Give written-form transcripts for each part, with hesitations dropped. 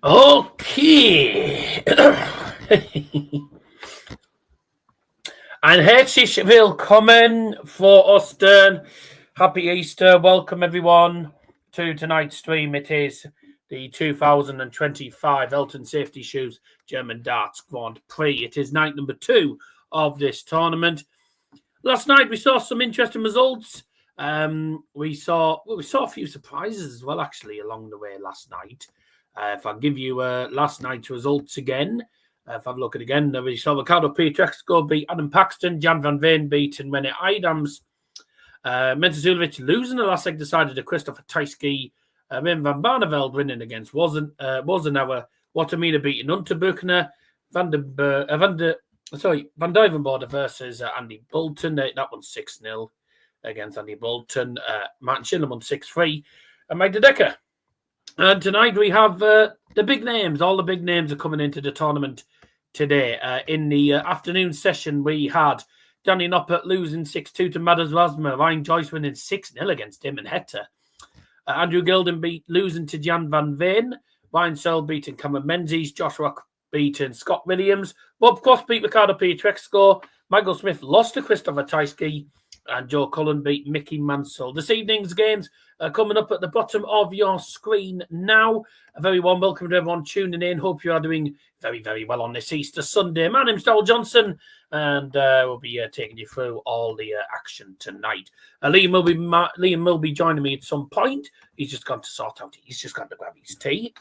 Okay. And herzlich willkommen for Ostern. Happy Easter. Welcome everyone to tonight's stream. It is the 2025 Elton Safety Shoes German Darts Grand Prix. It is night number 2 of this tournament. Last night we saw some interesting results. We saw a few surprises as well, actually, along the way last night. If I give you last night's results again, if I have a look at it again, we saw Ricardo Pietrexco beat Adam Paxton, Jan van Veen beating Rene Idams, Mentuzulovic losing the last leg decided to Christopher Tysky, Raymond van Barneveld winning against Wozenauer, Wattimena beating Unterbuchner, Van Duijvenbode versus Andy Bolton. That one's 6-0 against Andy Bolton. Martin Schindler won 6-3. And Mike De Decker. And tonight we have the big names. All the big names are coming into the tournament today. In the afternoon session, we had Danny Noppert losing 6-2 to Madas Rasma. Ryan Joyce winning 6-0 against Damon Hector. Andrew Gilden losing to Jan van Veen. Ryan Searle beating Cameron Menzies. Josh Rock beating Scott Williams. Bob Cross beat Ricardo Pietrexco. Michael Smith lost to Christopher Tysky. And Joe Cullen beat Mickey Mansell. This evening's games are coming up at the bottom of your screen now. A very warm welcome to everyone tuning in. Hope you are doing very, very well on this Easter Sunday. My name's Darryl Johnson, and we'll be taking you through all the action tonight. Liam will be joining me at some point. He's just gone to sort out. He's just gone to grab his tea.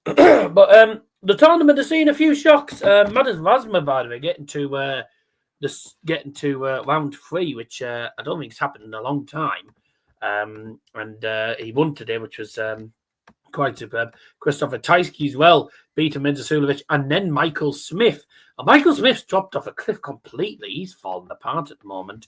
But the tournament has seen a few shocks. Madas Razma, by the way, getting to round 3, which I don't think has happened in a long time. And he won today, which was quite superb. Christopher Tysky as well beat Minzasulovic, and then Michael Smith. And Michael Smith's dropped off a cliff completely. He's fallen apart at the moment.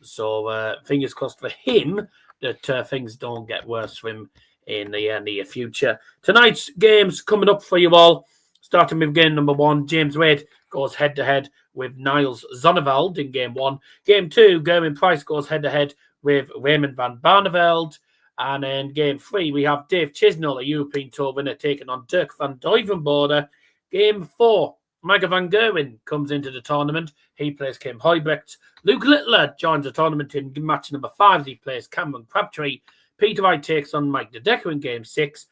So fingers crossed for him that things don't get worse for him in the near future. Tonight's games coming up for you all. Starting with game number 1, James Wade goes head-to-head with Niels Zonneveld in game 1. Game 2, Gerwyn Price goes head-to-head with Raymond van Barneveld. And in game 3, we have Dave Chisnall, a European Tour winner, taking on Dirk van Duijvenbode. Game 4, Michael van Gerwen comes into the tournament. He plays Kim Huybrechts. Luke Littler joins the tournament in match number 5. He plays Cameron Crabtree. Peter Wright takes on Mike De Decker in game 6.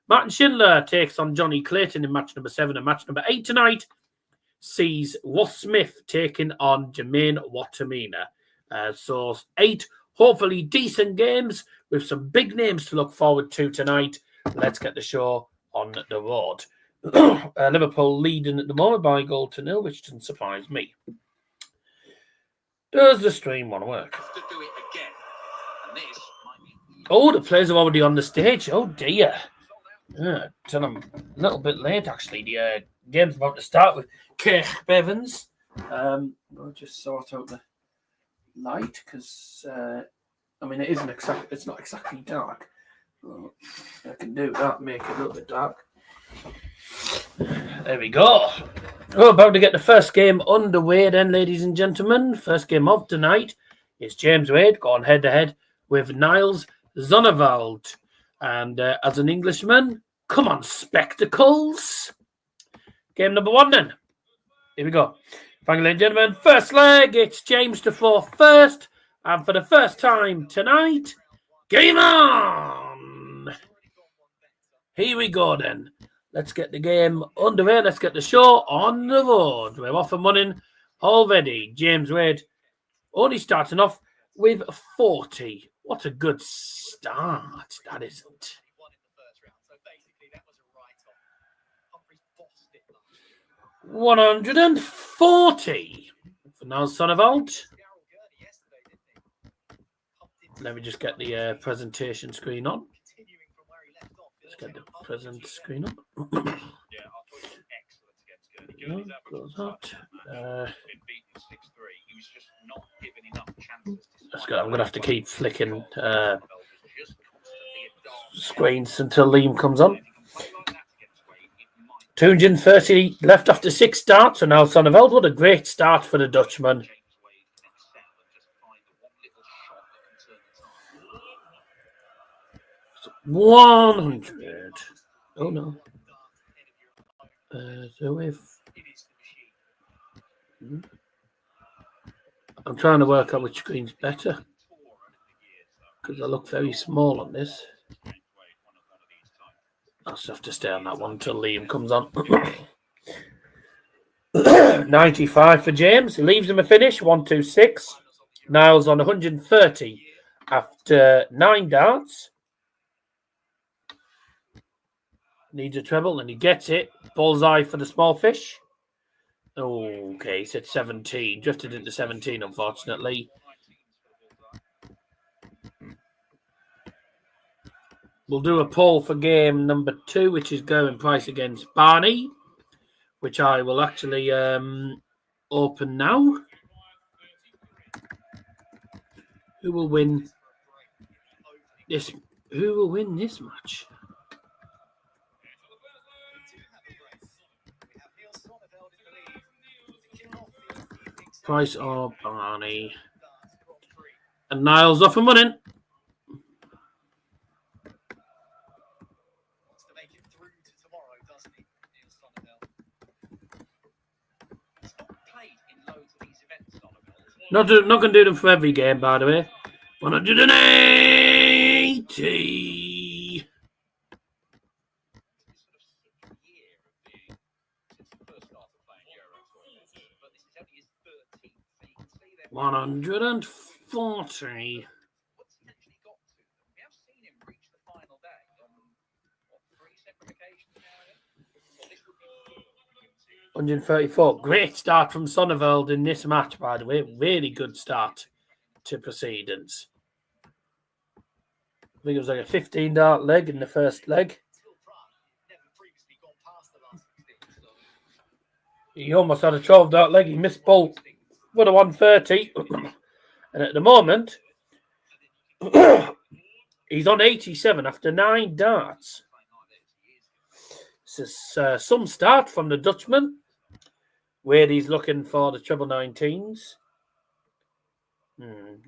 Martin Schindler takes on Jonny Clayton in match number 7. And match number 8 tonight sees Ross Smith taking on Jermaine Wattimena. So 8 hopefully decent games with some big names to look forward to tonight. Let's get the show on the road. Liverpool leading at the moment by a goal to 0, which doesn't surprise me. Does the stream want to work? Oh, the players are already on the stage. Oh, dear. Tell them a little bit late, actually. The game's about to start with Kirk Bevans. I'll just sort out the light because, it's not exactly dark. I can do that, make it a little bit dark. There we go. We're about to get the first game underway then, ladies and gentlemen. First game of tonight is James Wade going head-to-head with Niels Zonneveld. And as an Englishman, come on, spectacles. Game number 1 then. Here we go. Thank you, ladies and gentlemen. First leg, it's James to 4 first. And for the first time tonight, game on. Here we go then. Let's get the game underway. Let's get the show on the road. We're off and running already. James Wade only starting off with 40. What a good start, that isn't. 140 for Niels Zonneveld. Let me just get the presentation screen on. Let's get the present screen up. Close that. I'm going to have to keep flicking screens until Liam comes on. 230 left after 6 starts. So now Zonneveld, what a great start for the Dutchman. $100. Oh no. So if I'm trying to work out which screen's better because I look very small on this. I'll just have to stay on that one until Liam comes on. 95 for James. He leaves him a finish. 126. Niles on 130 after 9 darts. Needs a treble and he gets it. Bullseye for the small fish. Okay, he said 17. Drifted into 17, unfortunately. We'll do a poll for game number 2, which is Gerwyn Price against Barney, which I will actually open now. Who will win this? Who will win this match? Price or Barney? And Niles off and running. Not going to do them for every game, by the way. 180. $140. 134. Great start from Zonneveld in this match, by the way. Really good start to proceedings. I think it was like a 15-dart leg in the first leg. He almost had a 12-dart leg. He missed both. Would have won 30. And at the moment, he's on 87 after 9 darts. This is some start from the Dutchman. Where he's looking for the treble 19s.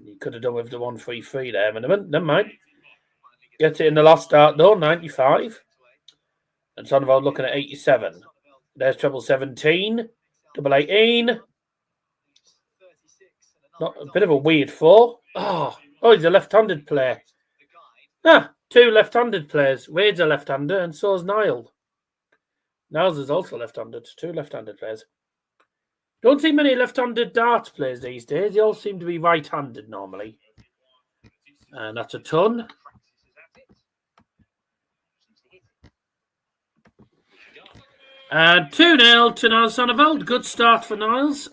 He could have done with the 133 there. Never mind. Gets it in the last start though, 95. And Zonneveld looking at 87. There's treble 17. Double 18. Not a bit of a weird 4. Oh, he's a left-handed player. 2 left-handed players. Wade's a left-hander and so is Niels. Niels is also left-handed. 2 left-handed players. Don't see many left-handed darts players these days. They all seem to be right-handed normally. And that's a ton. And 2-0 to Niels Zonneveld. Good start for Niels.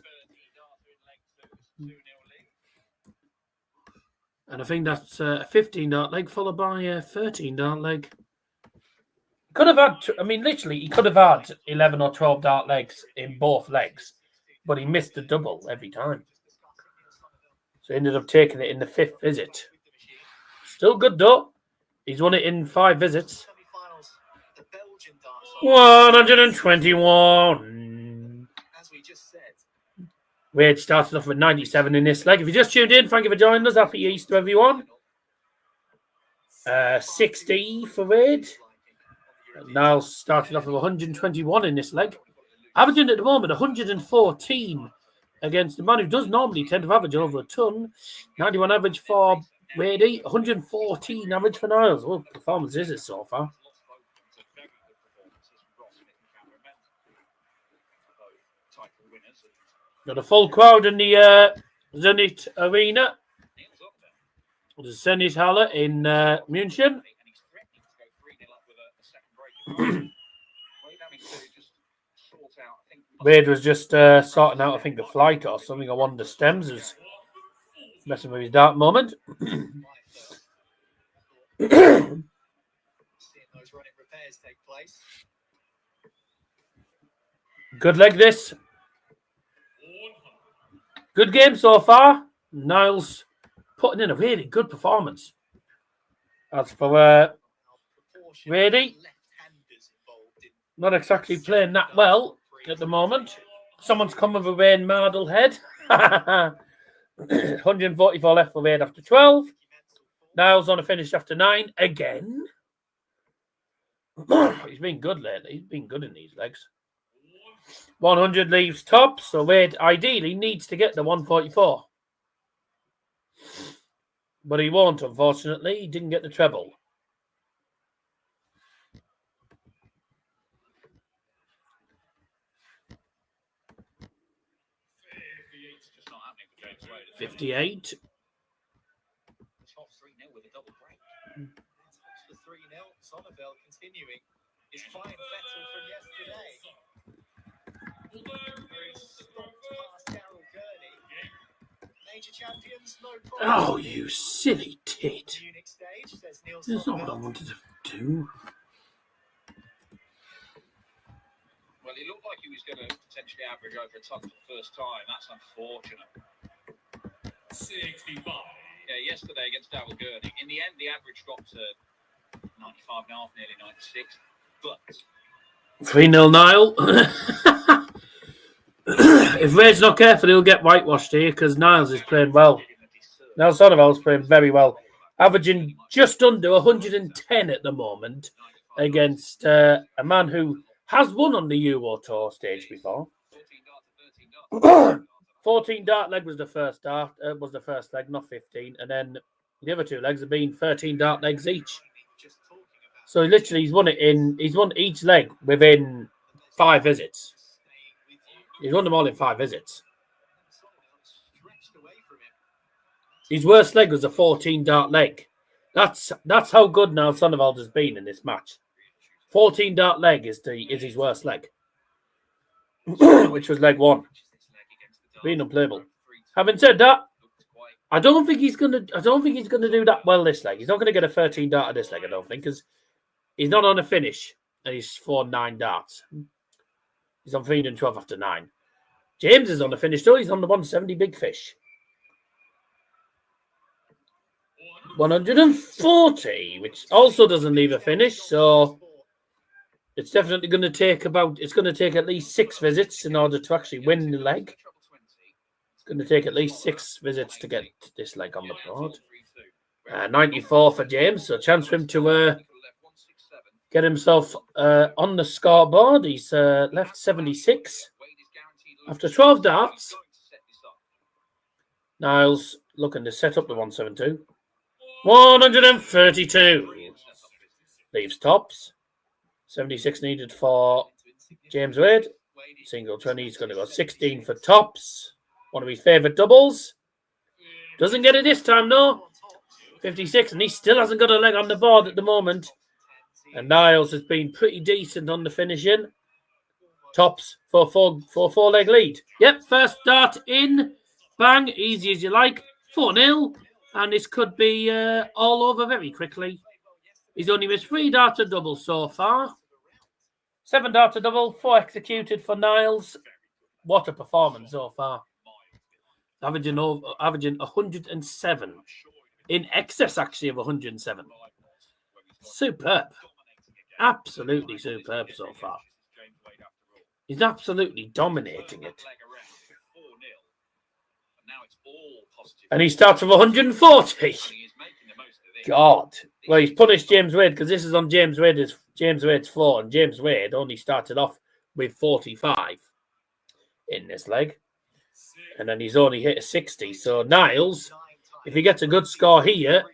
And I think that's a 15-dart leg followed by a 13-dart leg. Could have had, literally, he could have had 11 or 12 dart legs in both legs. But he missed the double every time. So he ended up taking it in the 5th visit. Still good though. He's won it in 5 visits. 121. Wade started off with 97 in this leg. If you just tuned in, thank you for joining us. Happy Easter, everyone. 60 for Wade. Niels started off with 121 in this leg. Averaging at the moment 114 against the man who does normally tend to average over a ton. 91 average for Wade, 114 average for Niels. What performance is it so far? Got a full crowd in the Zenit Arena. The Zenit Halle in München. Wade was just sorting out, I think, the flight or something. I wonder Stems was messing with his dart moment. Good leg, this. Good game so far. Niels putting in a really good performance. As for Wade, not exactly playing that well at the moment. Someone's come with a Wayne Mardle head. 144 left for Wade after 12. Niels on a finish after 9 again. He's been good lately. He's been good in these legs. 100 leaves top, so Wade ideally needs to get the 144. But he won't, unfortunately. He didn't get the treble. $58. The 3-0. Zonneveld continuing his fine battle from yesterday. Major champions, no problem. Oh, you silly tit. That's not what I wanted to do. Well, he looked like he was going to potentially average over a ton for the first time. That's unfortunate. 65. Yeah, yesterday against Davil Gurney. In the end, the average dropped to 95.5, nearly 96. But 3-0 Niall. If Wade's not careful, he'll get whitewashed here because Niles is playing well. Niels Zonneveld's playing very well. Averaging just under 110 at the moment against a man who has won on the Euro Tour stage before. 14 dart leg was the first dart, leg, not 15. And then the other 2 legs have been 13 dart legs each. So literally he's won each leg within 5 visits. He's won them all in 5 visits. His worst leg was a 14 dart leg. That's how good now Zonneveld has been in this match. 14 dart leg is his worst leg. Which was leg 1. Being unplayable. Having said that, I don't think he's gonna do that well this leg. He's not gonna get a 13 dart at this leg, I don't think, because he's not on a finish and he's 4-9 darts. He's on 312 after 9. James is on the finish though. He's on the 170 big fish. 140, which also doesn't leave a finish, so it's definitely going to take at least 6 visits in order to actually win the leg. It's going to take at least 6 visits to get this leg on the board. 94 for James, so a chance for him to get himself on the scoreboard. He's left 76 after 12 darts. Niels looking to set up the 172. 132 leaves tops. 76 needed for James Wade. Single 20. He's going to go 16 for tops. One of his favourite doubles. Doesn't get it this time, though. 56, and he still hasn't got a leg on the board at the moment. And Niles has been pretty decent on the finishing. Tops for 4-leg lead. Yep, first dart in. Bang, easy as you like. 4-0. And this could be all over very quickly. He's only missed 3 darter doubles so far. 7 darter double, 4 executed for Niles. What a performance so far. Averaging 107. In excess, actually, of 107. Superb. Absolutely superb so far. He's absolutely dominating it. And he starts with 140. God. Well, he's punished James Wade because this is on James Wade's floor, and James Wade only started off with 45 in this leg. And then he's only hit a 60. So Niles, if he gets a good score here,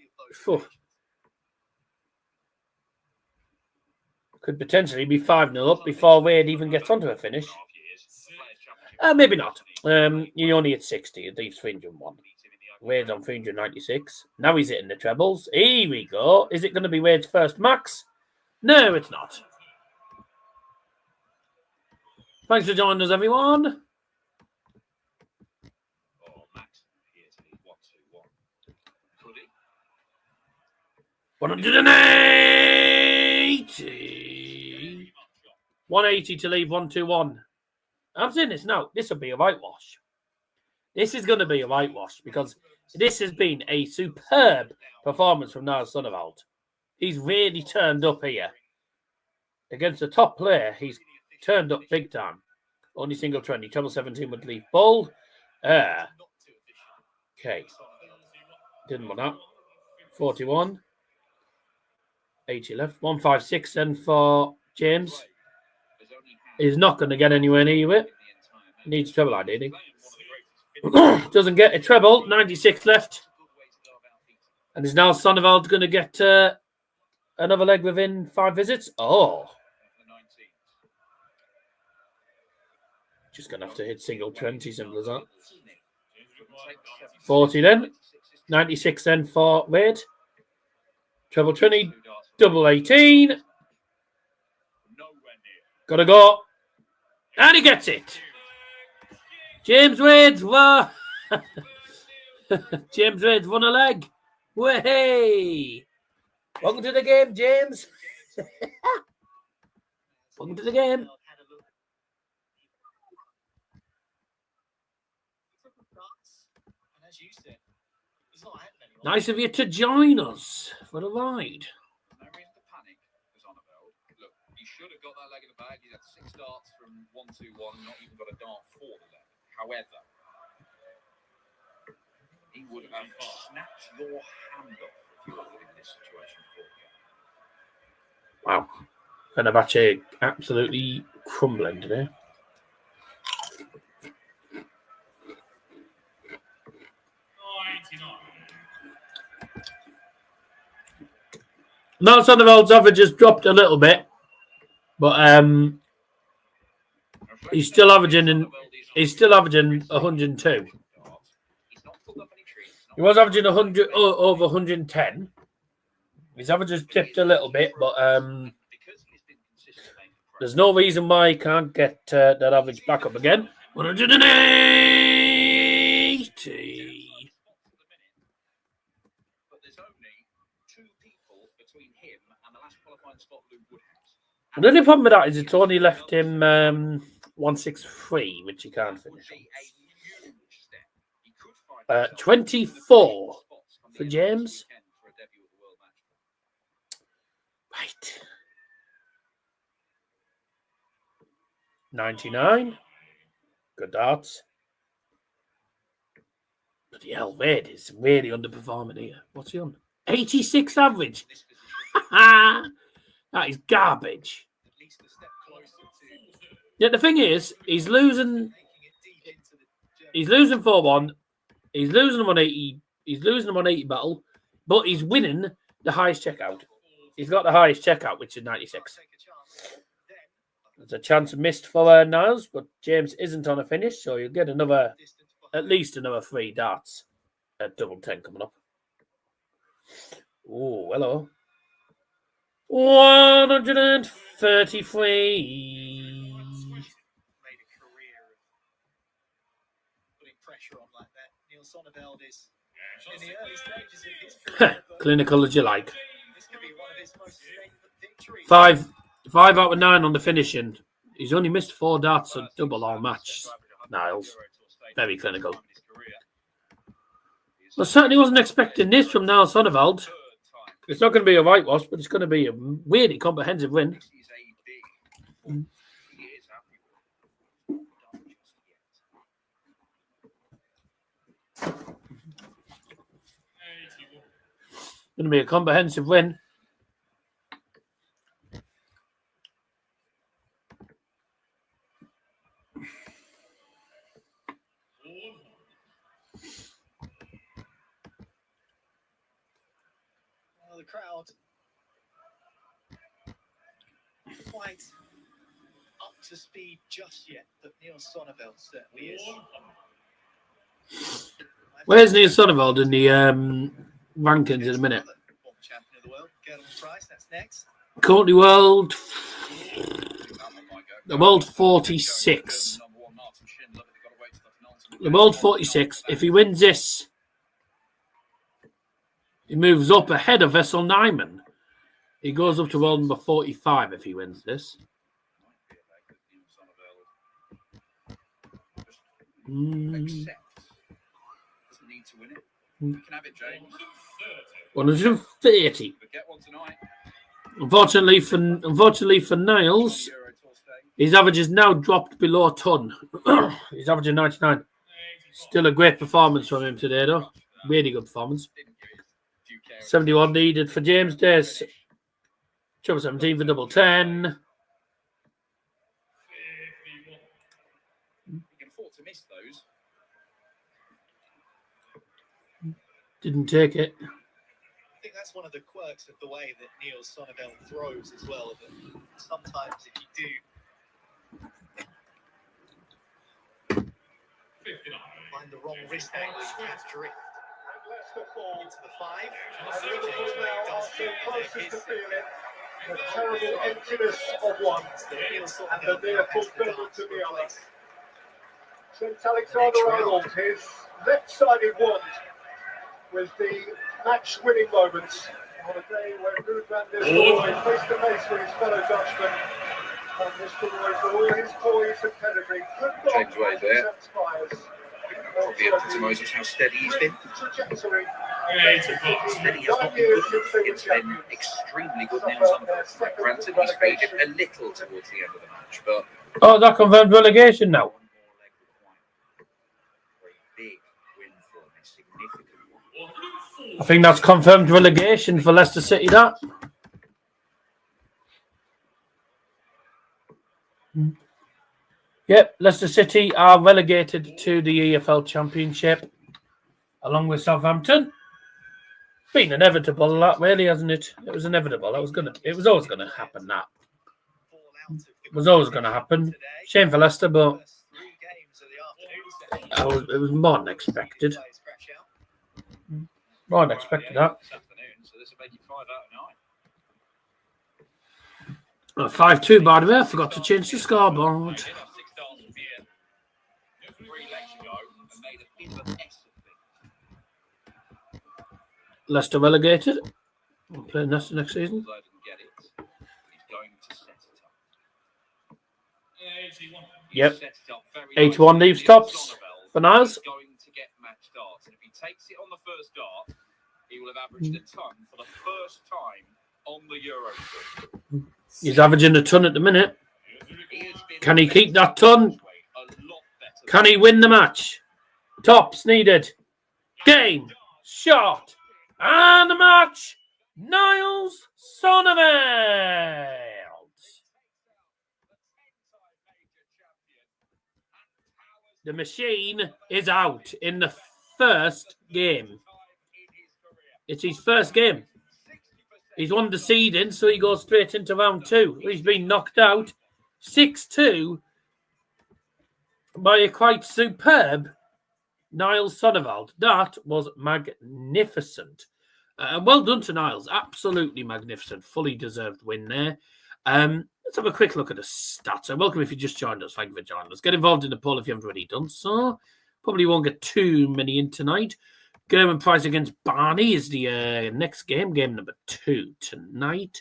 could potentially be 5-0 up before Wade even gets onto a finish. Maybe not. He only hit 60. It leaves 301. Wade's on 396. Now he's hitting the trebles. Here we go. Is it going to be Wade's first max? No, it's not. Thanks for joining us, everyone. 180. 180 to leave 121. I'm saying this now. This will be a whitewash. This is going to be a whitewash because this has been a superb performance from Niels Zonneveld. He's really turned up here. Against the top player, he's turned up big time. Only single 20. Treble 17 would leave bold. Okay. Didn't want that. 41. 80 left. 156 then for James. He's not going to get anywhere near it. He needs treble, ideally. Doesn't get a treble. 96 left. And is now Zonneveld going to get another leg within 5 visits? Oh. Just going to have to hit single 20. Simple as that. 40 then. 96 then for Wade. Treble 20. Double 18. Gotta go. And he gets it. James Wade's won. James Wade's won a leg. Way. Welcome to the game, James. Welcome to the game. Nice of you to join us for the ride. No reason to panic for Zonneveld. Look, he should have got that leg in the bag. He's had 6 darts from 1-2-1, not even got a dart for the leg. However, he would have snapped your hand off if you were in this situation before. Wow. Fenerbahce absolutely crumbling today. Now Zonneveld's average has dropped a little bit, but he's still averaging 102. He was averaging 100 over 110. His average has dipped a little bit, but there's no reason why he can't get that average back up again. 180. The only problem with that is it's only left him 163, which he can't finish. 24 for James. Right. 99. Good darts. Bloody hell, Wade is really underperforming here. What's he on? 86 average. That is garbage. Yeah, the thing is, he's losing 4-1. He's losing 180. He's losing 180 battle, but he's winning the highest checkout. He's got the highest checkout, which is 96. There's a chance missed for Niels, but James isn't on a finish, so you'll get at least another 3 darts at double 10 coming up. Oh, hello. 133. Made a career of putting pressure on like that. Niels Zonneveld is in the early stages of his career. Clinical as you like. This could be one of his most statement victories. 5 out of 9 on the finishing. He's only missed 4 darts at double all match. Niels. Very clinical. I certainly wasn't expecting this from Niels Zonneveld. It's not going to be a whitewash, but it's going to be a really comprehensive win. Going to be a comprehensive win. The crowd quite up to speed just yet, but Niels Zonneveld certainly is. Where's Niels Zonneveld in the rankings in a minute? Champion of the world, Gerwyn Price, that's next. Currently world 46. The world 46. If he wins this, he moves up ahead of Vessel Nyman. He goes up to world number 45 if he wins this. Doesn't need to win it. You can have it, James. 130. Get one tonight. Unfortunately for Niels, his average is now dropped below a ton. He's averaging 99. Still a great performance from him today, though. Really good performance. 71 needed for James Days. Trouble 17 for double 10. You can afford to miss those. Didn't take it. I think that's one of the quirks of the way that Niels Zonneveld throws as well. That sometimes if you do find the wrong wrist angle, you can drift into the 5. The terrible emptiness of one and the near fulfillment of the other. St. Alexander-Arnold, his left-sided wand with the match-winning moments on a day when Ruud van Nistelrooy face to face with his fellow Dutchman. And Nistelrooy, for all his poise and pedigree, could not James Wade there. transpires. Probably epitomises how steady he's been. Trajectory. Steady has not been good. It's been extremely good now. Granted, he's faded a little towards the end of the match, but Oh, that confirmed relegation now. big win for him, a significant one. I think that's confirmed relegation for Leicester City, that. Yep, Leicester City are relegated to the EFL Championship, along with Southampton. Been inevitable, that really, hasn't it? It was inevitable. It was always gonna happen. That was always gonna happen. Shame for Leicester, but it was more than expected. More than expected that. So this will make it 5 out of 9. 5-2, by the way. I forgot to change the scoreboard. 6 darts from here. 3 legs ago and made a bit of an S of things. Leicester relegated. We'll play Leicester next season. Although didn't get it, he's going to set it up. Yep. Set it up very 81 nicely. leaves tops Zonneveld for Niels. is going to get match darts, and if he takes it on the first dart, he will have averaged a ton for the first time on the Euro Tour. He's averaging a ton at the minute. Can he keep that ton? Can he win the match? Tops needed. Game. Shot. And the match. Niels Zonneveld. The machine is out in the first game. It's his first game. He's won the seeding, so he goes straight into round 2. He's been knocked out 6-2 by a quite superb Niels Zonneveld. That was magnificent. Well done to Niels. Absolutely magnificent. Fully deserved win there. Let's have a quick look at the stats. And welcome if you just joined us. Thank you for joining us. Get involved in the poll if you haven't already done so. Probably won't get too many in tonight. Gerwyn Price against Barney is the next game number 2 tonight.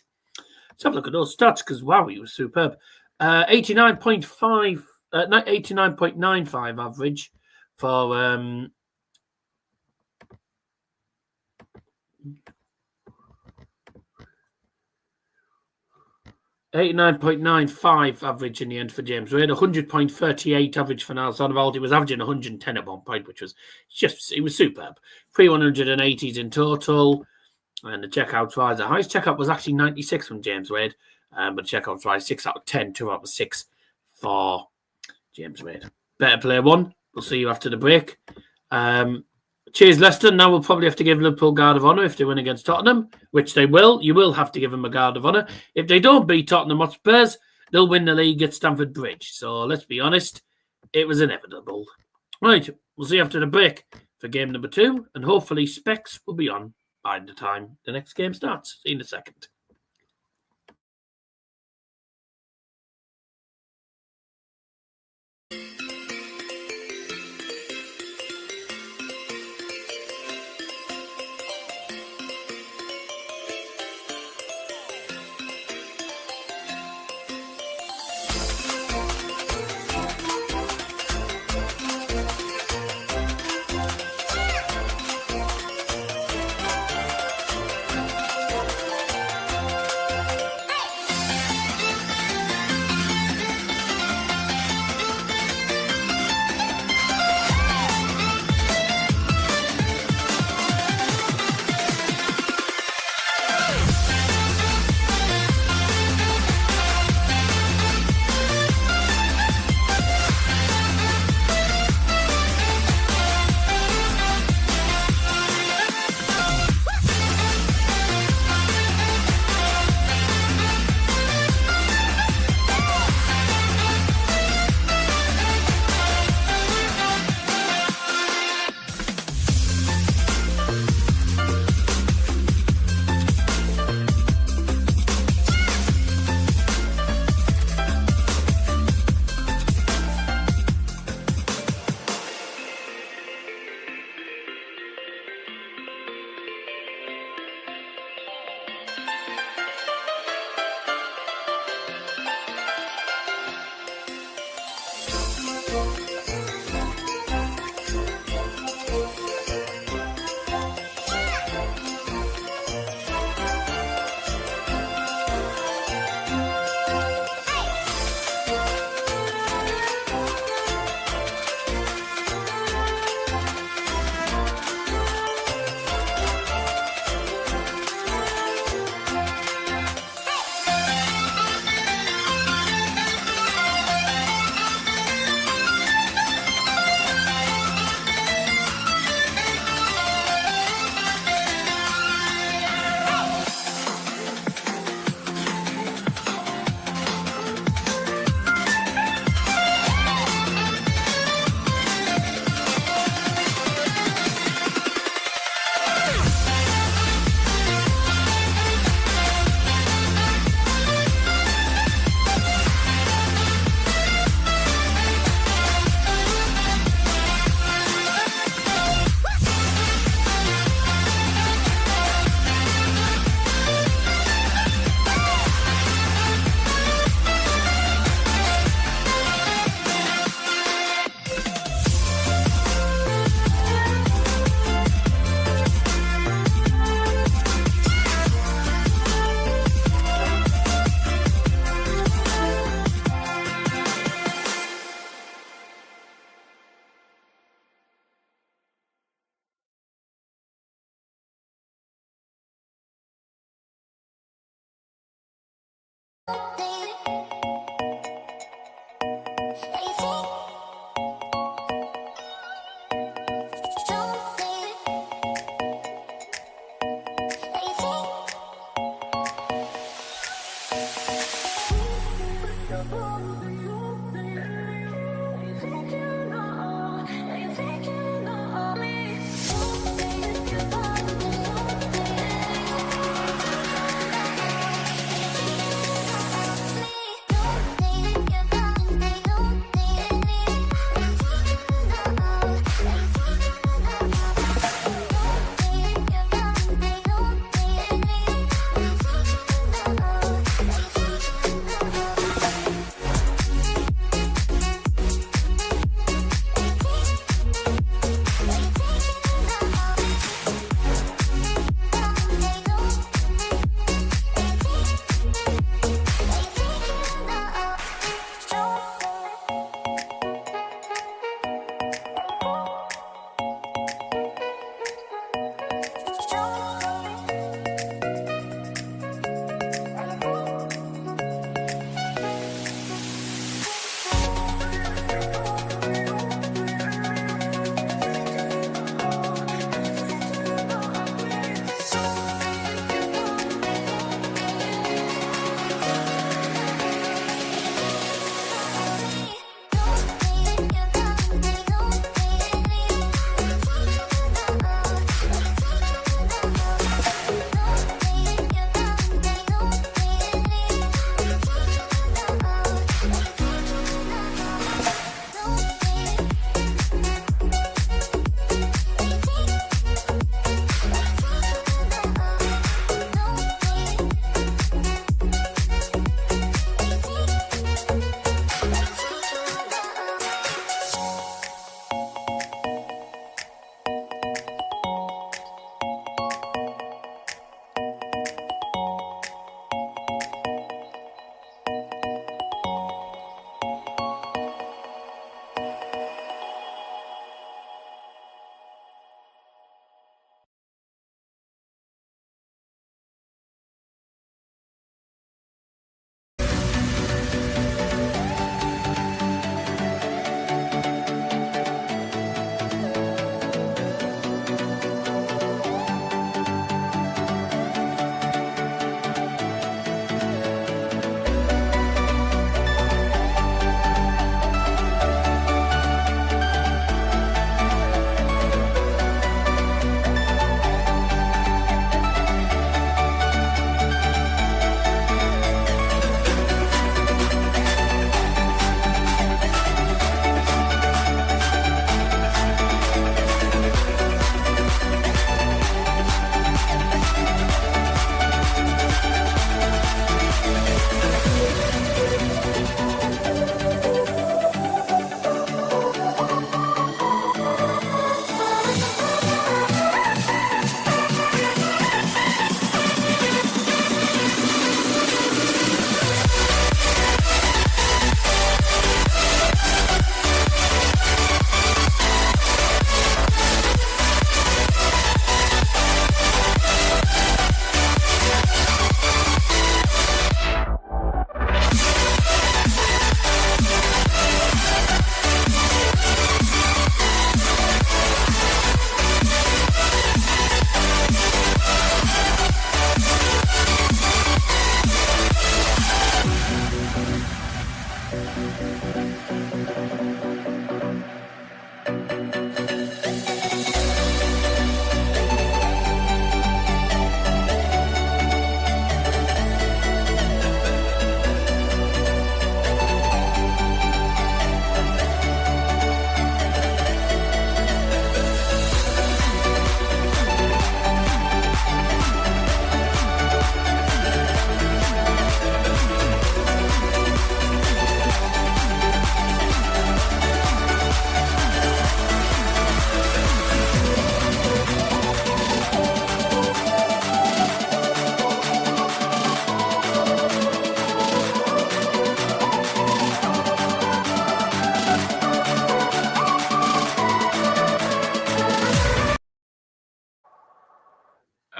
Let's have a look at those stats because, wow, he was superb. 89.95 average for 89.95 average in the end for James Wade. 100.38 average for Niels Zonneveld. He was averaging 110 at one point, which was it was superb. 180s in total. And the checkouts rise. The highest checkout was actually 96 from James Wade. But checkouts rise 6 out of 10, 2 out of 6 for James Wade. Better player 1. We'll see you after the break. Cheers, Leicester. Now we'll probably have to give Liverpool guard of honour if they win against Tottenham, which they will. You will have to give them a guard of honour. If they don't beat Tottenham Hotspurs, they'll win the league at Stamford Bridge. So let's be honest, it was inevitable. Right, we'll see you after the break for game number 2, and hopefully specs will be on by the time the next game starts. See you in a second.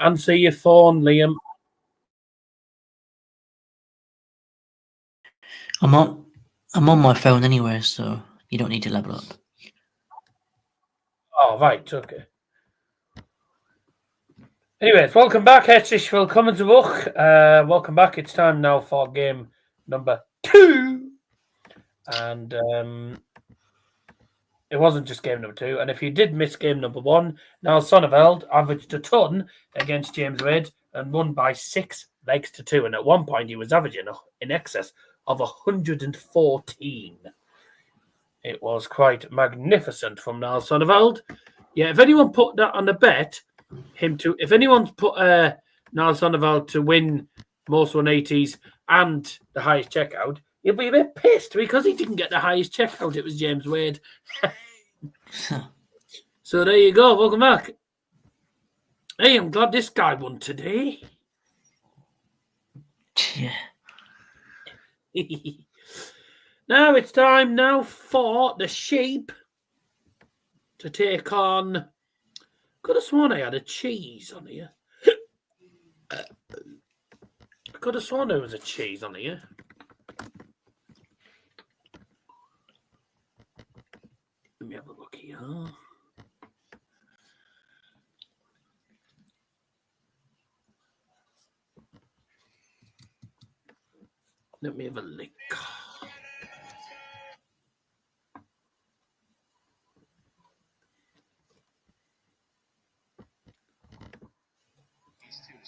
Answer your phone, Liam. I'm on my phone anyway, so you don't need to level up. Oh, right, okay. Anyways, welcome back. Herzlich willkommen zurück. Welcome back. It's time now for game number 2. And it wasn't just game number 2. And if you did miss game number 1, now Zonneveld averaged a ton against James Wade and won by 6 legs to 2. And at one point, he was averaging in excess of 114. It was quite magnificent from Niels Zonneveld. Yeah, if anyone put that on a bet, if anyone's put Niels Zonneveld to win most 180s and the highest checkout, he'll be a bit pissed because he didn't get the highest checkout. It was James Wade. So there you go. Welcome back. Hey, I'm glad this guy won today. Yeah. Now it's time now for the sheep to take on. Could have sworn I had a cheese on here. I could have sworn there was a cheese on here. Let me have a look here. Let me have a look.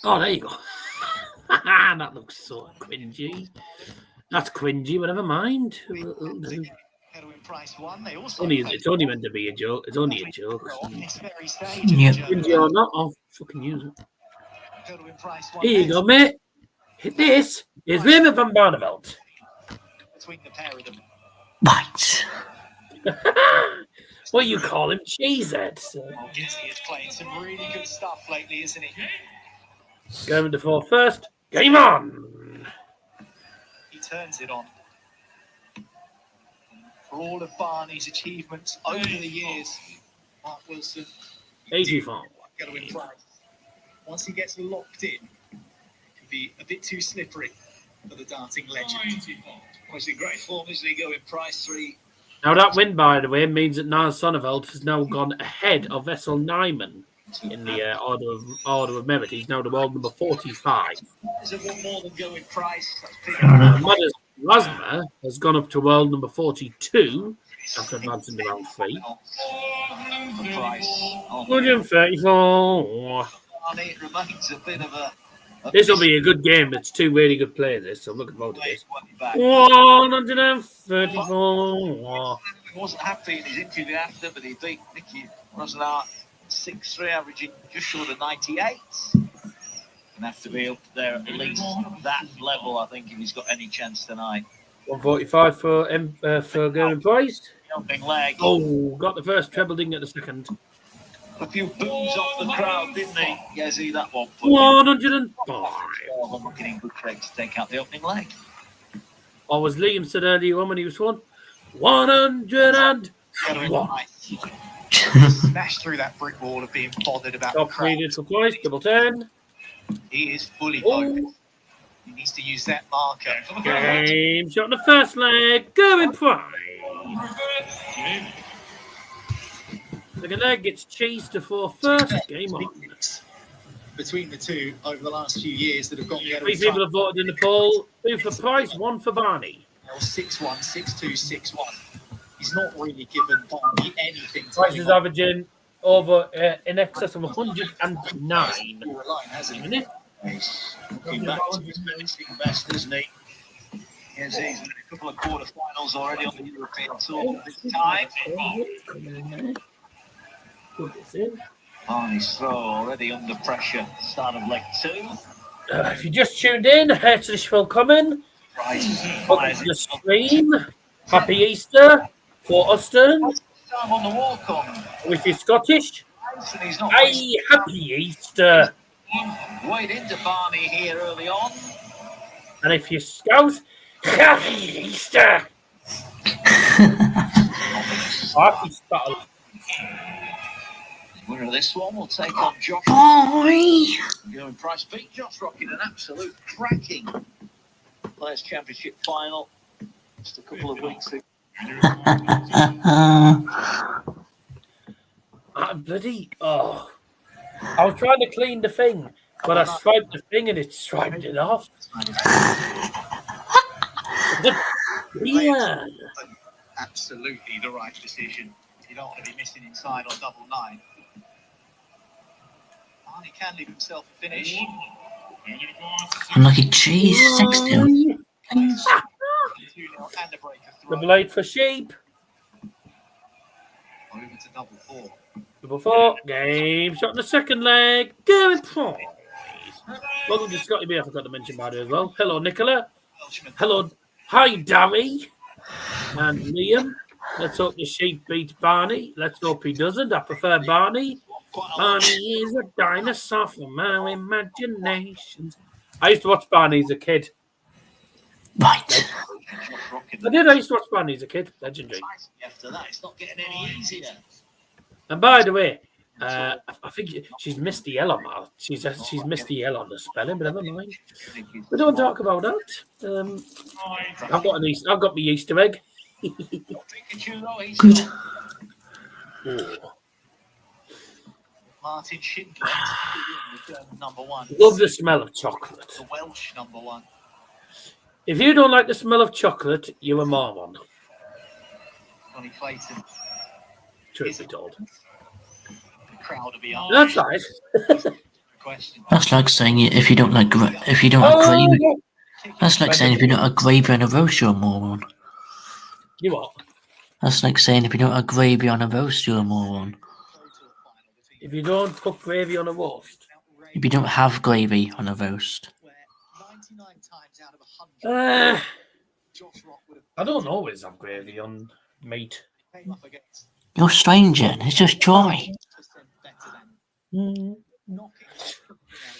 Oh, there you go. That looks so cringy. That's cringy, but never mind. It's only meant to be a joke. It's only a joke. Yep. Cringy or not, I'll fucking use it. Here you go, mate. This is Raymond from Barneveld. What? What you call him? Cheesehead. He is playing some really good stuff lately, isn't he? Going to fall first. Game on. He turns it on. For all of Barney's achievements over the years, Mark Wilson 84. Gerwyn Price. Once he gets locked in, it can be a bit too slippery for the darting legend. Well, he's in great form, isn't he? Going Price 3. Now that win, by the way, means that Niels Zonneveld has now gone ahead of Vessel Nyman in the order of merit. He's now the world number 45. Is it one more than going Price? Modest Lasma has gone up to world number 42 after advancing to round 3. Price. 134. It remains a bit of a This will be a good game. It's two really good players, this, so I'm looking forward to this. 134. He wasn't happy in his interview after, but he beat Nicky Rosnart 6-3, averaging just short of 98. And have to be up there at least that level, I think, if he's got any chance tonight. 145 for Gerwyn Price. Jumping leg. Oh, got the first treble, didn't get the second. A few boos off the crowd, didn't he? Yeah, see that one. 105. I'm looking in good shape to take out the opening leg. Or was Liam said earlier on when he was won? 101. Smashed through that brick wall of being bothered about the Top crowd. needed for Price, double 10. He is fully Oh. focused. He needs to use that marker. Game shot on the first leg. Gerwyn Price. Second leg gets chased for first. Game on. Between the two over the last few years that have gone the other 3 people have voted in the poll. 2 for Price, 1 for Barney. 6-1, 6-2, 6-1. He's not really given Barney anything to Price hang is on averaging over in excess of 109. to a line, hasn't Isn't he? it? He's looking back to his menacing best, isn't he? Yes, he's in a couple of quarterfinals already on the European Tour this time. Put this in. Barney's throw already under pressure. Start of leg 2. If you just tuned in, herzlich willkommen. Price Welcome fires to it the stream. Happy Easter for Austin. time on the walk on. With his Scottish. And he's not Hey, happy Easter. weighed into Barney here early on. And if you Scouse, happy Easter. Happy Scotland. Winner of this one will take on Josh. Boy. Gerwyn Price beat Josh Rock in an absolute cracking Players' Championship final Just a couple of weeks ago. Bloody, oh. I was trying to clean the thing, but I swiped the thing and it swiped it off. Yeah. Absolutely the right decision. You don't want to be missing inside on double 9. He can leave himself a finish. Unlucky cheese, 6-2. Please. Double 8 for sheep. Over to double 4. Double 4. Game shot in the second leg. Gerwyn Price. Welcome to Scotty B. I forgot to mention Mario as well. Hello, Nicola. Hello. Hi, Darry. And Liam. Let's hope the sheep beats Barney. Let's hope he doesn't. I prefer Barney. Barney is a dinosaur from my imaginations. I used to watch Barney as a kid. Right. I did. I used to watch Barney as a kid. Legendary. After that, it's not getting any easier. And by the way, I think she's missed the L on that. She's missed the L on the spelling, but never mind. We don't talk about that. I've got my Easter egg. Good. Oh. Martin Schindler, number 1. Love the smell of chocolate. The Welsh number 1. If you don't like the smell of chocolate, you're a moron. Johnny Clayton. Truth be told. The crowd will be on. That's nice. Question. That's like saying if you don't like gravy. That's like saying if you don't like gravy on a roast, you're a moron. You what? That's like saying if you don't like gravy on a roast, you're a moron. If you don't put gravy on a roast. If you don't have gravy on a roast. 99 times out of 100. I don't always have gravy on meat. You're strange, Jen. It's just dry.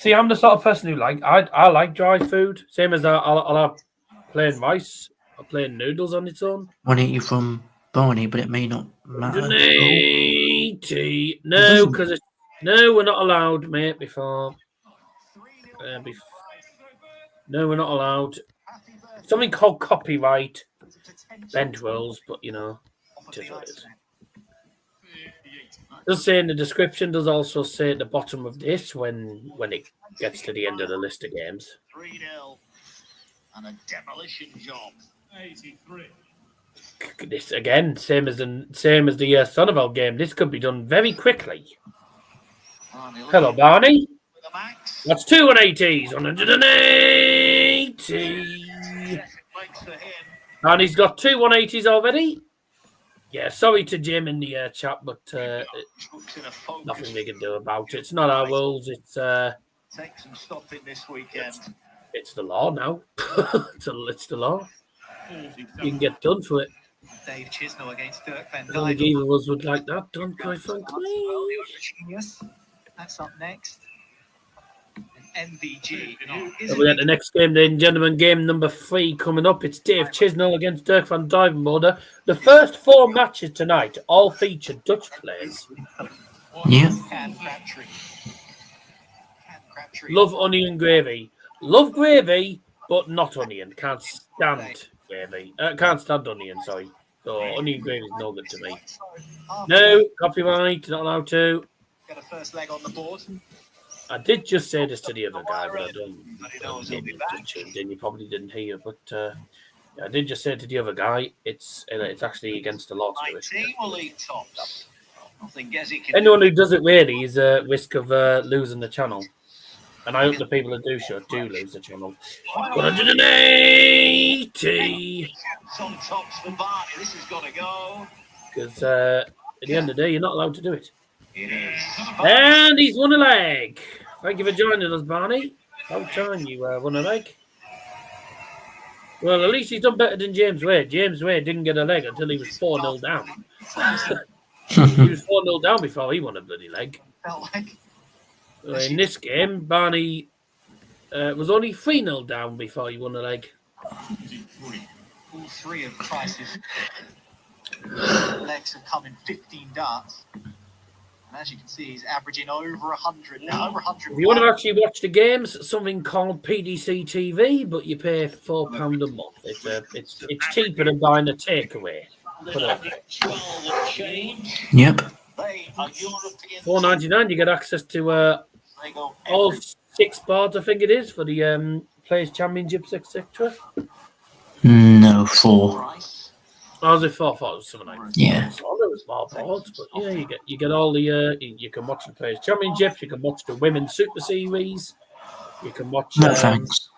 See, I'm the sort of person who I like dry food. Same as I'll have plain rice or plain noodles on its own. Want to eat you from Barney, but it may not matter. No, because we're not allowed, mate. No, we're not allowed. Something called copyright. Bench rolls, but it is what it is. Does say in the description, does also say at the bottom of this when it gets to the end of the list of games. 3-0 and a demolition job. 83. This again, same as the Zonneveld game. This could be done very quickly. Hello, Barney. That's 2 180s. 180. And he's got 2 180s already. Yeah, sorry to Jim in the chat, but nothing we can do about it. It's not our rules. It's take some stopping this weekend. It's the law now. It's the law. You can get done for it. Dave Chisnall against Dirk Van I think either of us would like that done, quite frankly. That's up next. MVG. So we got the next game then, gentlemen. Game number 3 coming up. It's Dave Chisnall against Dirk van Duijvenbode. The first 4 matches tonight all feature Dutch players. Yeah. Love onion gravy. Love gravy, but not onion. Can't stand gravy. Can't stand onion, sorry. So onion gravy is no good to me. No, copyright, not allowed to. Got a first leg on the board. I did just say this to the other guy, but I don't. You probably didn't hear, but I did just say to the other guy, it's actually against the law to do it. Anyone who does it really is a risk of losing the channel, and I hope the people who do show do lose the channel. 180. This has got to go. Because at the end of the day, you're not allowed to do it. And he's won a leg. Thank you for joining us, Barney. About time you won a leg. Well, at least he's done better than James Wade. James Wade didn't get a leg until he was 4-0 down. He was 4-0 down before he won a bloody leg. In this game, Barney was only 3-0 down before he won a leg. All 3 of Price's legs have come in 15 darts. And as you can see, he's averaging over 100 now, over 100. If you want to actually watch the games, something called PDC TV, but you pay £4 a month. It's cheaper than buying a takeaway. Yep. $4.99. You get access to all 6 boards, I think it is, for the Players Championships, etc. No, 4. Oh, is it 4? I thought it was something like that. Yeah. All those small boards, but yeah, you get all the you can watch the Players Championships, you can watch the Women's Super Series, you can watch No thanks.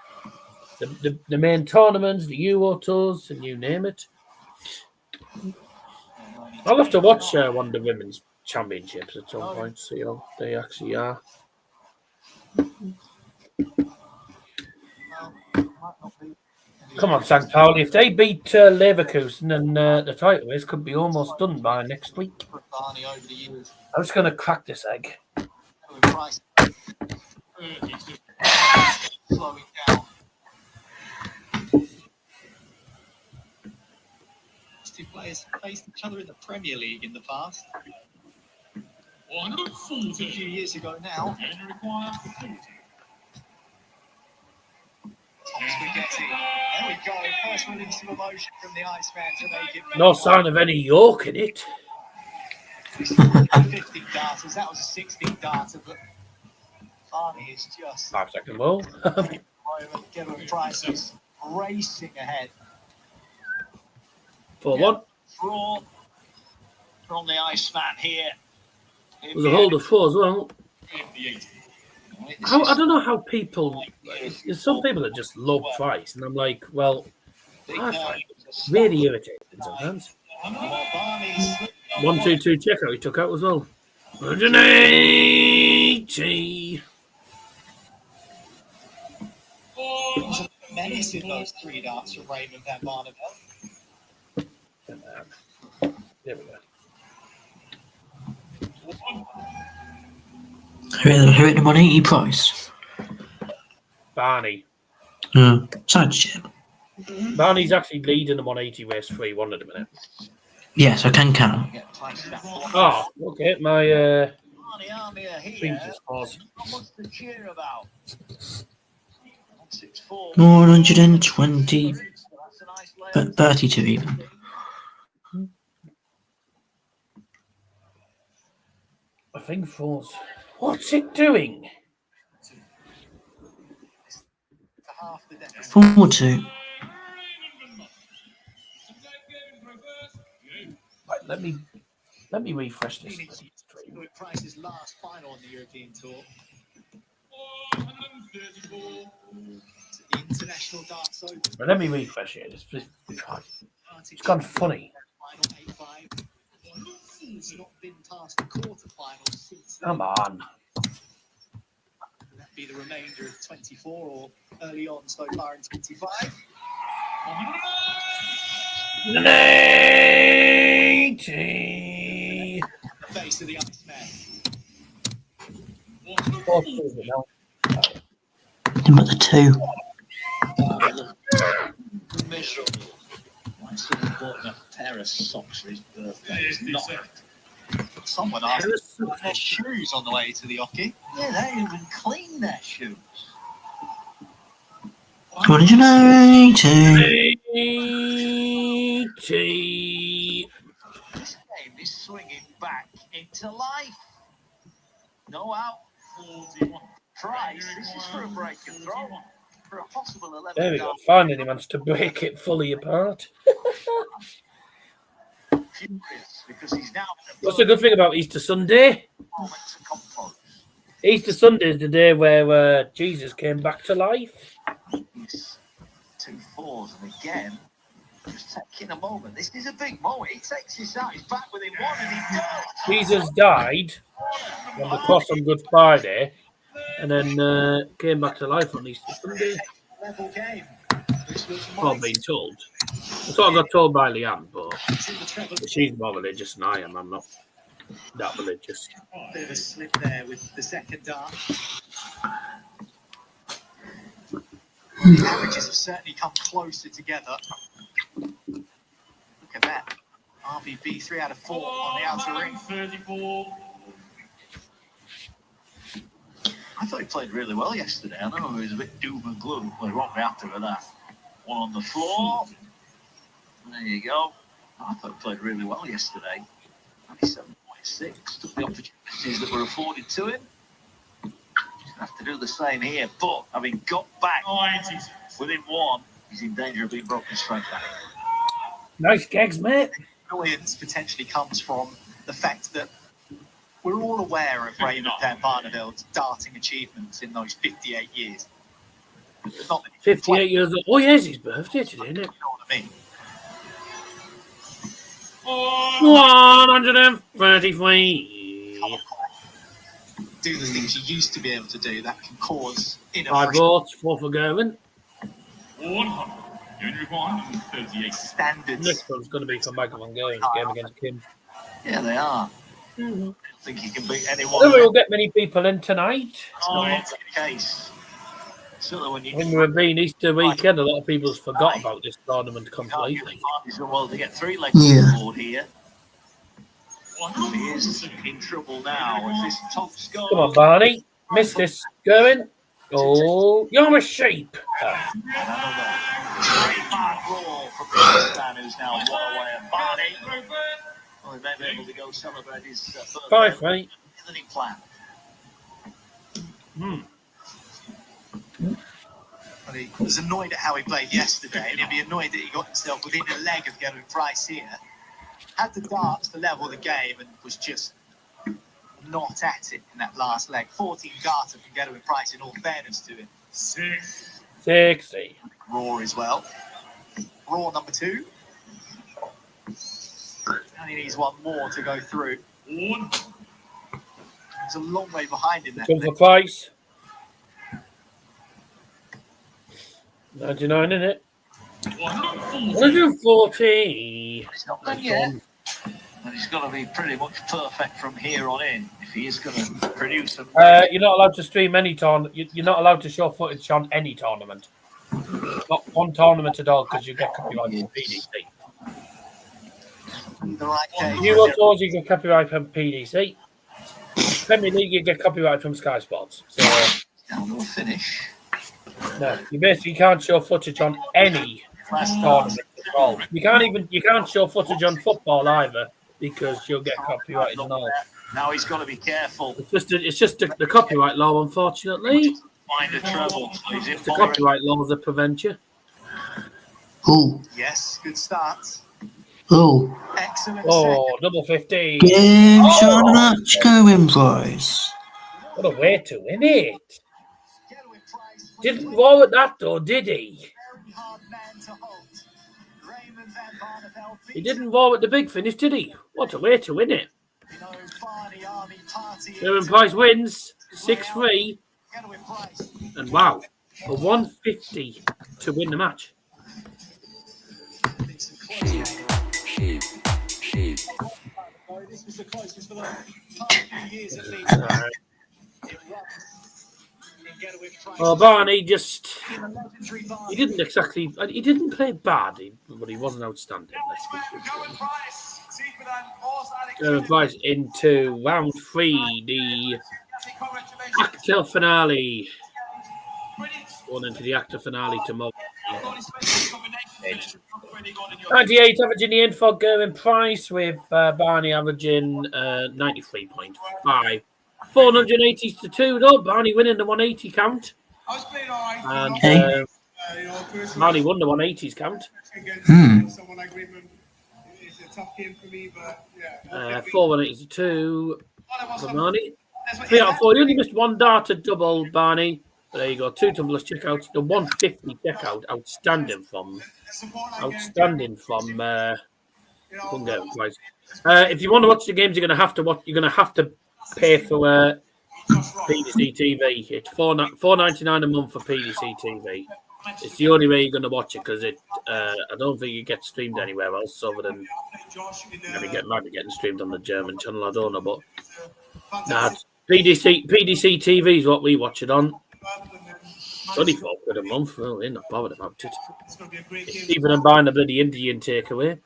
the main tournaments, the Euro Tours, and you name it. I'll have to watch one of the Women's Championships at some point, see how they actually are. Come on, St. Pauli. If they beat Leverkusen, then the title race could be almost done by next week. I'm just going to crack this egg. Slowing down. Two players faced each other in the Premier League in the past. A few years ago now. Spaghetti. There we go. First release of emotion from the Iceman to make it. No sign of any York in it. 15 darters. That was a 16 darter, but Barney is just. 5-second ball. Gerwyn Price is racing ahead. 4-1. Draw from the Iceman here. There's a hold of 4 as well. I don't know how people. There's some people that just love Price, and I'm like, well, I find it really irritating sometimes. 1-2-2 check out he took out as well. 180. Menace in those 3 darts from Raymond and Barneveld. There we go. Who hit him on 80 Price? Barney. Side ship. Barney's actually leading them on 80 race 3-1 at the minute. Yes, I can count. Oh, okay. My Here. just paused. What's the cheer about? 164. 120, That's a nice layout. 32 even. I think 4's. What's it doing? 4-2. Right, let me refresh this. Price's last final on the European Tour. International Darts Open. Right, let me refresh it. It's gone funny. He's not been past the quarterfinals since then. Come on. Will that be the remainder of 24 or early on so far in 25? 80. The face of the Iceman. Him at the 2. Miserable. My son bought a pair of socks for his birthday. It's not. Someone asked to put their shoes on the way to the hockey. Yeah, they didn't even clean their shoes. 180. 80. This game is swinging back into life. No out. Price. This is for a break and throw. For a possible 11. There we go. Finally, he managed to break it fully apart. Furious because he's now. What's the good thing about Easter Sunday? Easter Sunday is the day where Jesus came back to life. He's 2 4s, and again, just taking a moment. This is a big moment. He takes his out. He's back within 1, and he does. Jesus died on the cross on Good Friday, and then came back to life on Easter Sunday. Level game. Well, being told. That's what I got told by Leanne, but she's more religious than I am. I'm not that religious. Bit of a slip there with the second dart. The averages have certainly come closer together. Look at that. RBB 3 out of 4 on the outer ring. 34. I thought he played really well yesterday. I know he was a bit doom and gloom. Well, he won't be after that. One on the floor. There you go. I thought he played really well yesterday. 97.6. Took the opportunities that were afforded to him. He's going to have to do the same here. But having got back within one, he's in danger of being broken straight back. Nice gags, mate. Annoyance potentially comes from the fact that we're all aware of Raymond and Barneveld's darting achievements in those 58 years. Not that 58 years old. Oh, yeah, it's his birthday today, isn't it? you know what I mean? 133. Do the things you used to be able to do that can cause 5 inefficient votes, 4 for Gerwyn. 138. standards. Next one's going to be for Michael Van Gerwen's game against Kim. Yeah, they are. Mm-hmm. I don't think he can beat I anyone. don't think we'll get many people in tonight. That's not the case. Certainly when you When we've been Easter weekend, a lot of people's forgot about this tournament completely. well, they get 3 legs Yeah. on the board here. He is in trouble now. If this top score. Come on, Barney. Missed this. Gerwyn. Oh, you're a sheep. Another trademark roll from Pakistan, who's now one away at Barney. Well, he may be able to go celebrate his birthday 5, mate. than he planned. And he was annoyed at how he played yesterday, and he'll be annoyed that he got himself within a leg of Gerwyn Price here. Had the darts to level the game and was just not at it in that last leg. 14 darts from Gerwyn Price, in all fairness to him. 60. Raw as well. Raw number 2. And he needs one more to go through. He's a long way behind in that. Come for Price. 99, isn't it? 140. It's not done yet. And he's got to be pretty much perfect from here on in if he is going to produce some. You're not allowed to stream any tournament. You're not allowed to show footage on any tournament. Not one tournament at all because you get copyright from PDC. The right game. You will tours you get copyright from PDC. Premier League you get copyright from Sky Sports. So Down to a finish. no, you basically can't show footage on any tournament at all. You can't show footage on football either because you'll get copyrighted and all. Now he's got to be careful. It's just the copyright law, unfortunately. Find a treble. So he's in It's the copyright laws that prevent you. Oh, Yes, good start. oh. Excellent Oh, double 50. Game shot match going, boys. What a way to win it. Gerwyn Price. Didn't roll at that though, did he? Very hard man to hold. Raymond and Barneveld. He didn't roll at the big finish, did he? What a way to win it. Barney Army party. Gerwyn Price wins 6-3. Gerwyn Price. And wow, a 150 to win the match. This was the closest for the past few years at least. It runs in Gerwyn Price. Well, Barney just, In a legendary Barney. he didn't play bad, but he wasn't outstanding. Gerwyn Price into round 3, the actor finale. Going into the actor finale tomorrow. 98 averaging the end for Gerwyn Price with Barney averaging 93.5. 480 to 2 though. Barney winning the 180 count. And Barney won the 180s count. 480 to 2 for Barney. 3 out of 4. He only missed one darted double, Barney. But there you go, 2 tumblers checkouts. The 150 checkout, outstanding from Gerwyn Price. If you want to watch the games, you're gonna have to pay for PDC TV. It's $4.99 a month for PDC TV. It's the only way you're gonna watch it because I don't think it gets streamed anywhere else other than might be getting streamed on the German channel. I don't know, but PDC TV is what we watch it on. It's only £4 a month. Well, we're not bothered about it. Cheaper than buying a bloody Indian takeaway.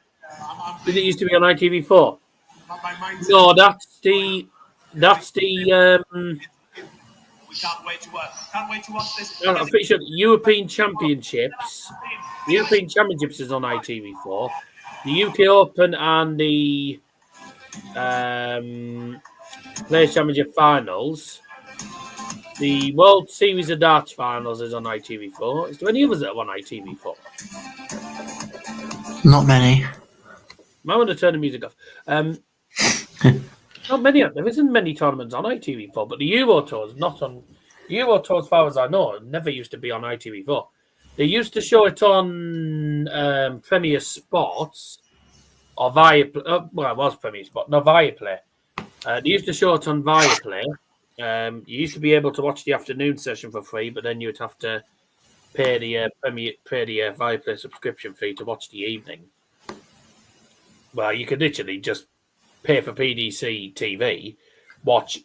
Did it used to be on ITV4? No, that's the We can't wait to watch this. Well, I'm pretty sure European Championships is on ITV4. The UK Open and the Players Championship Finals. The World Series of Darts Finals is on ITV4. Is there any others that are on ITV4? Not many. I want to turn the music off. Not many. There isn't many tournaments on ITV4, but the Euro Tour's not on. Euro Tour, as far as I know, never used to be on ITV4. They used to show it on Premier Sports or Viaplay. Well, it was Premier Sport, no Viaplay. They used to show it on Viaplay. You used to be able to watch the afternoon session for free, but then you would have to pay the Viaplay subscription fee to watch the evening. Well, you could literally just pay for PDC TV, watch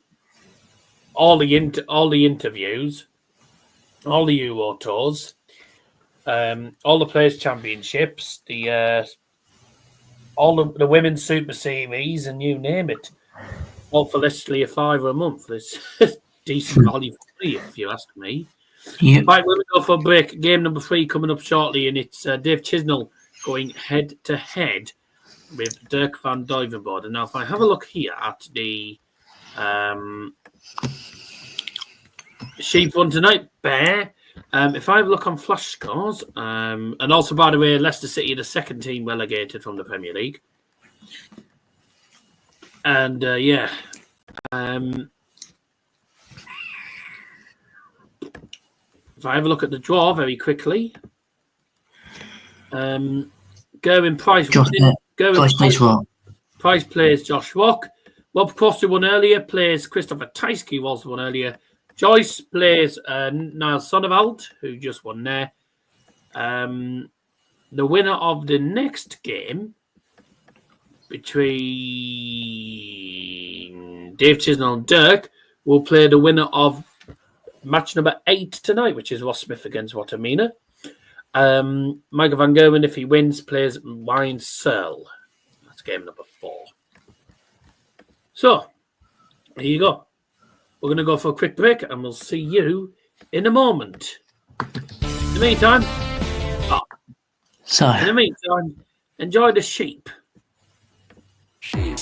all the interviews, all the Euro Tours, all the Players Championships, all the Women's Super Series, and you name it. All for literally $5 a month. It's decent value for free, if you ask me. Yep. Right, we're going to go for a break. Game number 3 coming up shortly, and it's Dave Chisnall going head-to-head with Dirk van Duijvenbode. Now, if I have a look here at the sheep one tonight, Bear. If I have a look on flash scores, and also, by the way, Leicester City, the second team relegated from the Premier League. And, if I have a look at the draw very quickly, Gerwyn Price. Price plays Josh Rock. Rob Crossley won earlier, plays Christopher Tyskie, who also won earlier. Joyce plays Niels Zonneveld, who just won there. The winner of the next game between Dave Chisnall and Dirk will play the winner of match number 8 tonight, which is Ross Smith against Wattimena. Michael van Gerwen, if he wins, plays Wine Searle. That's game number 4. So, here you go. We're going to go for a quick break, and we'll see you in a moment. In the meantime, enjoy the sheep. Sheep.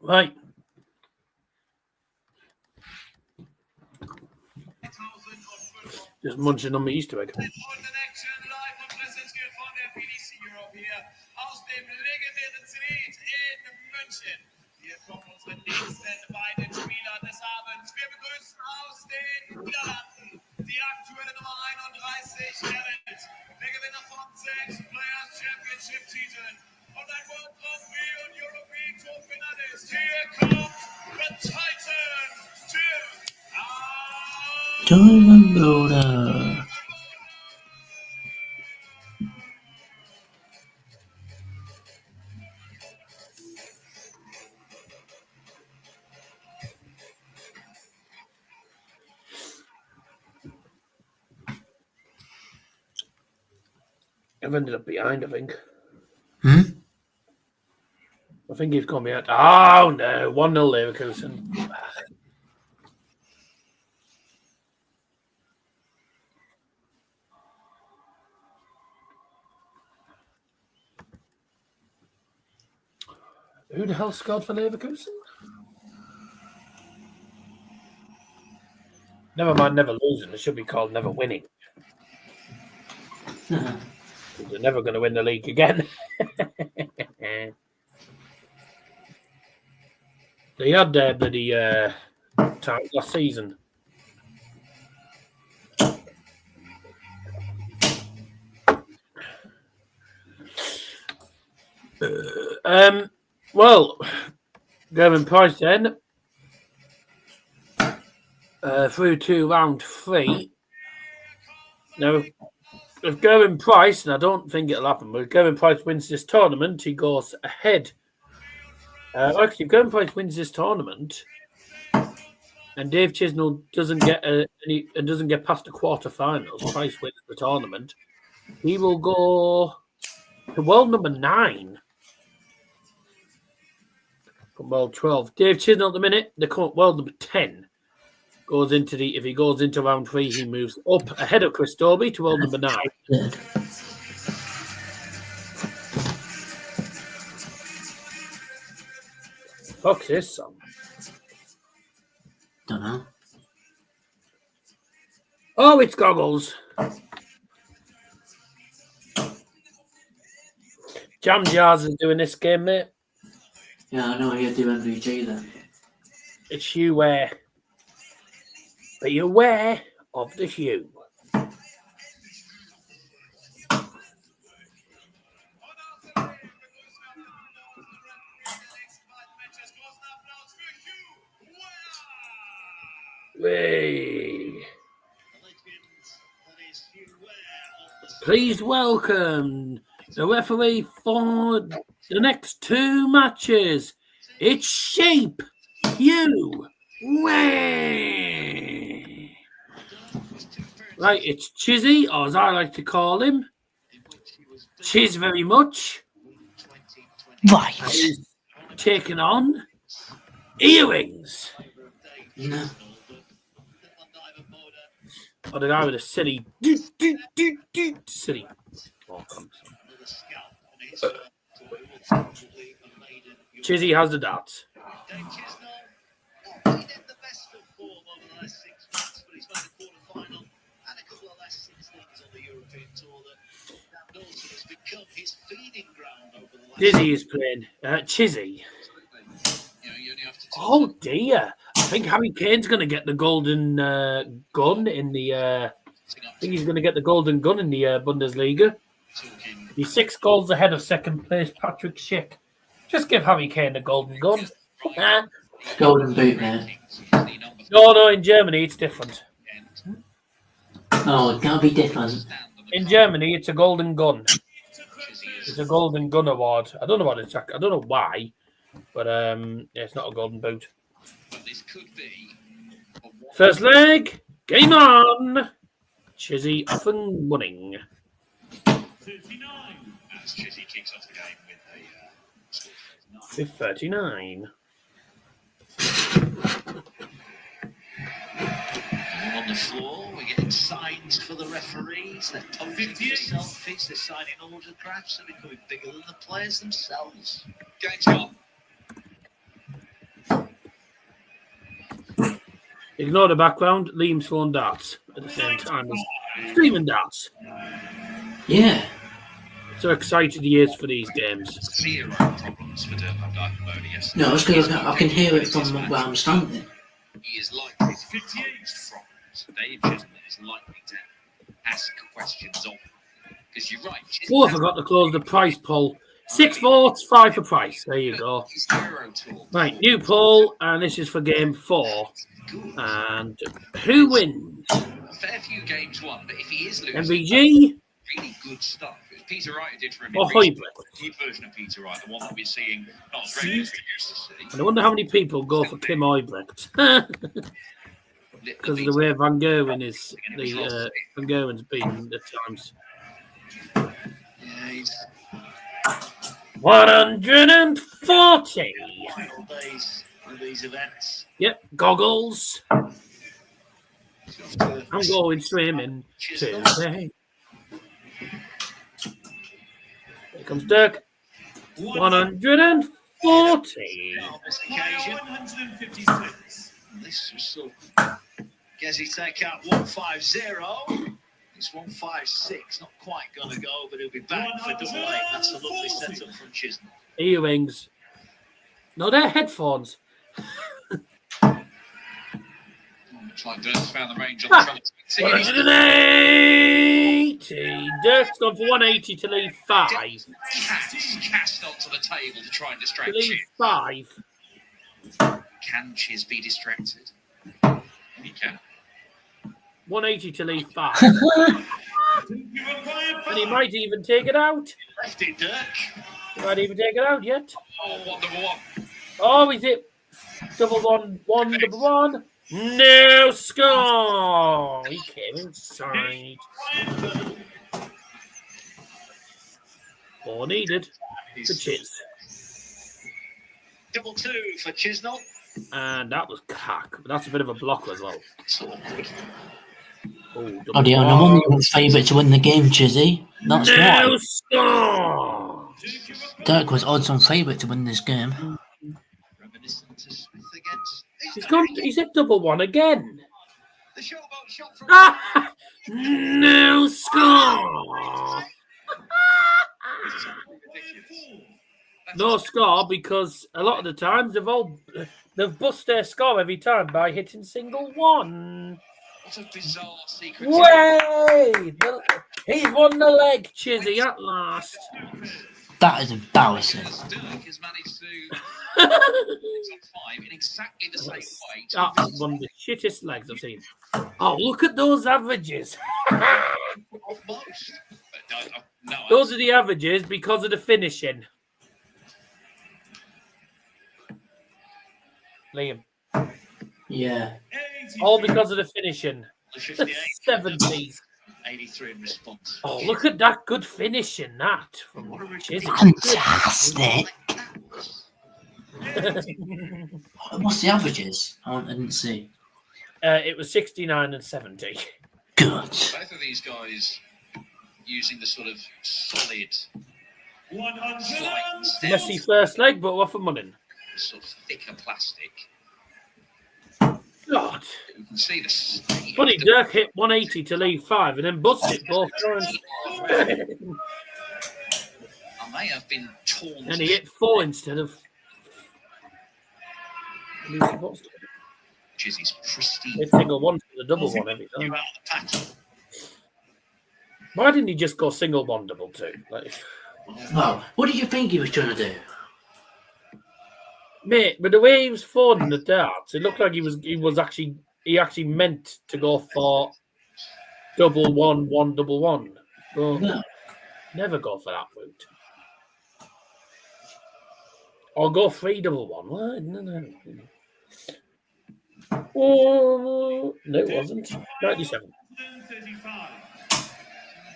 Right. Just munching on my Easter egg. Aus dem legendären Zenit in München. Hier kommen unsere nächsten Duijvenbode. I've ended up behind, I think. Hmm? I think he's gone behind. Oh, no. 1-0 Leverkusen. Who the hell scored for Leverkusen? Never mind, never losing. It should be called never winning. They're never going to win the league again. They had their bloody time last season. Well, Gerwyn Price then through to round 3. Now, if Gerwyn Price, and I don't think it'll happen, but if Gerwyn Price wins this tournament, he goes ahead. Actually, if Gerwyn Price wins this tournament, and Dave Chisnall doesn't get doesn't get past the quarterfinals, Price wins the tournament, he will go to world number 9 from world 12. Dave Chisnall at the minute, the current world number 10. Goes into if he goes into round 3, he moves up ahead of Chris Dobie to world number 9. Fuck's this song? Don't know. Oh, it's Goggles. Jam Jars is doing this game, mate. Yeah, I know you're doing MVG then. It's you where. Be aware of the hue. Way. Please welcome the referee for the next 2 matches. It's Shape You. Way. Right, it's Chizzy, or as I like to call him, Chiz very much. Right. He's taken on Earrings. No. Or the guy with a silly silly. Oh, Chizzy has the darts. Dizzy is playing Chizzy. Oh dear! I think Harry Kane's going to get the golden gun in the. I think he's going to get the golden gun in the Bundesliga. He's 6 goals ahead of second place Patrick Schick. Just give Harry Kane the golden gun. Golden boot, man. No, in Germany it's different. Oh, that'll be different. In Germany, it's a golden gun. It's a golden gun award. I don't know what it's. I don't know why, but yeah, it's not a golden boot. First leg, game on. Chizzy off and running. 39. As Chizzy kicks off the game with a 39. on the floor. We're getting signs for the referees. They're posing for selfies. They're signing autographs. They're becoming bigger than the players themselves. Game's on. Ignore the background. Liam's throwing darts at the same time as streaming darts. Yeah. So excited he is for these games. 0 problems for Dirk Duijvenbode yesterday. No, it's because I can hear it from where I'm standing. He is likely to have problems. Dave Chisnall is likely to ask questions of him. Because you're right. Oh, I forgot to close the price poll. 6 votes, 5 for Price. There you go. Right, new poll, and this is for game 4. good. And who wins? A fair few games won, but if he is losing, MVG really good stuff. It was Peter Wright who did for him. or in recent- Huybrechts? Good version of Peter Wright, the one that we're seeing not as regularly as we used to see. I wonder how many people go for Kim Huybrechts. Because of the way Van Gerwen is. Van Gerwen's been at times. Yeah, he's 140. final days of these events. Yep, goggles. He's off to I'm going swimming Chisnall. today. Here comes Dirk. 140. On this occasion, 156. this was sort of Gezi take out 150. It's 156. Not quite going to go, but he'll be back for double eight. That's a lovely setup from Chisnall. Earrings. No, they're headphones. Looks like Dirk's found the range on the front. 180. Dirk's gone for 180 to leave 5. Cast onto the table to try and To distract leave Chiz. 5. Can Chiz be distracted? He can. 180 to leave 5. And he might even take it out. Left it, Dirk. He might even take it out yet. Oh, 1-1. Oh, is it double one, double one? No score. He came inside. 4 needed for Chiz. Double 2 for Chisnall. And that was cack. But that's a bit of a blocker as well. It's awkward. Oh, Oh dear, no wonder you were favourite to win the game, Chizzy. That's no why. score. Dirk was odds on favourite to win this game. Reminiscent to Smith against. He's hit double 1 again. The showboat shot from. Ah! No score. No score because a lot of the times they've bust their score every time by hitting single 1. What a bizarre secret. Way! He's won the leg, Chizzy, at last. That is embarrassing. Dirk has managed to. It's on 5 in exactly the same way. That's one of the shittest legs I've seen. Oh, look at those averages. Almost. But no, Those are the averages because of the finishing. Liam. Yeah. All because of the finishing. 58. 70s. 83 in response. Oh, look at that good finishing, that. From Chizzy. Fantastic. What's the averages? I didn't see. It was 69 and 70. Good. Both of these guys using the sort of solid, slight instead Messy first leg, but what for money? sort of thicker plastic. God. You can see the state. Funny, Dirk hit 180 to leave 5 and then busted both times. I may have been torn. And he hit 4 instead of. Chizzy's pristine. Hit single 1 to the double 1 every You time. out the pattern. Why didn't he just go single 1, double 2? Like, Well, what do you think he was trying to do? mate, but the way he was folding the darts, it looked like he actually meant to go for double 1, 1, double 1. So, No. never go for that route. Or go 3, double 1. What? No. Oh, no, it wasn't. 97. You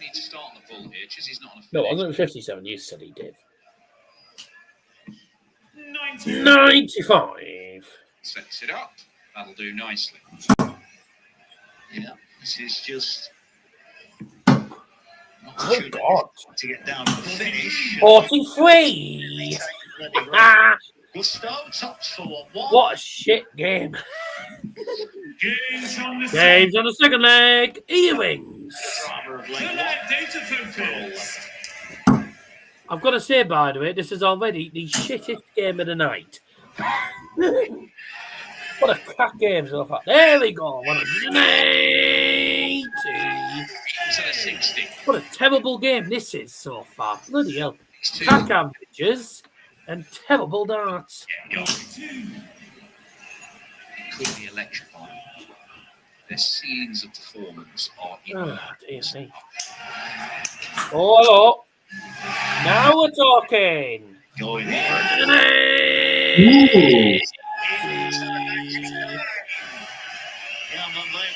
need to start on the ball here. Chizzy's not on a No, it finish. wasn't 57. You said he did. 95. Sets it up. That'll do nicely. Yeah, this is just. Not Oh, sure God. to get down to the finish. 43. Ah, Gusto tops for 1-1. what a shit game. Games on the Games on the second leg. Earrings. Drama of late Select data focus. I've got to say, by the way, this is already the shittest game of the night. What a crap game so far. There we go. 180. to the 60. What a terrible game this is so far. Bloody hell. These two Pack averages and terrible darts. get going. could be electrifying. Their scenes of performance are Oh, dear me. Oh, hello. Now we're talking. going in. They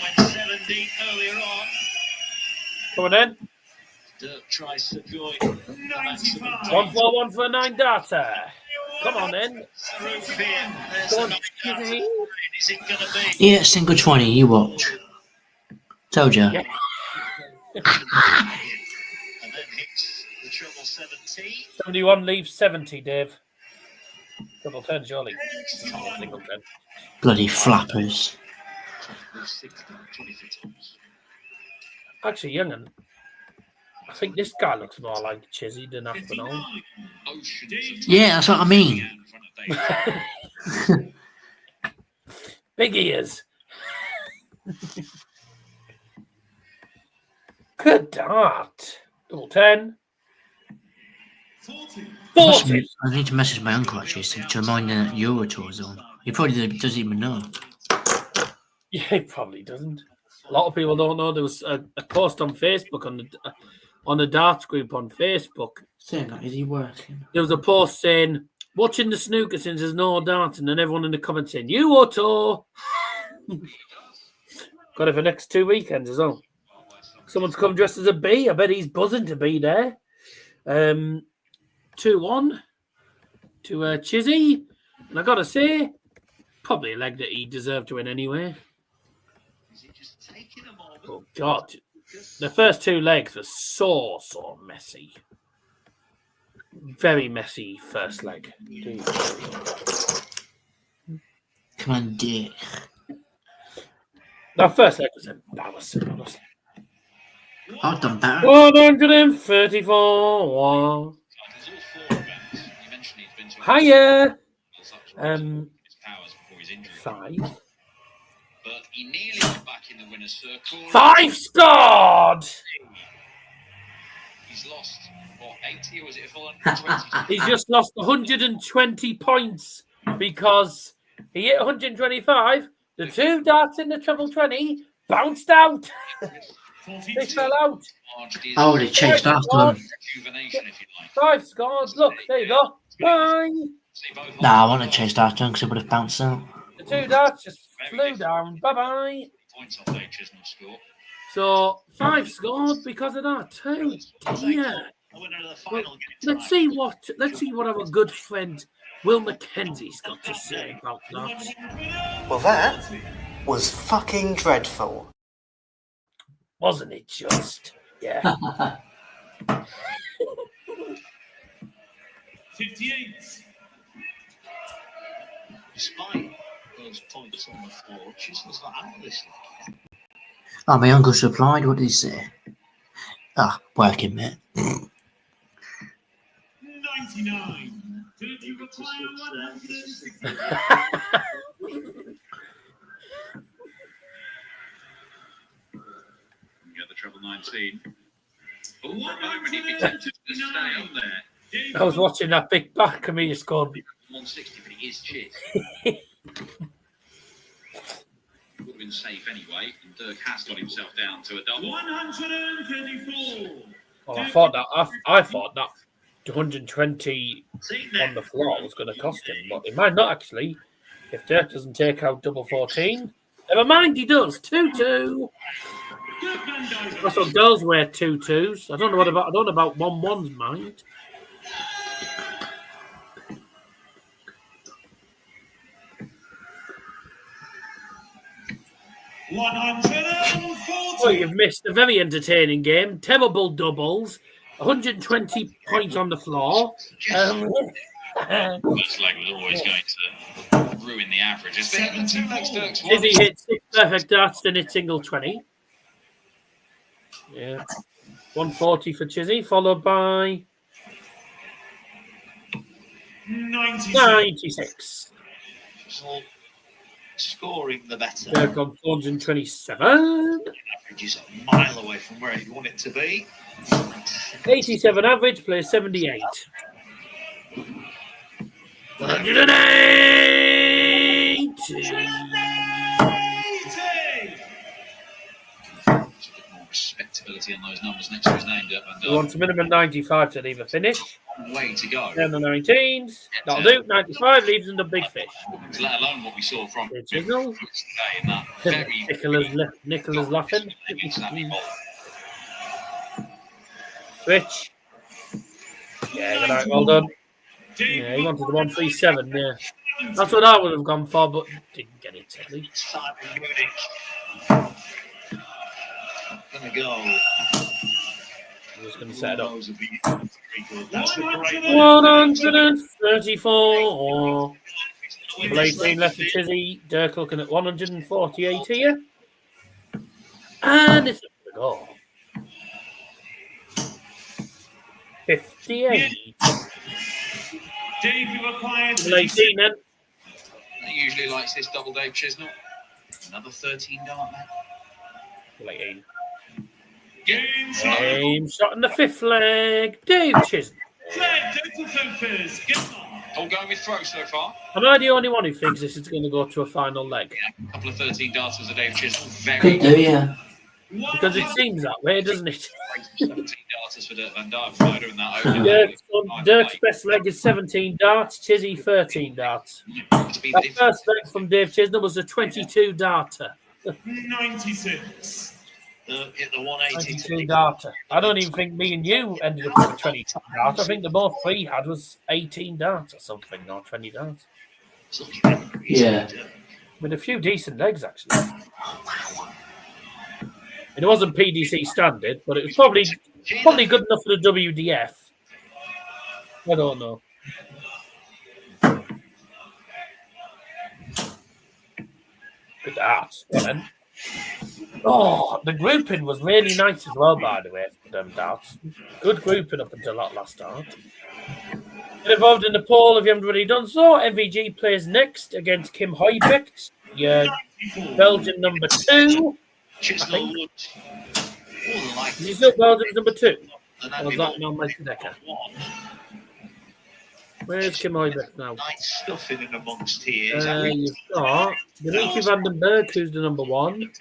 went 7 deep earlier on. Come on in. Dirk tries to join. 1 for 9 data. Come on in. Go on, Chizzy. Is it going to be? Yeah, single 20, you watch. Told ya. Yeah. And then hits the treble 17. 71 leaves 70, Dave. Double 10, surely. Single 10. Bloody flappers. Actually, young'un, I think this guy looks more like Chizzy than Aspinall. Yeah, that's what I mean. Big ears. Good dart. Double 10. 40. I need to message my uncle actually to remind him that Euro Tour's on. He probably doesn't even know. Yeah, he probably doesn't. A lot of people don't know there was a post on Facebook on the darts group on Facebook. Saying that, is he working? There was a post saying, watching the snooker since there's no darting, and everyone in the comments saying, you auto. Got it for next 2 weekends as well. Someone's come dressed as a bee. I bet he's buzzing to be there. 2-1 to Chizzy. And I got to say, probably a leg that he deserved to win anyway. Oh, God. The first 2 legs were so messy. Very messy first leg. Come on, Dirk. That first leg was embarrassing, honestly. I've done better. 134. Higher. 5. But he nearly got back in the winner's circle. 5 scored. He's lost, what, 80 or was it 120? He's just lost 120 points because he hit 125. The 2 darts in the treble 20 bounced out. They fell out. I would have chased after him. 5 scores. Look, there you go. Bye. Nah, I wouldn't have chased after him because it would have bounced out. The 2 darts just flew down. Bye-bye. Points off there, Chisnall score. So 5 scored because of that. Oh dear. Well, let's see what our good friend Will Mackenzie's got to say about that. Well, that was fucking dreadful. Wasn't it just? Yeah. 58. Despite those points on the floor, Chisnall's not out of this league. Oh, my uncle's replied. What did he say? Ah, working, mate. 99. Did you retire 160? The treble 19. But what moment he'd be tempted to stay on there? I was watching that big back of me scored. 160, but he is Chiz. Would have been safe anyway, and Dirk has got himself down to a double. 134. Oh, I thought that 120 on the floor was going to cost him, but it might not actually. If Dirk doesn't take out double 14, never mind, he does. 2-2. That's what girls wear 2-2s. I don't know about 1-1's mind. Oh, you've missed a very entertaining game. Terrible doubles. 120 points on the floor. First leg was always going to ruin the average. It's better than 2 legs, Dirk's one. Izzy hit 6 perfect darts and hit single 20. Yeah. 140 for Chizzy, followed by 96. Scoring the better. Dirk on 427. Average is a mile away from where you want it to be. 87 average, plays 78. 180. 80 on those numbers next to his name, Dirk van He wants a minimum 95 to leave a finish. Way to go. Then the 19s. That'll do. 95 leaves in the big fish. Let alone what we saw from Chisnall. today in that very Nicola's laughing. Switch. Yeah, good night. Well done. Yeah, he wanted the 137. Yeah, that's what I would have gone for, but didn't get it at least. Gonna go. I'm just going to set it up. 134. 18 left for Chizzy. Dirk looking at 148 here. And it's up to go. 58. Dave, you required 18 then. He usually likes this double Dave Chisnall. Another 13 dart man. 18. game Shot in the fifth leg. Dave Chisnall. All going with throw so far. Am I the only one who thinks this is going to go to a final leg? Yeah, a couple of 13 darters a Dave Chisnall. Could do, yeah. Because it seems that way, doesn't it? 17 darters for Dirk van Duijvenbode in that opening. Dirk's best leg is 17 darts, Chizzy 13 darts. That first leg from Dave Chisnall was a 22 darter. 96. Hit the 180. 22 darter. I don't even think me and you ended up with a 22 dart. I think the most we had was 18 darts or something, or 20 darts. Yeah. With a few decent legs, actually. It wasn't PDC standard, but it was probably good enough for the WDF. I don't know. Good darts. Well then. Oh, the grouping was really nice as well, by the way, for them darts. Good grouping up until that last dart. Get involved in the poll if you haven't already done so. MVG plays next against Kim Huybrechts. Yeah, Belgian number 2. Chisnall would. Is he still Belgium's number 2? Or was that now Decker? Where's Kim Huybrechts now? Nice stuff in and amongst here. You've got Dimitri Vandenberg, who's the number 1.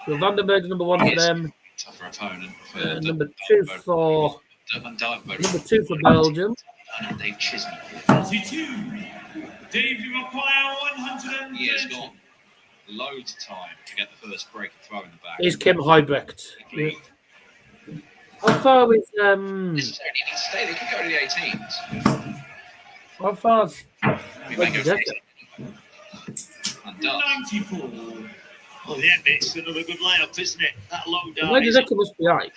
So Vandenberg's number 1 for them. Tougher opponent. Number 2 for Belgium. Dave Chisnall. 42. Dave, you require 100. He has got loads of time to get the first break and throw in the back. Is Kim Huybrechts. Yeah. How far is Necessarily need to stay. They could go to the 18s. How far's We may go to the 94. and Dutch. Oh, yeah, it's another good lineup, isn't it? That long down. Where Decker must be high?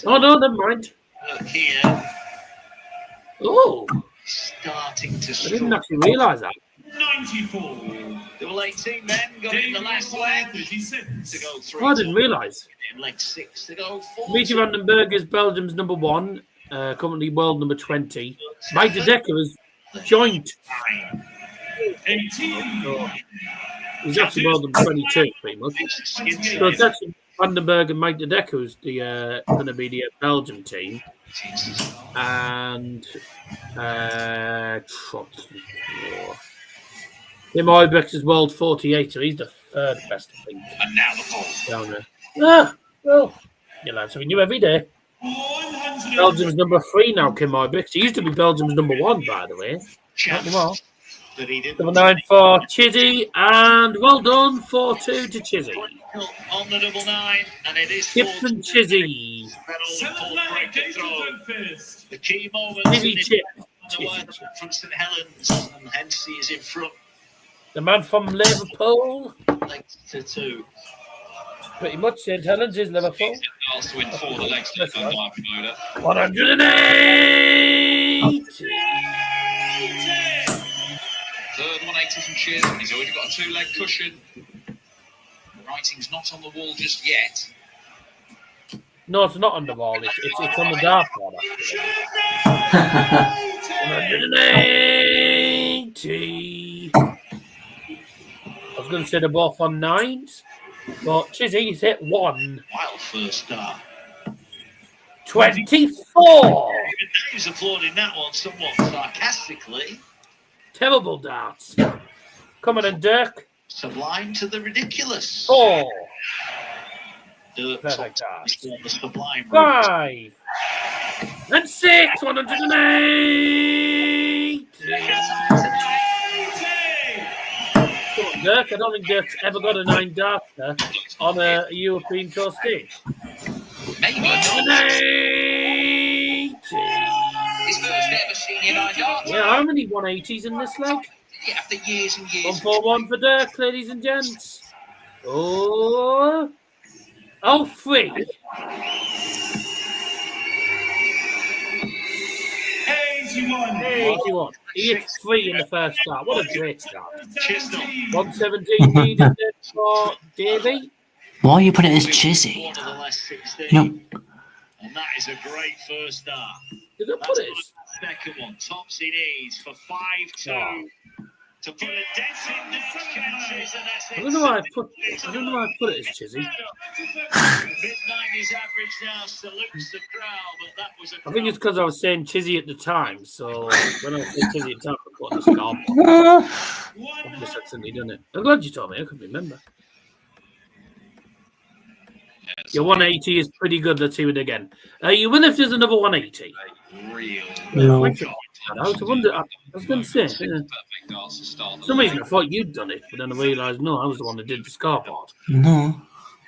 Oh no, never mind. Look here, Oh, starting to I struggle. didn't actually realise that. 94. Double 18 men got in the last leg to 36. go 3. Oh, I didn't realise. In leg 6 to go 4. Dimitri Vandenberg is Belgium's number 1, currently world number 20. Mike Decker is joint. 18. He's actually world number 22, pretty much. So it's actually Vandenberg and Mike Decker who's the going to be the Belgian team. And Kim Huybrechts is world 48, so he's the third best, I think. And now the ball. Down there. Ah, well, you learn something new every day. 100. Belgium's number 3 now, Kim Huybrechts. He used to be Belgium's number 1, by the way. Not anymore. But he didn't. Double 9 for Chizzy, and well done, 4-2 to Chizzy. On the double 9, and it is Chips and Chizzy. Celebrate Dave first. The key moment Chizzy Chip. from St Helens, and hence he is in front, The man from Liverpool. leg to 2. Pretty much St Helens is Liverpool. Last to win 4 the legs to Van Duijvenbode. 108. Third 180 from Cheers, and he's already got a 2-leg cushion. The writing's not on the wall just yet. No, it's not on the wall. It's on the dark one. 180. I was going to say they're both on 9s, but Chizzy's hit 1. Wild first start. 24. Even Dave's applauding that one somewhat sarcastically. Terrible darts. Come on, and Dirk. Sublime to the ridiculous. 4. Dirk Perfect top darts. on the sublime route. 5 and 6, 108. Dirk, I don't think Dirk's ever got a 9 darter on a European Tour stage. Maybe not. 180. His first ever senior 9 darts. Yeah, how many 180s in this leg? Yeah, after years and years. 141 for Dirk, ladies and gents. Oh, 3. 81. He hit 3 in the first start. What a great start. Chisnall. 117 needed for Davey. Why you put it as Chizzy? One of the last 16. No. And that is a great first start. Did I put it? Second one. Tops he needs for 5-2. Oh. To put a dent in the chances, and that's it. I don't know why I put it as Chizzy. Mid-90s average now salutes the crowd, but that was a I think it's because I was saying Chizzy at the time. So when I was saying Chizzy at the time, I put the scarf on. I've just accidentally done it. I'm glad you told me. I couldn't remember. Your 180 is pretty good. Let's see it again. You will if there's another 180. real. No. I was going to say. For some reason, I thought you'd done it, but then I realised, no, I was the one that did the scoreboard. No.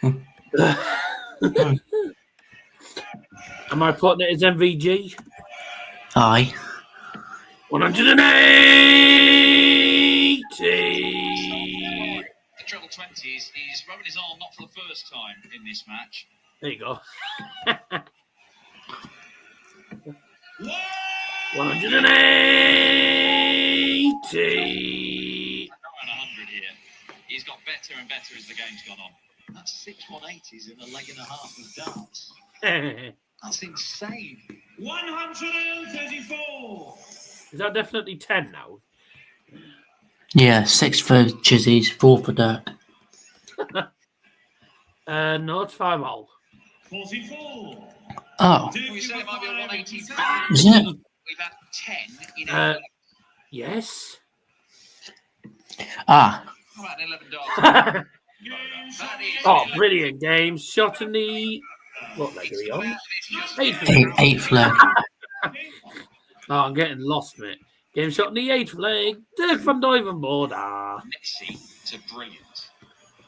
Am I putting it as MVG? Aye. 180! The treble 20s, he's rubbing his arm not for the first time in this match. There you go. 180! Around 100 here. He's got better and better as the game's gone on. That's 6 180s in a leg and a half of darts. That's insane. 134. Is that definitely 10 now? Yeah, 6 for Chizzies, 4 for Dirk. No, it's 5 all. 44. Oh, We said it might be a 180. is it? We've had 10 in a Yes. Ah, How about an 11 darts? That is Oh, brilliant game. Shot in the... What leg are we on? Eighth. 8th leg. Oh, I'm getting lost, mate. Game shot in the 8th leg. Dirk van Duijvenbode. messy to brilliant.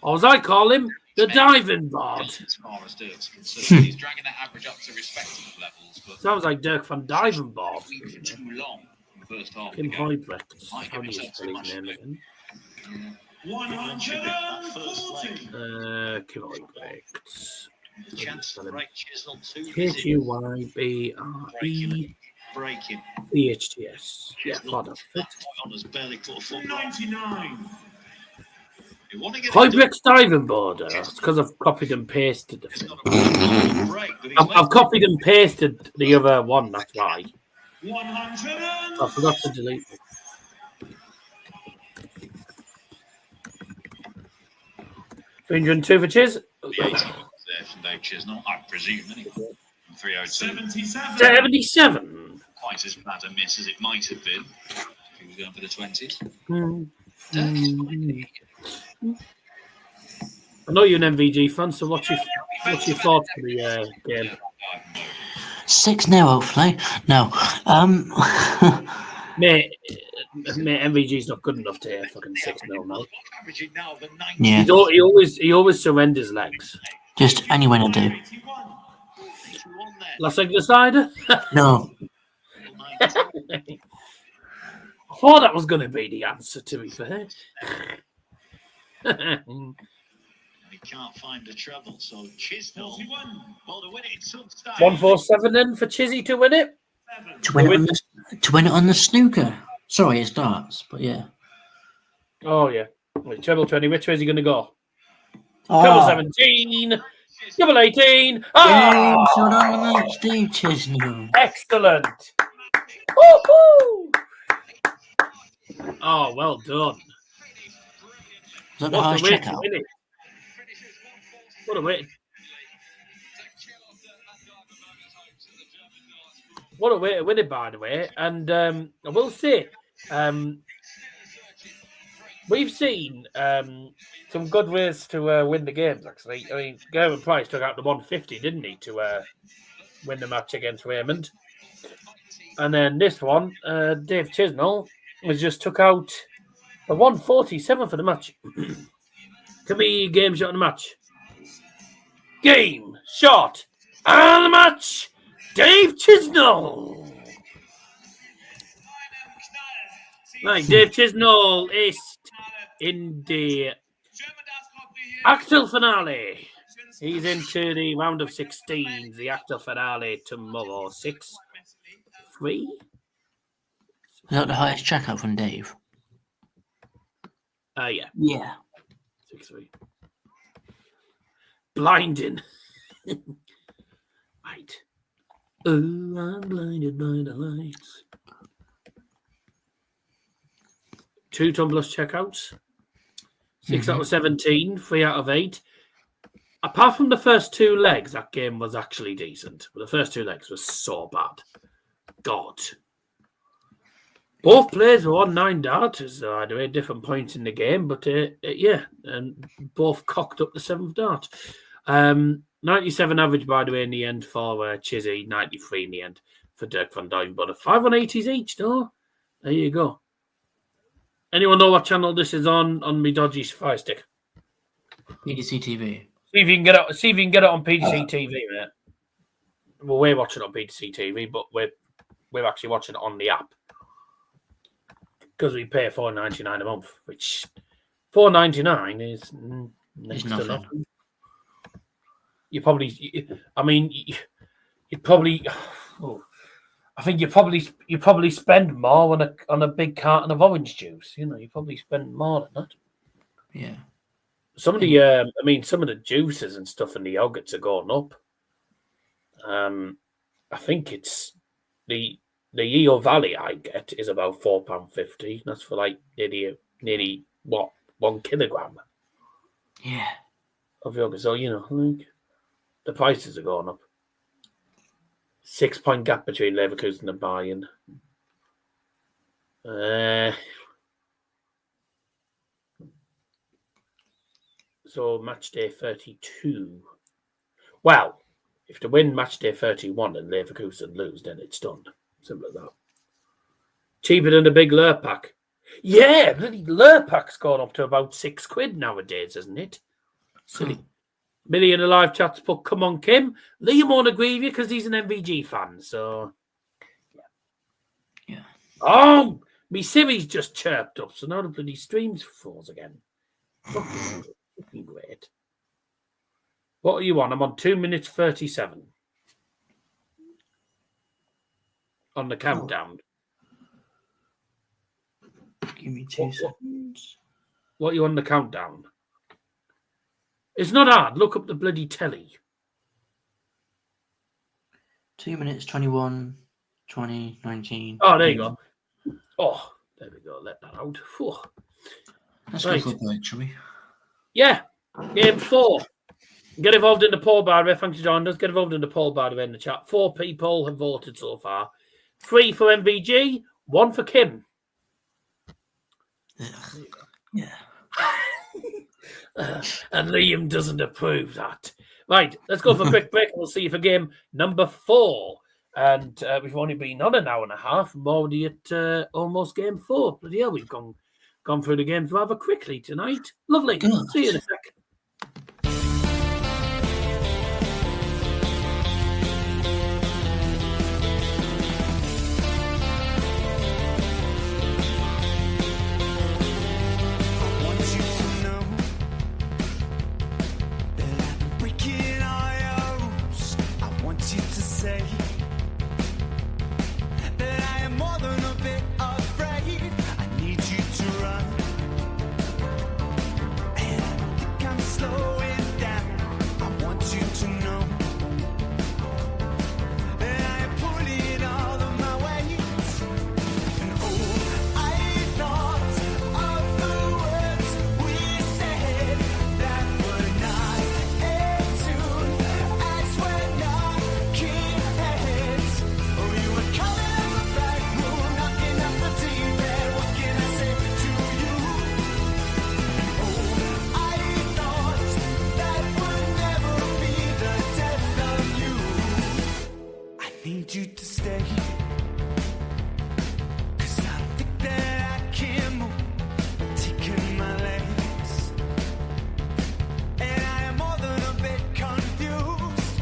Or as I call him, the Duijvenbode. As far as Dirk's concerned, he's dragging that average up to respectable levels, but Sounds like Dirk van Duijvenbode. we've too long in the first half of the Kim game. Huybrechts. How do you spell his name again? 140. Kim Huybrechts. The chance to break Chisnall 2 Huybrechts. Yeah, father. Has barely put a foot 99. You want to get Huybrechts Duijvenbode. It's because I've copied and pasted the thing. a break, but he's I've copied and pasted the other one, that's why. 100. I forgot to delete it. $302 for Chiz. the 80 there from Dave Chisnall, I presume, anyway. 302. 77. 77. Quite as bad a miss as it might have been if he was going for the 20s. I know you're an MVG fan, so what's your thoughts for the game? 6-0, hopefully. No. Mate, MVG's not good enough to hit fucking 6-0 now. Averaging now the 90. Yeah, He always surrenders legs. just anyone to do. 81. Last leg decider. No. I thought that was going to be the answer, to be fair. He can't find the treble, so Chisnall, 41. well, to win it in some style. 147 then for Chizzy to win it. To win it on the snooker. Sorry, it's darts, but yeah. Oh, yeah. Wait, treble 20. Which way is he going to go? Treble 17. Double 18. Yeah, Oh, so on the match, Steve Chisnall. excellent. Woo-hoo. Oh, well done. Is that the What a highest way to checkout? win it. What a way. What a way to win it, by the way. And I will say, we've seen some good ways to win the games, actually. I mean, Gerwyn Price took out the 150, didn't he, to win the match against Raymond? And then this one, Dave Chisnall was just took out the 147 for the match. Can be game shot in the match. Game shot and the match. Dave Chisnall. Right, Dave Chisnall is in the actual finale. He's into the round of 16, the actual finale tomorrow, 6-3. Is that the highest checkout from Dave? Yeah. Yeah. 6-3. Blinding. Right. Oh, I'm blinded by the lights. 2 tumblers checkouts. 6 out of 17, 3 out of 8. Apart from the first 2 legs, that game was actually decent. But the first 2 legs were so bad. God. Both players were on 9 darts, by the way, different points in the game, but yeah, and both cocked up the 7th dart. 97 average, by the way, in the end for Chizzy, 93 in the end for Dirk van Duijvenbode. 5 on 80s each, though. There you go. Anyone know what channel this is on me dodgy Fire Stick? PDC TV. See if you can get it on PDC TV, mate. Well, we're watching it on PDC TV, but we're actually watching it on the app. Because we pay $4.99 a month, which $4.99 is next to nothing. You probably, I mean, you probably, I think you probably spend more on a big carton of orange juice. You know, you probably spend more than that. Yeah. Some of the, some of the juices and stuff and the yogurts are going up. I think it's the EO Valley I get is about £4.50. That's for like nearly what 1 kilogram. Yeah. Of yogurt. So like the prices are going up. 6-point gap between Leverkusen and Bayern. So match day 32. Well, if they win match day 31 and Leverkusen lose, then it's done. Simple as that. Cheaper than the big lure pack. Yeah, bloody lure pack's gone up to about £6 nowadays, isn't it? Silly. Million of live chats put, come on, Kim. Liam won't agree with you because he's an MVG fan, so... Yeah. Oh, me Siri's just chirped up, so now the bloody stream's froze again. Fucking great. What are you on? I'm on 2 minutes 37. On the countdown. Give me 2 seconds. What are you on the countdown? It's not hard. Look up the bloody telly. 2 minutes, 21, 20, 19. Oh, there you go. Oh, there we go. Let that out. Whew. Let's go for a break, shall we? Yeah. Game 4. Get involved in the poll, by the way. Thanks for joining us. Get involved in the poll, by the way, in the chat. 4 people have voted so far. 3 for MVG, 1 for Kim. Yeah. And Liam doesn't approve that. Right, let's go for a quick break. We'll see you for game number 4. And we've only been on an hour and a half. I'm already at almost game 4. Bloody hell, we've gone through the games rather quickly tonight. Lovely. Good. See you in a sec. need you to stay. 'Cause I don't think that I can move, taking my legs. And I am more than a bit confused.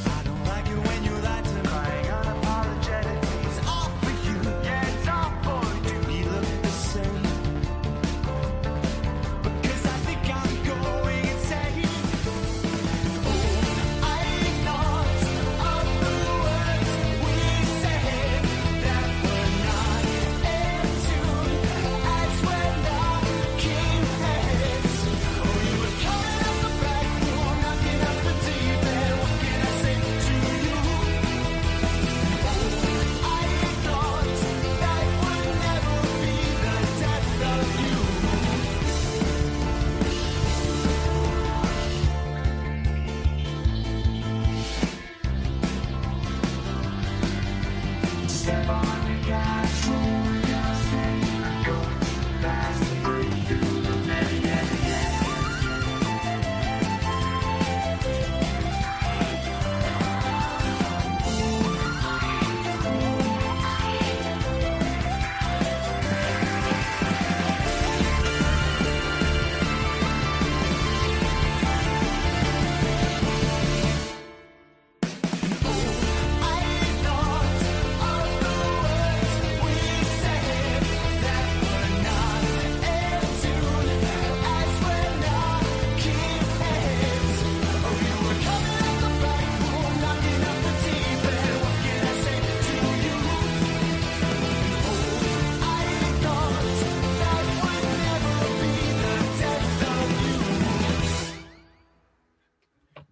I don't like it when you lie to me. Crying unapologetic. It's all for you. Yeah, it's all for you. We look the same. Because I think I'm going insane. Oh, I thought of the words we said that were not in tune as we're knocking heads. Oh, you were coming up the back door, knocking up the deep end. What can I say to you? Oh, I thought that would never be the death of you. Step on the gas, roll your thing, go fast and breathe through the many,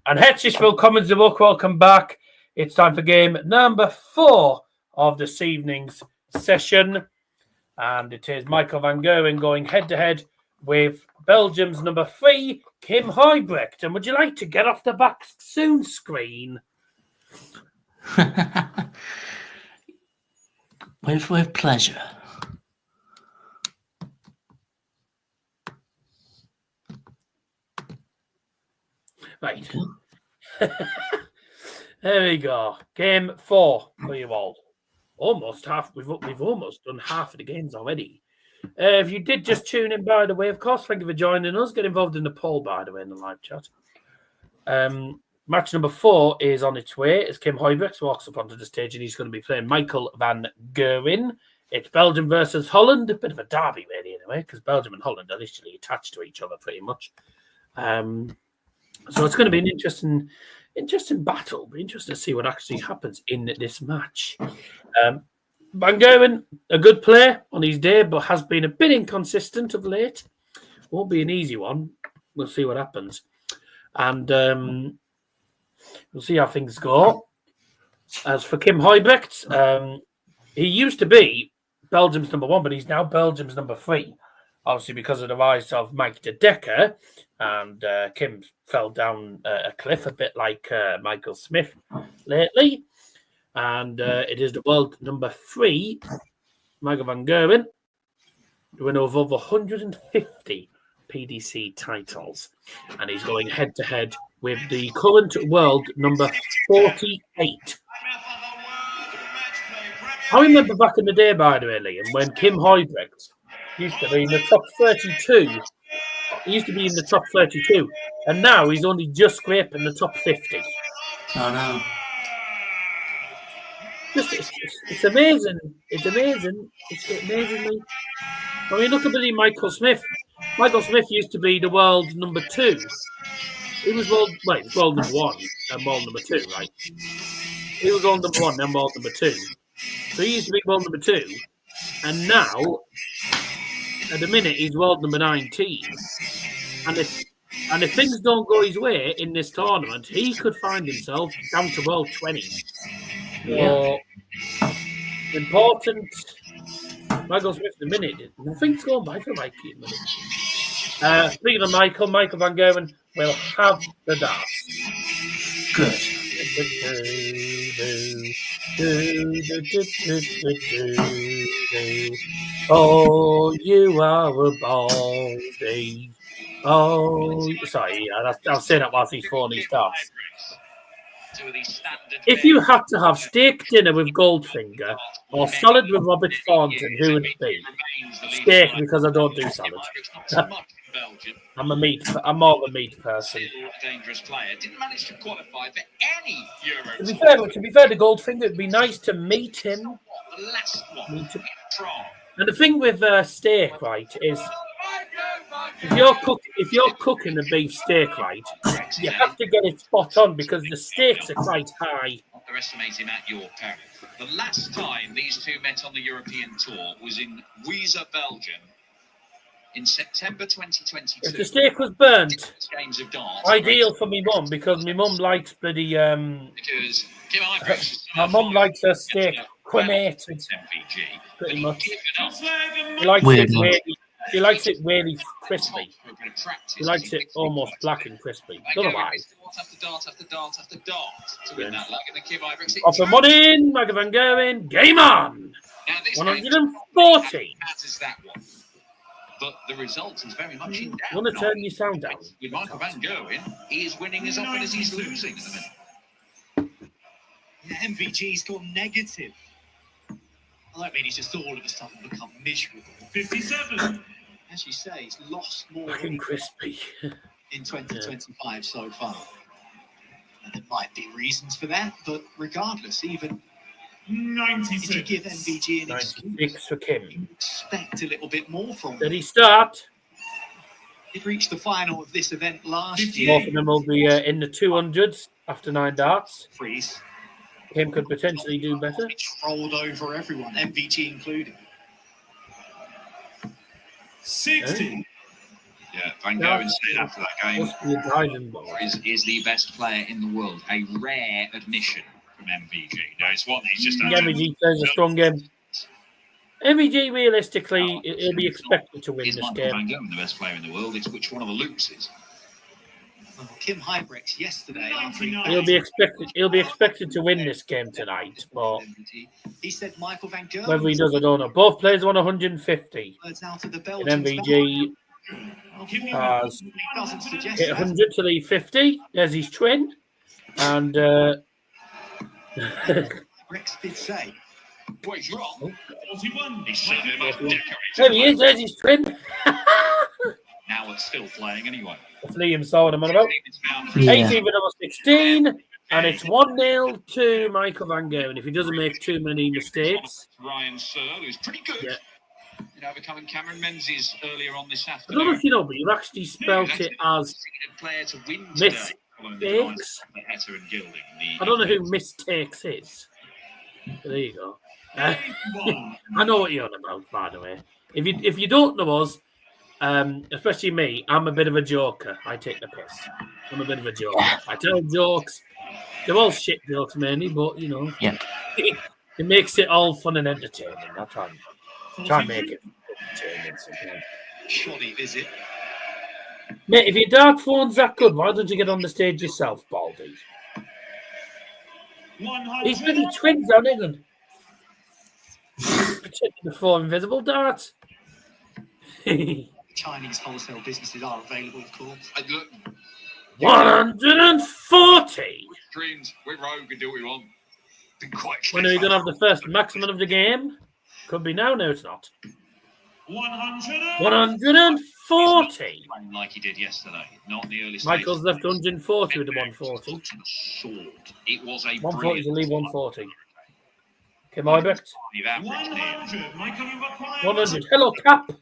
And herzlich willkommen zurück. Welcome back. It's time for game number 4 of this evening's session. And it is Michael van Gerwen going head-to-head with Belgium's number 3, Kim Huybrechts. And would you like to get off the back soon screen? With pleasure. Right. There we go. Game 4 for you all. Almost half. We've almost done half of the games already. If you did just tune in, by the way, of course, thank you for joining us. Get involved in the poll, by the way, in the live chat. Match number 4 is on its way as Kim Huybrechts walks up onto the stage and he's going to be playing Michael van Gerwen. It's Belgium versus Holland. A bit of a derby, really, anyway, because Belgium and Holland are literally attached to each other pretty much. So it's going to be an interesting battle. Be interesting to see what actually happens in this match. Van Gerwen, a good player on his day, but has been a bit inconsistent of late. Won't be an easy one. We'll see what happens. And we'll see how things go. As for Kim Huybrechts, he used to be Belgium's number 1, but he's now Belgium's number 3. Obviously, because of the rise of Mike de Decker, and Kim fell down a cliff a bit like Michael Smith lately. And it is the world number 3, Michael van Gerwen, the winner of over 150 PDC titles. And he's going head-to-head with the current world number 48. I remember back in the day, by the way, Liam, when Kim Huybrechts used to be in the top 32. He used to be in the top 32, and now he's only just scraping the top 50. Oh, no. It's amazing. It's amazing. It's amazingly. I mean, look at the Michael Smith. Michael Smith used to be the world number 2. He was world number 1 and world number 2, right? He was world number 1 and world number 2. So he used to be world number 2, and now, at the minute, he's world number 19. And if things don't go his way in this tournament, he could find himself down to world 20. Yeah. Important. Michael Smith at the minute. Nothing's going by for Mikey at the minute. Speaking of Michael van Gerwen will have the darts. Good. Oh, you are a baldy. Oh, sorry, I'll say that whilst he's throwing his darts. If you had to have steak dinner with Goldfinger or salad with Robert Thornton, who would it be? Steak, because I don't do salad. I'm more of a meat person. Dangerous player. Didn't manage to qualify for any Euro. To be fair to Goldfinger, it'd be nice to meet him. The last one. And the thing with steak, right, is if you're cooking a beef steak, right, you have to get it spot on because the steaks are quite high. Underestimate him at your peril. The last time these two met on the European tour was in Weser, Belgium, in September 2022. If the steak was burnt, Games of darts, ideal for me mum because my mum likes bloody because my mum likes her steak cremated. Pretty much. She likes it really crispy. She likes it almost black and crispy. Otherwise. Off and one in, Michael van Gerwen. Game on! 140. But the result is very much in doubt. You want to turn your sound down? With Michael van Gerwen, he is winning as often as he's losing at the minute. Yeah, MVG's gone negative. I don't mean he's just all of a sudden become miserable. 57. As you say, he's lost more Black and crispy. in 2025 so far. And there might be reasons for that, but regardless, even 96. if you give MVG an excuse, 96 for Kim. you expect a little bit more from Did him. he start? He reached the final of this event last Both year. of them will be in the 200s after 9 darts. Prix Kim could potentially do better. rolled over everyone, MVG included. 60. Yeah, Van Gerwen said after that game, Must be a Duijvenbode. is the best player in the world. A rare admission from MVG. No, it's one he's just MVG plays a strong game. MVG, realistically, he'll be expected to win Is this Michael game. Van Gerwen the best player in the world? It's which one of the Lukes is. Well, Kim Huybrechts yesterday, after he He'll be expected to win this game tonight. But he said Michael van Gerwen whether he does, I don't know. Both players won 150. words out of the And Belgians. MVG has He doesn't suggest hit that. 100 to leave 50. There's his twin. And Rex did say. Well, he's wrong. 41. He's certainly the most decorated. there he is. There's his twin. Now it's still playing anyway. Liam saw what I'm on about. Yeah. 18 for number 16. And it's 1-0 to Michael van Gerwen if he doesn't make too many mistakes. Ryan Searle, who's pretty good. Yeah. You know, overcoming Cameron Menzies earlier on this I afternoon. don't know if you know, but you've actually spelt it as player to win today. mistakes. Hetter and Gilding. I don't know who mistakes is. There you go. 81. I know what you're on about, by the way. If you don't know us, especially me, I'm a bit of a joker. I take the piss. I'm a bit of a joker. I tell jokes. They're all shit jokes mainly, but you know, Yeah. it makes it all fun and entertaining. I try and make it entertaining. Sometimes. Shoddy visit. Mate, if your dart phone's that good, why don't you get on the stage yourself, Baldy? 100. These bloody twins on England. Protecting the 4 invisible darts. Chinese wholesale businesses are available, of course. Look, 140. dreams, we're rogue and do what we want. Been quite When are we going to have the first maximum of the game? Could be now. No, it's not. 100. 140. Playing like he did yesterday, not in the early Michael's stages. left 140 with the 140. It was a 140 to leave brilliant 140. Okay, Huybrechts. 100. Michael, you require 100. Hello, Cap. It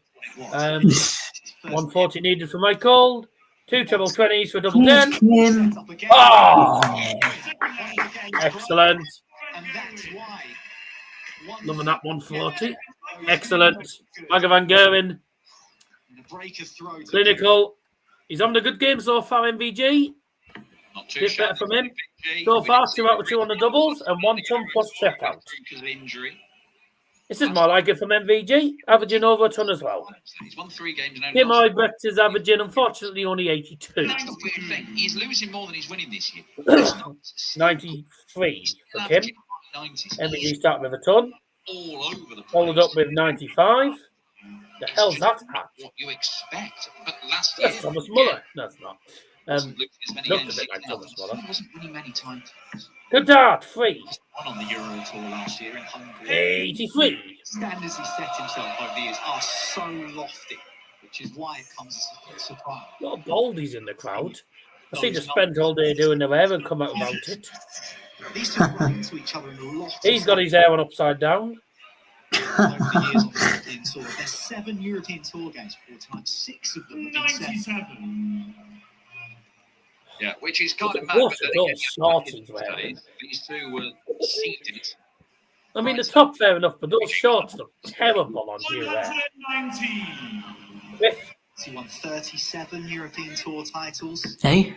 was. 140 needed for Michael. 2 treble 20s for double 10. Kim. Up again. Oh, One of the games excellent. and that's why. Loving that 140. Excellent. Michael van Gerwen. The break of throw to Clinical. He's having a good game so far, MVG. Not too Bit better shabby. from him. So far, 2 out of 2 on the doubles and 1 ton plus checkout. Because of injury. This is more like it from MVG, averaging over a ton as well. He's won 3 games now. Kim Huybrechts is averaging, unfortunately, only 82. That's the weird thing. He's losing more than he's winning this year. 93 for Kim. 90s. MVG started with a ton, All over the place. followed up with 95. The hell's that at? What you expect. But last year, That's Thomas Muller. No, it's not. Wasn't losing as many looked a games bit as like he Thomas Muller. wasn't winning many times. Good dart, 3. Won on the Euro Tour last year in Hungary. 83. Standards he set himself over the years are so lofty, which is why it comes as a surprise. A lot of boldies in the crowd. I seem to spend all day doing their hair and come out without it. These two run into each other in a lot. He's got his hair on upside down. over the years on the European Tour. There's 7 European Tour games before tonight. 6 of them have been set. 97. Yeah, which is kind of mad. What But a then good again, shorts he's wearing. these two were seeded. I mean, the top fair enough, but those shorts look terrible on you there. 190. He won 37 European Tour titles. Hey?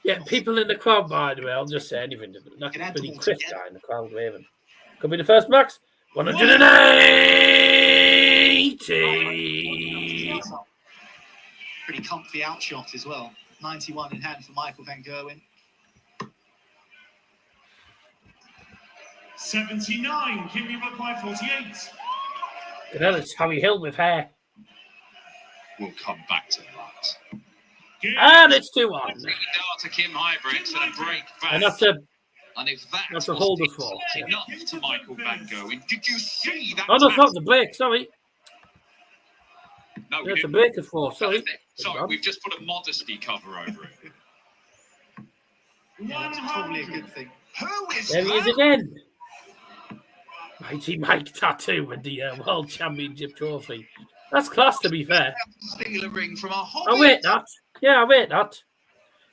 Yeah, people in the crowd, by the way, I'll just say anything. Not a pretty Chris guy in the crowd waving. Could be the first max. 180. Pretty comfy outshot as well. 91 in hand for Michael van Gerwen. 79. Kimmy Buckeye 48. Good hell, it's Harry Hill with hair. We'll come back to that. And it's 2-1. Dart to Kim Huybrechts and a break back. And that's a if that's a holder for. enough to Michael van Gerwen. Did you see that? Oh, no, it's not the break, sorry. No, we It's a didn't. breaker for, sorry. Sorry, we've just put a modesty cover over it. Yeah, that's probably a good thing. Who is There he is that? again. Mighty Mike Tattoo with the World Championship trophy. That's class, to be fair. Steal a ring from our I hobby. rate that. Yeah, I rate that.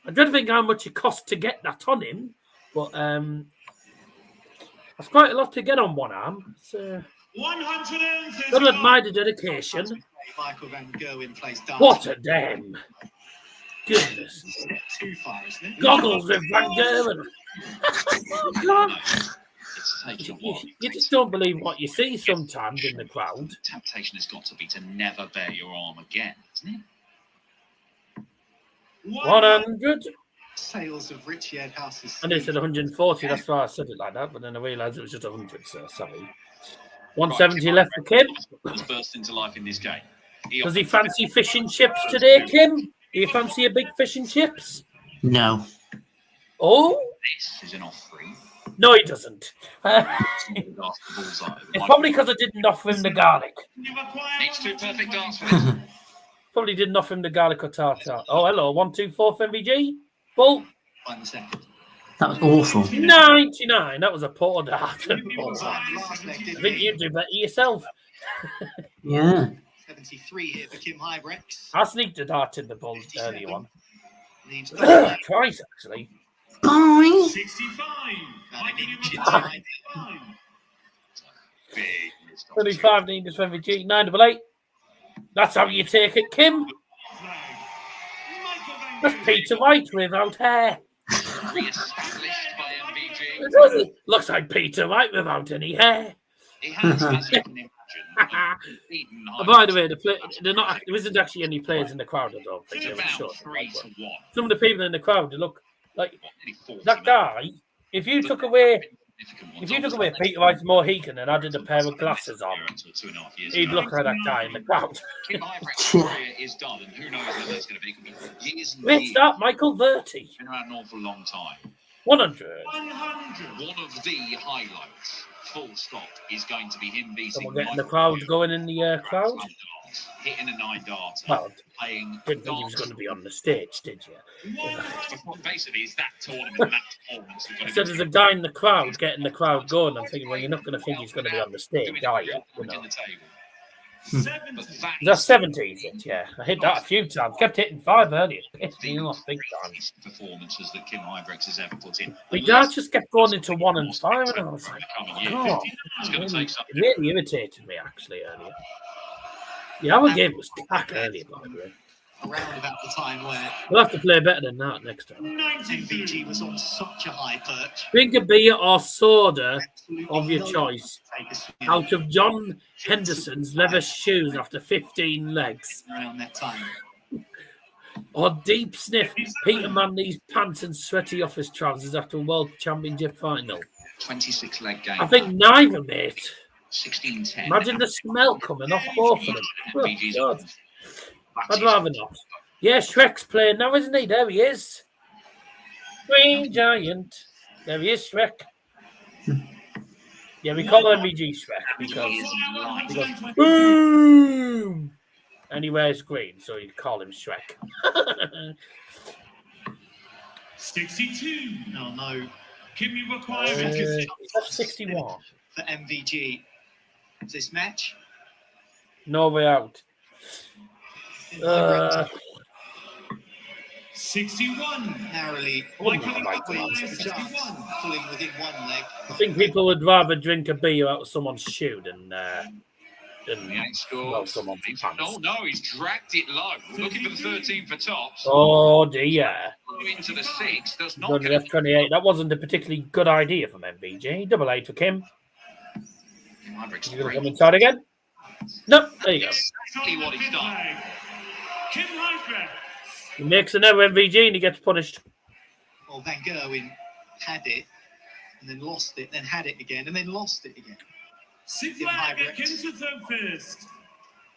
I don't think how much it costs to get that on him, but that's quite a lot to get on one arm. It's, 130. gotta admire the dedication. Michael van Gerwen plays dart. What a damn. Goodness. Step too far, isn't it? Goggles with Van Gerwen. It's taken a while. You just don't believe what you see sometimes in the crowd. Temptation has got to be to never bare your arm again, isn't it? 100. Sales of Richie Edhouse's. And they said 140. That's why I said it like that, but then I realised it was just 100. So sorry. 170 left for Kim. He's burst into life in this game. Does he fancy fish and chips today, Kim? Do you fancy a big fish and chips? No. Oh, This is an off-free. no, he doesn't. It's probably because I didn't offer him the garlic. Needs 2 perfect darts for this. Probably didn't offer him the garlic or tartar. Oh, hello. 124 for MVG. Bull. 1 second. That was awful. 99. That was a poor dart. I Last leg, didn't think he? you do better yourself. Yeah. 73 here for Kim Huybrechts. I sneaked a dart in the bull earlier one. Leaves Twice, actually. Bye. 65. an inch Mikey inside. 65. Big missed 25 needed for MVG. 988. That's how you take it, Kim. That's Peter Wright without hair. Re-established by MVG. Looks like Peter Wright without any hair. He has, as you can imagine, beaten By the way, there isn't actually any players in the crowd, I don't think. It's I'm about sure. 3-1. Some of the people in the crowd, they look like Nearly 40 that guy. If you took away significant ones. Peter Wright's Mohican and added a pair of glasses on, Until 2.5 years he'd ago. look like that guy in the crowd. Kim Huybrechts' career is done, and who knows when that's going to be. It could be years and Great years. start, Michael Verti. Been around an awful long time. 100. 100. One of the highlights, full stop, is going to be him beating Someone getting the Michael crowd Van going in the crowd. Gerwen, hitting a 9 darter, Well, playing didn't think he was going to be on the stage, did you? Basically, it's that tournament, that performance. I said there's a guy in the crowd getting the crowd going. I'm thinking, well, you're not going to think he's going to be on the stage, are you? You know. the table. 70. But that That's 70, is it? Yeah. I hit that a few times. Kept hitting 5 earlier. Pissed me off big time. greatest performances that Kim Huybrechts has ever put in. The guys just kept going into 1 and 5, and I was like, Coming year, oh, it's going to take something. it really irritated me, actually, earlier. The other game was packed earlier, by the way. Around about the time where We'll have to play better than that next time. MVG was on such a high perch. Drink a beer or soda Absolutely of your no choice one could take a swing out of John Henderson's leather shoes after 15 legs. around that time. Or deep sniff Peter Manley's pants and sweaty office trousers after a World Championship final. 26 leg game. I think neither, mate. 16-10. Imagine the smell coming off both of them. Oh, God. I'd rather not. Yeah, Shrek's playing now, isn't he? There he is. Green Giant. There he is, Shrek. Yeah, we call MVG Shrek because he goes, boom! And he wears green, so you call him Shrek. 62. No. Can you require That's 61. For MVG. This match? No way out. 61. Narrowly. Why Oh can my you God. require Chance 61? pulling within one leg. I think people would rather drink a beer out of someone's shoe than He ain't scored. well, someone's pants. Oh no, he's dragged it low. Looking for the 13 for tops. Oh dear. Into the 6. Does not Done the get F28. That wasn't a particularly good idea from MVG. Double 8 for Kim. Huybrechts Is he going to great. come inside again? Nope. There you go. Exactly what he's done. Kim Huybrechts. He makes another MVG and he gets punished. Well, Van Gerwen had it and then lost it, then had it again and then lost it again. Six Kim flag Huybrechts. against the third first.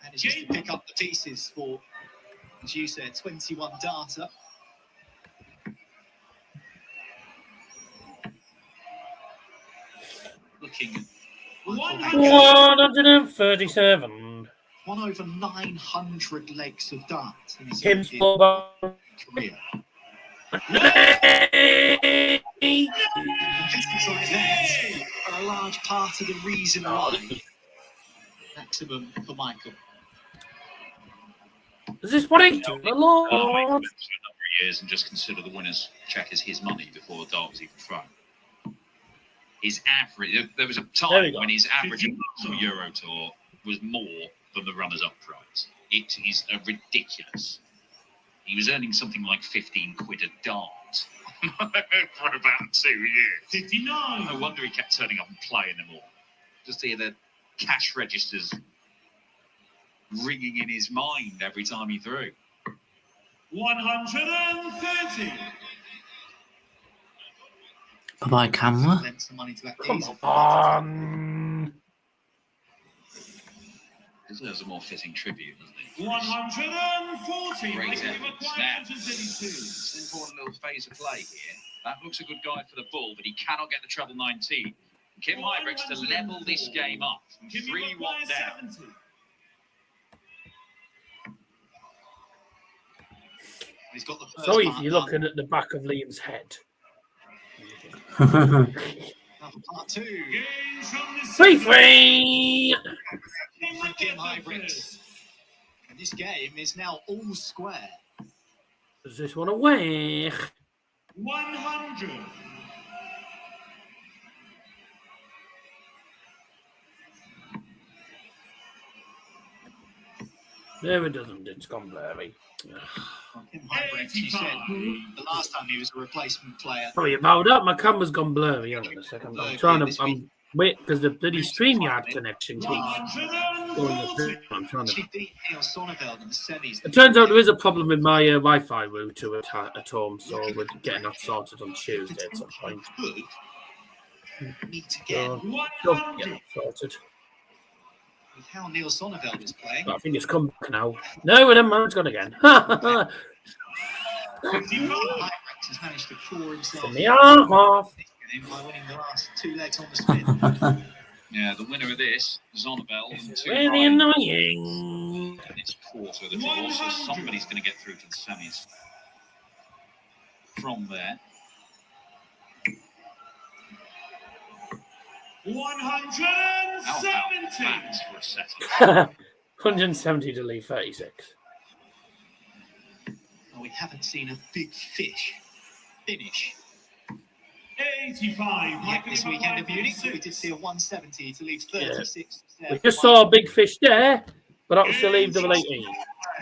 And it's just to pick up the pieces for, as you said, 21 data. Looking at 137. 1 over 900 legs of darts in his Kim's European ball. career. Hey! Business like that are a large part of the reason why. Maximum for Michael. Is this what he do? The Lord. For a number of years and just consider the winner's check as his money before the dart was even thrown. His average, there was a There we time go. when his average on the Euro Tour was more than the runners-up prize. It is ridiculous. He was earning something like 15 quid a dart for about 2 years. 59. No wonder he kept turning up and playing them all. Just hear the cash registers ringing in his mind every time he threw. 130. Bye-bye, camera. Lent some money to that Come diesel. on. Deserves a more fitting tribute, doesn't he? 140. Great Making it effort. require Snap. 132. It's an important little phase of play here. That looks a good guy for the bull, but he cannot get the treble 19. Kim Huybrechts to level this game up from Can you 3-1 require down. 70? He's got the first Sorry if part you're done. looking at the back of Liam's head. Now for part 2. Gains from the Free! From Kim Huybrechts. And this game is now all square. Does this one away? 100. No, it doesn't. It's gone blurry. From Kim Huybrechts, he said the last time he was a replacement player. Sorry about that. My camera's gone blurry. Hang on a second. I'm trying to. Wait, because the bloody StreamYard connection keeps going up. 140. I'm trying to. She beat Niels Zonneveld in the semis. It turns out there is a problem with my Wi-Fi router at home, so we're getting that sorted on Tuesday at some point. Could meet again So, we'll get that sorted. with how Niels Zonneveld is playing. But I think it's come back now. No, never mind. It's gone again. Huybrechts has managed to claw himself From the half. by winning the last 2 legs on the spin. Yeah, the winner of this, Zonneveld, and It's 2 really Wright annoying. in this quarter of the draw, so somebody's going to get through to the semis from there. 170. Bats for a settle. 170 to leave 36. Well, we haven't seen a big fish finish 85. yet this weekend in Munich, but we did see a 170 to leave 36. We just saw a big fish there, but that was to leave double 18.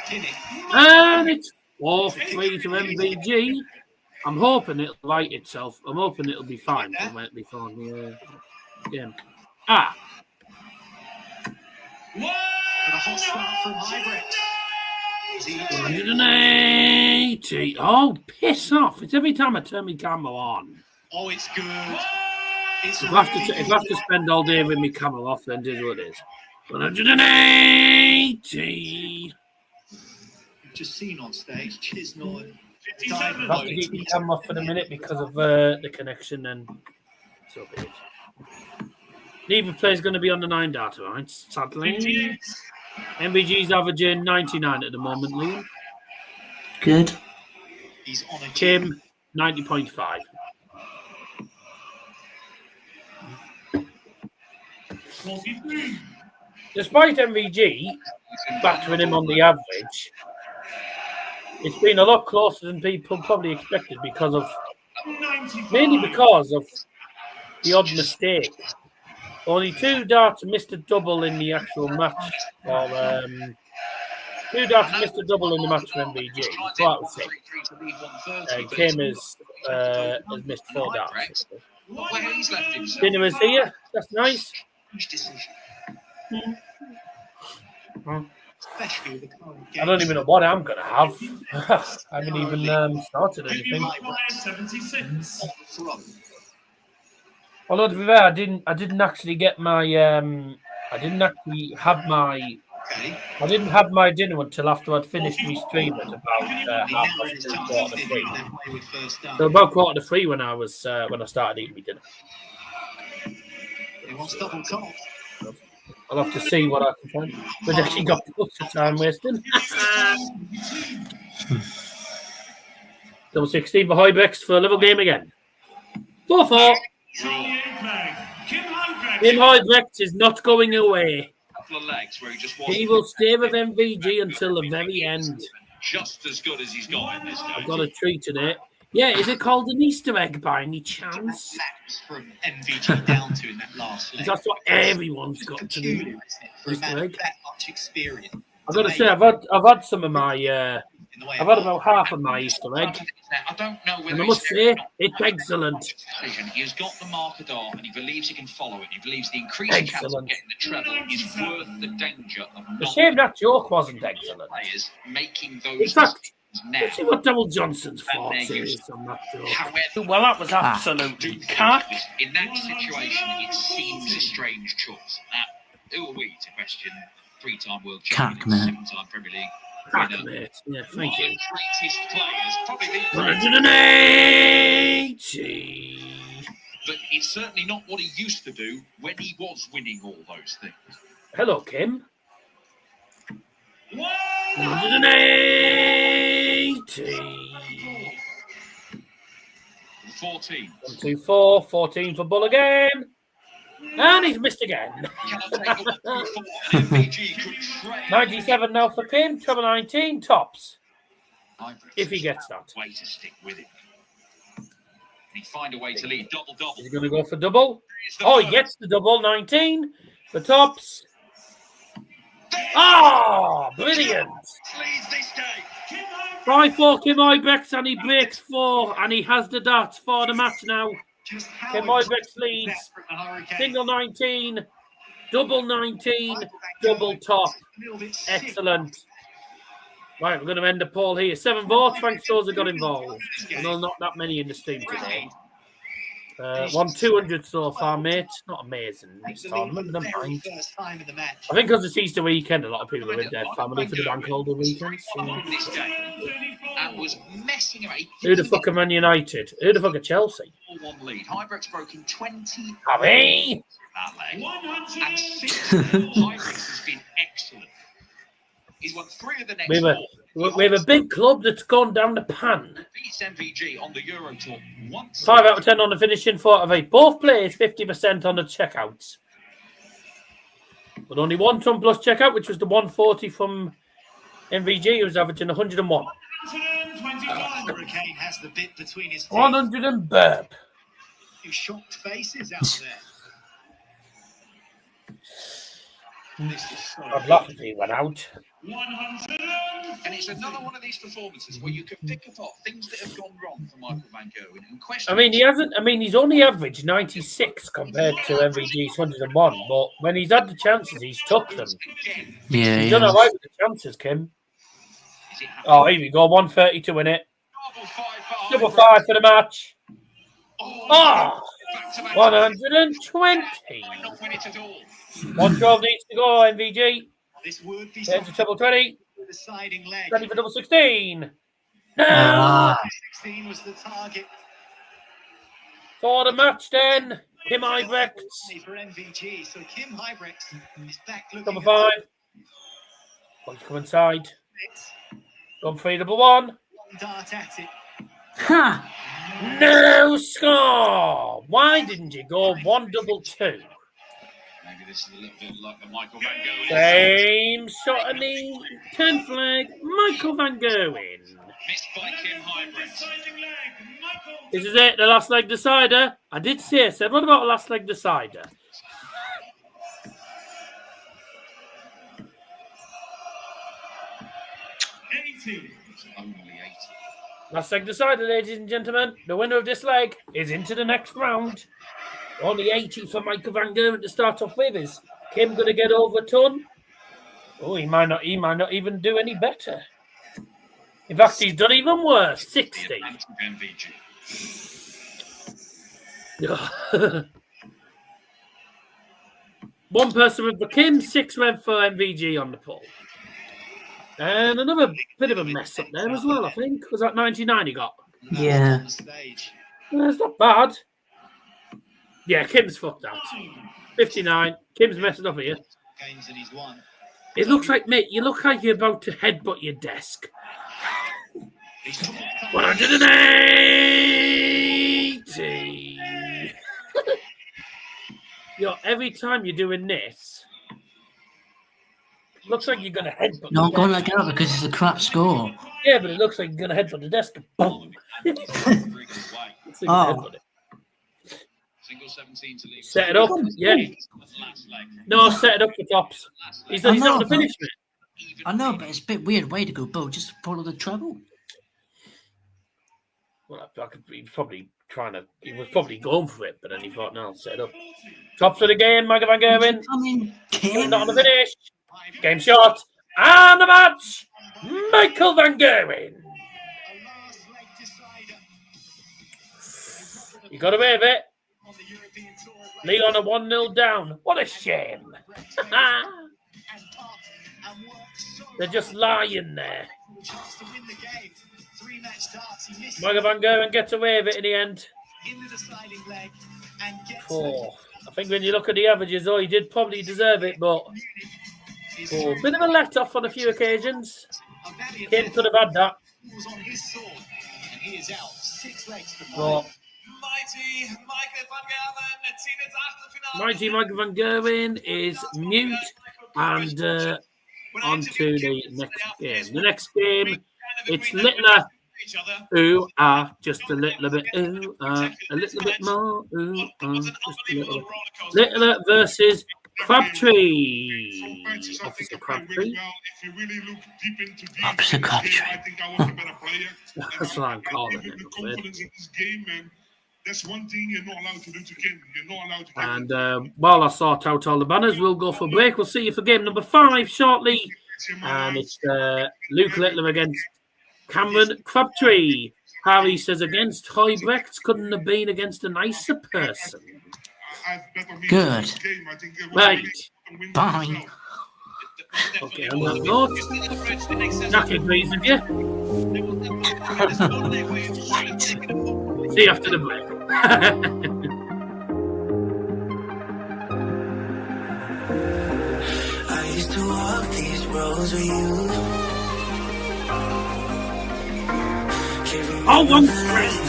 Pinnock. And it's 4-3 to MVG. I'm hoping it'll right itself. I'm hoping it'll be fine. It might be fine. Yeah. Ah. But a hot start from Huybrechts. As he looks like 180. Oh, piss off. It's every time I turn my camera on. oh, it's good. It's If I have to spend all day with my camera off, then it is what it is. 180. just seen on stage, Chisnall and 57. I'll have to keep the camera off for a minute because of the connection and so be it. Neither player's going to be on the 9 data, right? Sadly. 58. MVG's averaging 99 at the moment, Liam. Good. he's on a Kim, 90.5. 43. Despite MVG battering him on the average, it's been a lot closer than people probably expected because of, 95. mainly because of the odd mistake. Only 2 darts missed a double in the actual match. Or, 2 darts missed a double in the match for MVG. So that was it. Kim has missed 4 darts. Where he's left himself. Dinner is here. That's nice. decision. Especially with the current I don't even know what I'm going to have. I haven't even started anything. 76. Although to be fair, I didn't actually get my I didn't have my dinner until after I'd finished my stream at about half past 2, quarter to 3. So about quarter to 3 when I started eating my dinner. He wants double top. I'll have to see what I can find. But actually got lots of time wasting. Double 16 for Huybrechts for a level game again. 4-4. Kim Huybrechts is not going away. Couple of legs where he just He will stay with MVG until the very end. just as good as he's got in this game. I've got a treat today. Yeah, is it called an Easter egg by any chance? From MVG down to in that last leg. That's what everyone's got to do. For a man with that much experience. I've got to say, I've had some of my, I've had about half of my Easter egg, I don't know whether and I must say, it's excellent. He's got the marker dart and he believes he can follow it. He believes the increasing chance of Excellent. getting the treble is worth the danger of The not shame that joke wasn't excellent. players making those In fact, decisions now. let's see what Double Johnson's thoughts is on that joke. However, Well, that was absolutely cack. in that situation, it seems a strange choice. Now, who are we to question 3-time world Cack, champion, mate. 7-time Premier League? Cack, winner, mate. Yeah, thank you. greatest players, probably the 180. but it's certainly not what he used to do when he was winning all those things. Hello, Kim. 180. 180. 14. 1, 2, 4. 14 for Bull again. And he's missed again. Cannot take up the 4. MVG could trail. 97 now for Kim. Treble 19. Tops. Huybrechts If he gets that. way to stick with it. He'd find a way to lead double. Is he going to go for double? Oh, he gets the double. 19 for tops. Ah, brilliant. Leads this game. 5-4 Kim Huybrechts, and he breaks 4, and he has the darts for the match now. Just how Kim Huybrechts leads. desperate the Hurricane. Single 19, double 19, double top. A little bit sick. Excellent. Right, we're going to end the poll here. 7 votes. Thanks to those who got involved. I know not that many in the stream today. Won 200 so far, mate. Not amazing this tournament, but I'm fine. First time in the match. I think because it's Easter weekend, a lot of people are with their family for the bank holiday weekend. So. In this game and was messing around. Who the fuck are Man United? Who the fuck are Chelsea? 4-1 lead. Huybrechts broke in 20 Abby! that leg. And since then, Huybrechts has been excellent. He's won 3 of the next 4. We have a big club that's gone down the pan. Beats MVG on the Euro Tour once. 5 out of 10 on the finishing, 4 out of 8. Both players 50% on the checkouts. But only one ton plus checkout, which was the 140 from MVG, who was averaging 101. 125. Hurricane has the bit between his teeth. 100 and burp. Few shocked faces out there. This is so I'd laugh if he went out. 100. And it's another one of these performances where you can pick apart things that have gone wrong for Michael Van Gerwen and question. He's only averaged 96 compared to MVG's 101, but when he's had the chances, he's took them. Yeah, He's done all right with the chances, Kim. Oh, here we go. 130 to win it. Double 5 for the match. Oh, 120. Not win it at all. 112 needs to go, MVG. This would be There's a double 20. the deciding leg. Ready for double 16. No! Ah. 16 was the target. For the match then, Kim Huybrechts. For MVG, so Kim Huybrechts is back looking Number 5. Going to come inside. Gone free, number 1. one dart at it. Ha! No score! Why didn't you go 1 double 2? Maybe this is a little bit like the Michael Van Gogh. Same shot on the turn flag, Michael Van Gerwen. Missed by Kim Huybrechts. Deciding leg, Michael. This is it, the last leg decider. I did say, I said, what about the last leg decider? It's only 80. Last leg decider, ladies and gentlemen. The winner of this leg is into the next round. Only 80 for Michael Van Gerwen to start off with. Is Kim going to get over a ton? Oh, he might not even do any better. In fact, he's done even worse. 60. MVG. One person went for Kim, 6 went for MVG on the poll. And another bit of a mess up there as well, I think. Was that 99 he got? Yeah. That's not bad. Yeah, Kim's fucked out. 59. Kim's messing up here. Games that he's won. It looks like, mate, you look like you're about to headbutt your desk. 180. Every time you're doing this, looks like you're going to headbutt. No, I'm the going desk. like that because it's a crap score. Yeah, but it looks like you're going to headbutt the desk. Boom. Oh. Single 17 to leave. Set it up. Yeah. Last leg. No, set it up for tops. He's not going to finish it. I know, but it's a bit weird way to go, Bo. Just follow the treble. Well, he was probably going for it, but then he thought, no, I'll set it up. Tops of the game, Michael Van Gerwen. Not on the finish. Game shot. And the match, Michael Van Gerwen. You got away with it. Lead on a 1-0 down. What a shame. They're just lying there. Michael Van Gerwen gets away with it in the end. I think when you look at the averages, though, he did probably deserve it, but bit of a let-off on a few occasions. Kim could have had that. But Mighty Michael Van Gerwen is mute and on to the next game. The next game, it's Littler, who are just a little bit, a little bit more, just a little bit. Littler versus Crabtree. Officer Crabtree. Officer Crabtree. That's what I'm calling it. That's one thing you're not allowed to do to Kim. You're not allowed to. And while I sort out all the banners, we'll go for a break. We'll see you for game number 5 shortly. And it's Luke Littler against Cameron Crabtree. Harry says against Huybrechts, couldn't have been against a nicer person. Good. Right. Bye. Okay, on that note, Jack agrees with you. See you after the break. I used to walk these roads with you. Oh, one straight.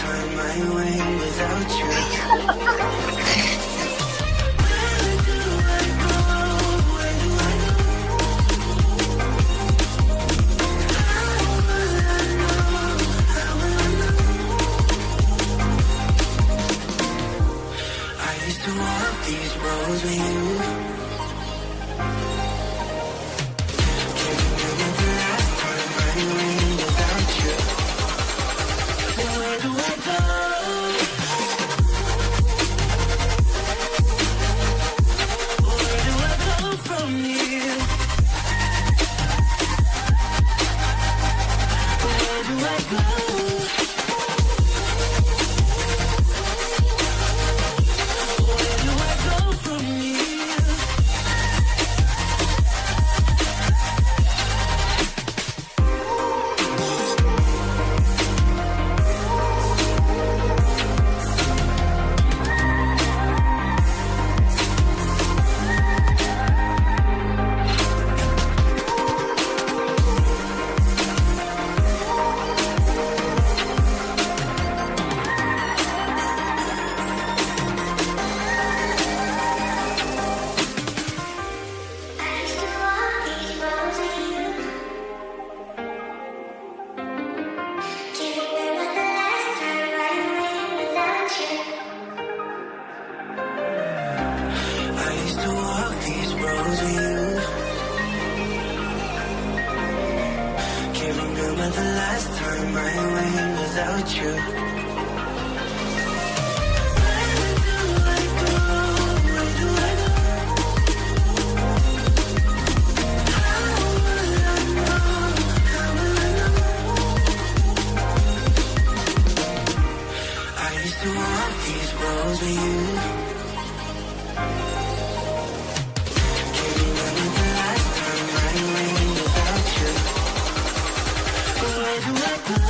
These roads with you. Can't remember the last time I went without you. Where do I go? roads with you. Can't remember the last time I went without you. Where do I go? Where do I go? How will I know? How will I know? I used to walk these roads with you. Can't remember the last time I went without you. Where do I go?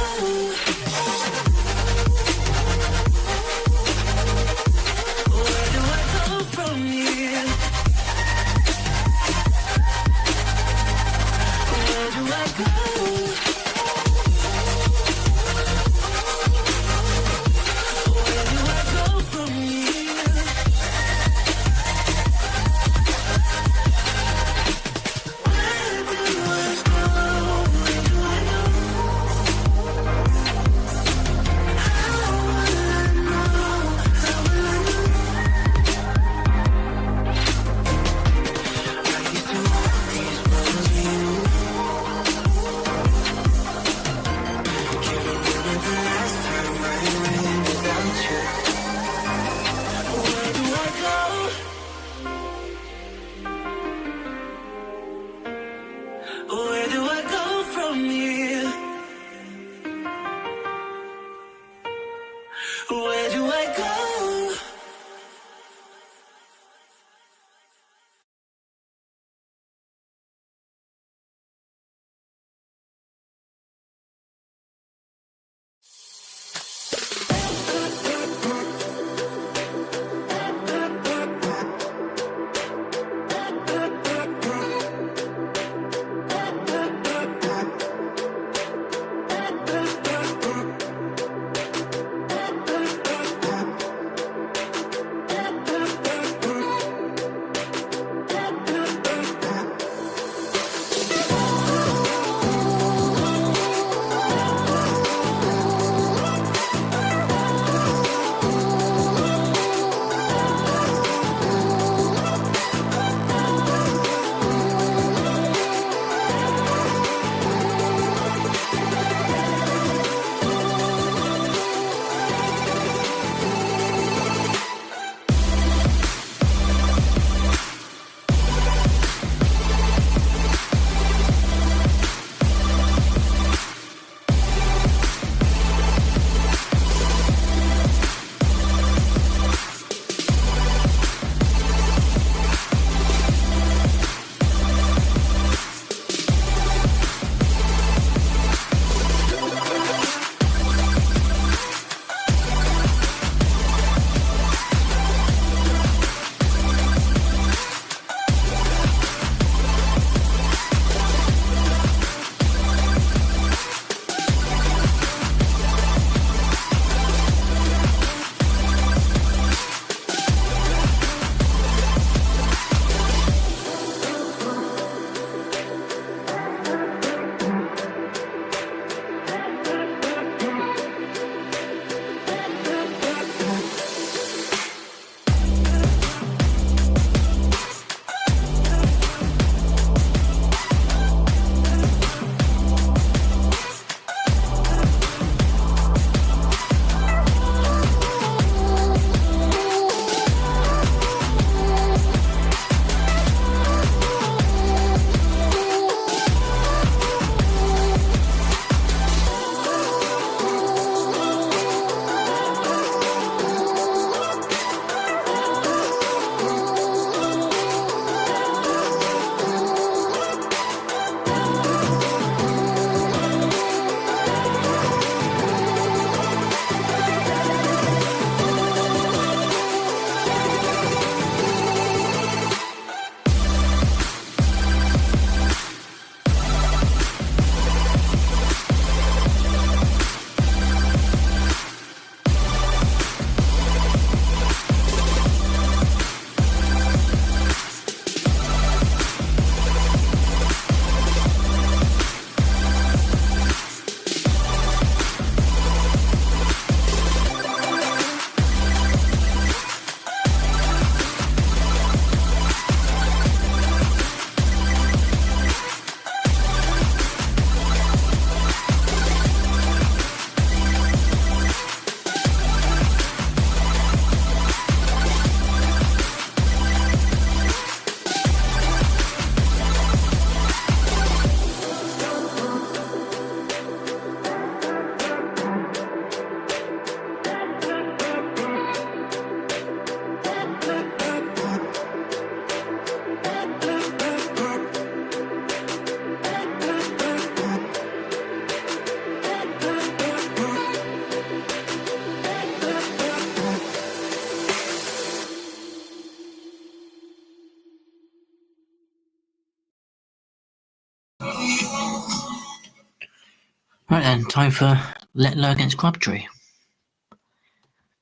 Right then, time for Littler against Crabtree.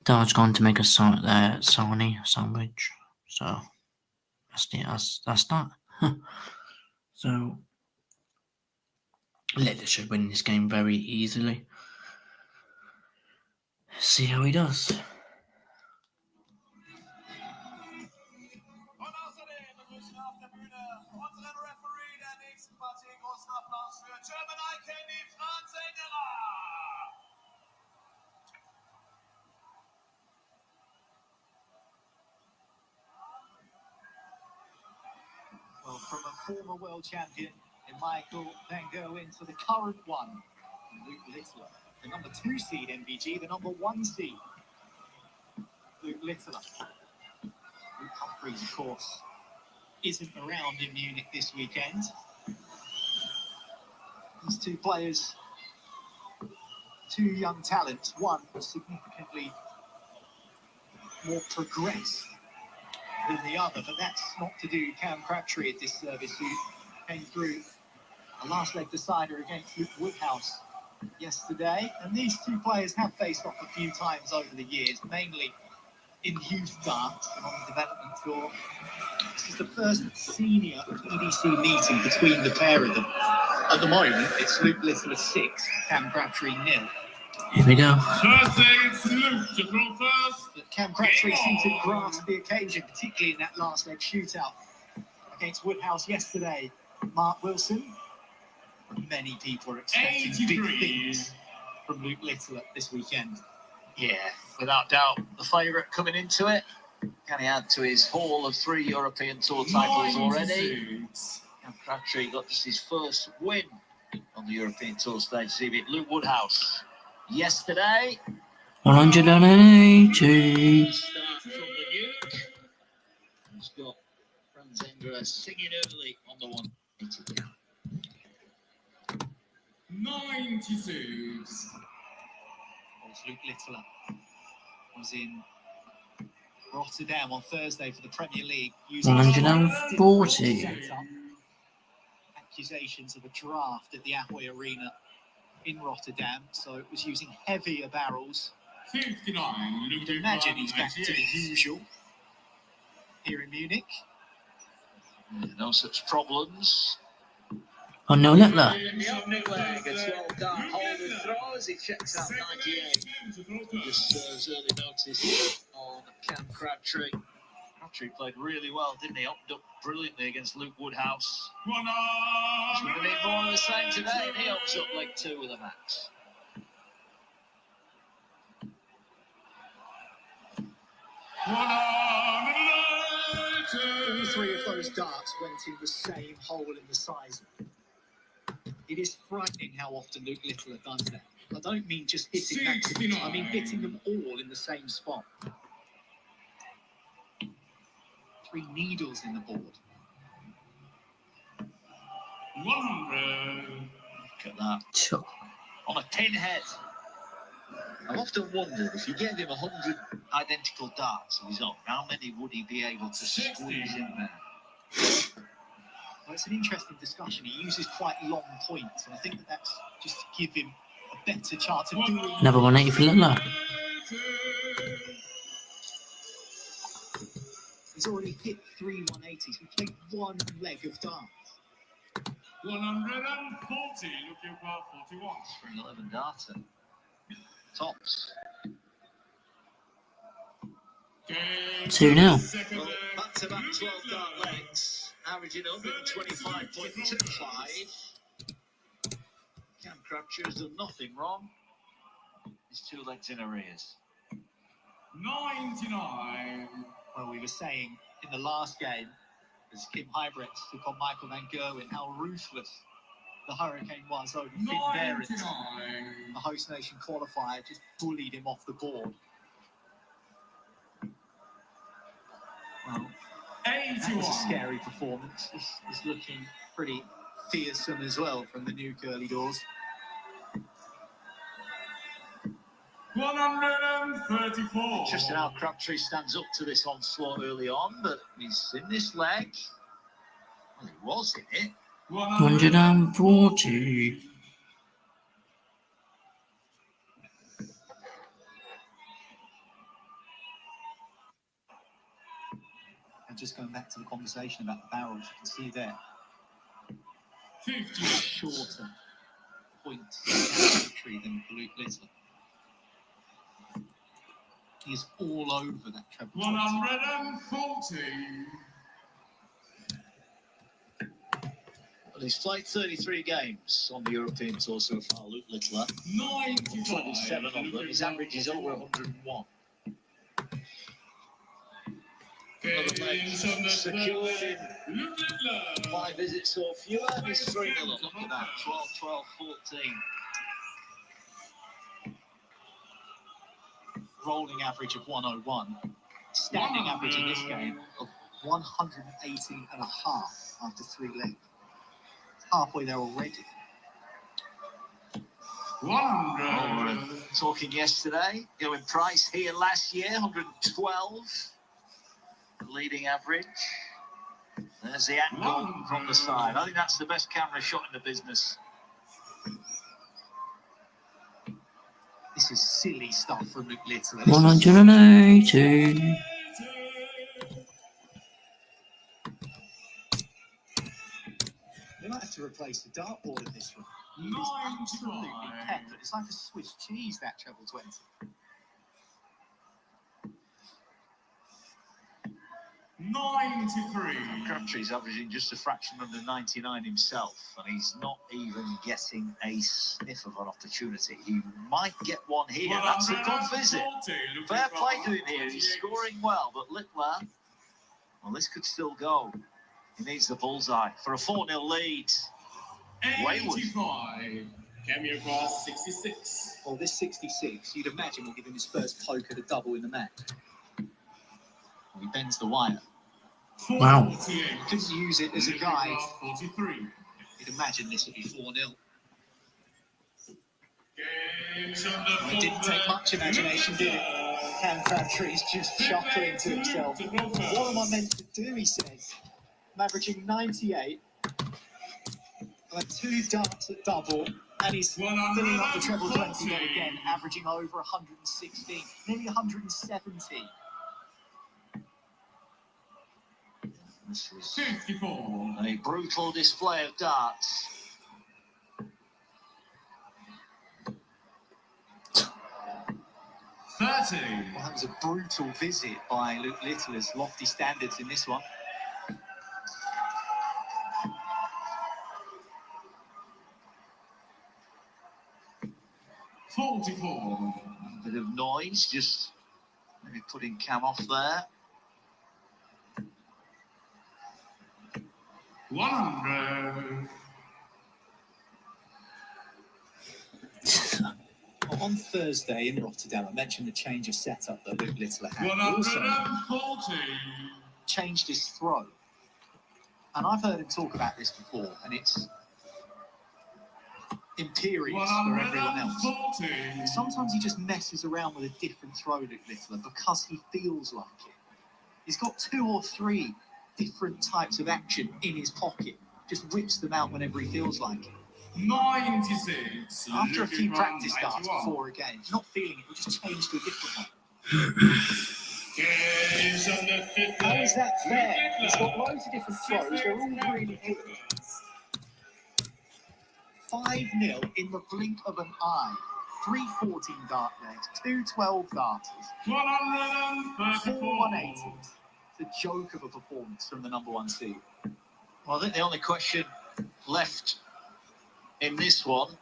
Dart's gone to make a sandwich. So that's that. So Littler should win this game very easily. See how he does. Well, from a former world champion in Michael Van Gerwen to the current one, Luke Littler. The number 2 seed MVG, the number 1 seed, Luke Littler. Luke Humphreys, of course, isn't around in Munich this weekend. These two players, two young talents, one significantly more progressed than the other, but that's not to do Cam Crabtree a disservice, who came through a last leg decider against Luke Woodhouse yesterday. And these two players have faced off a few times over the years, mainly in youth darts and on the development tour. This is the first senior EDC meeting between the pair of them. At the moment, it's Luke Littler 6, Cam Crabtree 0. Here we go. It's Luke to throw first. But Cam Crabtree seemed to grasp the occasion, particularly in that last leg shootout against Woodhouse yesterday. Mark Wilson. Many people are expecting big things from Luke Littler this weekend. Yeah, without doubt, the favourite coming into it. Can he add to his haul of 3 European Tour titles already? And Crabtree got just his first win on the European Tour stage. See it, Luke Woodhouse yesterday. 180. Start from the nuke. He's got Franz Engler singing early on the 180 count. 96. Luke Littler was in Rotterdam on Thursday for the Premier League, using 140. setup. Accusations of a draft at the Ahoy Arena in Rotterdam, so it was using heavier barrels. 59. You'd imagine he's back to the usual here in Munich. No such problems. Oh no, Littler. In the opening leg, a 12-dart hold and throw as he checks out 98. Just serves early notice on Cam Crabtree. Crabtree played really well, didn't he? Opted up brilliantly against Luke Woodhouse. He's going to need more of the same today, and he opts up leg 2 with a max. All 3 of those darts went in the same hole in the size. It is frightening how often Luke Littler does that. I don't mean just hitting that, I mean hitting them all in the same spot. 3 needles in the board. 100. Look at that. Sure. On a pinhead. I've often wondered, if you gave him 100 identical darts of his own, how many would he be able to squeeze in there? Well, it's an interesting discussion. He uses quite long points, and I think that's just to give him a better chance of doing it. Another 180 for Littler. He's already hit 3 180s. We played 1 leg of darts. 140. Looking for 41. For an 11 darter. Tops. 2 now. Well, back-to-back 12-dart legs, averaging 125.25. Cam Crabtree has done nothing wrong. His 2 legs in arrears. 99. Well, we were saying in the last game, as Kim Huybrechts took on Michael Van Gerwen, how ruthless the Hurricane was over Finn Behrens. 99. The host nation qualifier just bullied him off the board. Well, that was a 81. scary performance. It's looking pretty fearsome as well from the new curly doors. 134. Interesting how Crabtree stands up to this onslaught early on, but he's in this leg. Well, he was in it. 140. And just going back to the conversation about the barrels, you can see there, 50. shorter point Crabtree than Luke Littler. He is all over that treble 20. 140. Well, he's played 33 games on the European Tour so far, Luke Littler. 95. 27 of them. His average is over 101. Another leg secured in 5 visits or fewer. He's 3-0 up. Look at that. 12, 12, 14. Rolling average of 101. Standing average in this game of 118 and a half after 3 legs. Halfway there already. 100. Talking yesterday, Gerwyn Price here last year, 112. Leading average. There's the angle from the side. I think that's the best camera shot in the business. This is silly stuff from Luke Littler. 180. They might have to replace the dartboard in this one. It is absolutely peppered. It's like a Swiss cheese, that treble 20. Crabtree's averaging just a fraction under 99 himself, and he's not even getting a sniff of an opportunity. He might get one here. That's a good visit. Fair play to him here. He's scoring well, but Littler, well, this could still go. He needs the bullseye for a 4-0 lead. 85. Cameo cross 66. Well, this 66, you'd imagine will give him his first poke at a double in the match. Well, he bends the wire. Wow. Couldn't use it as a guide. 43. You'd imagine this would be 4-0. Games Well, it didn't take much imagination, did it? Crabtree's just chuckling to himself. What am I meant to do, he says. I'm averaging 98. I had 2 darts at double, and he's filling up the treble 20 yet again, averaging over 116, nearly 170. This is 54. a brutal display of darts. Well, that was a brutal visit by Luke Littler's lofty standards in this one. $44. A bit of noise, just maybe putting Cam off there. 100. On Thursday in Rotterdam, I mentioned the change of setup that Luke Littler had. He also 140. changed his throw. And I've heard him talk about this before, and it's imperious for everyone else. 140. Sometimes he just messes around with a different throw, Luke Littler, because he feels like it. He's got 2 or 3 different types of action in his pocket. Just whips them out whenever he feels like it. 96. After a few practice starts before a game, not feeling it, we'll just change to a different one. Games under 50. How is that fair? He's got loads of different throws, they're all really good. 5-0 in the blink of an eye. 3 14 dart legs, 2 12 darters, 134. 4 180s. It's a joke of a performance from the number 1 seed. Well, I think the only question left in this one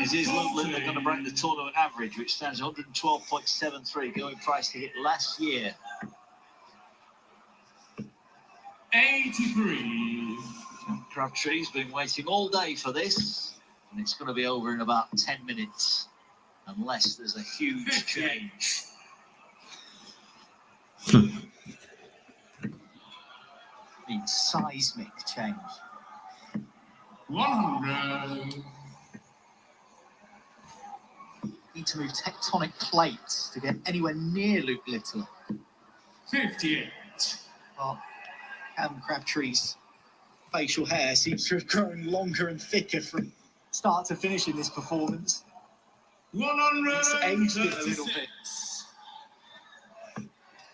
is Luke Littler going to break the tournament average, which stands 112.73, going price to hit last year. 83. Crabtree's been waiting all day for this, and it's going to be over in about 10 minutes, unless there's a huge change. The seismic change. 100. Need to move tectonic plates to get anywhere near Luke Littler. 58. Well, Crabtree's facial hair seems to have grown longer and thicker from start to finish in this performance. It's aged it a little bit.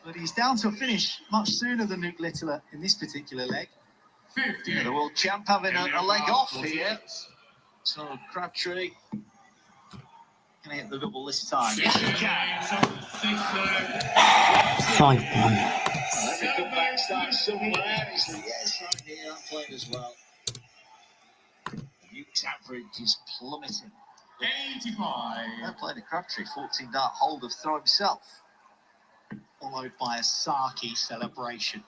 But he's down to a finish much sooner than Luke Littler in this particular leg. 50. Yeah, the world champ having a leg off here. So Crabtree can hit the double this time. Yes, he can. 5-1. Let me come back, start somewhere. He said, yes, right here, I'm playing as well. Luke's average is plummeting. 85. They're playing a Crabtree, 14-dart hold of throw himself. Followed by a Saki celebration.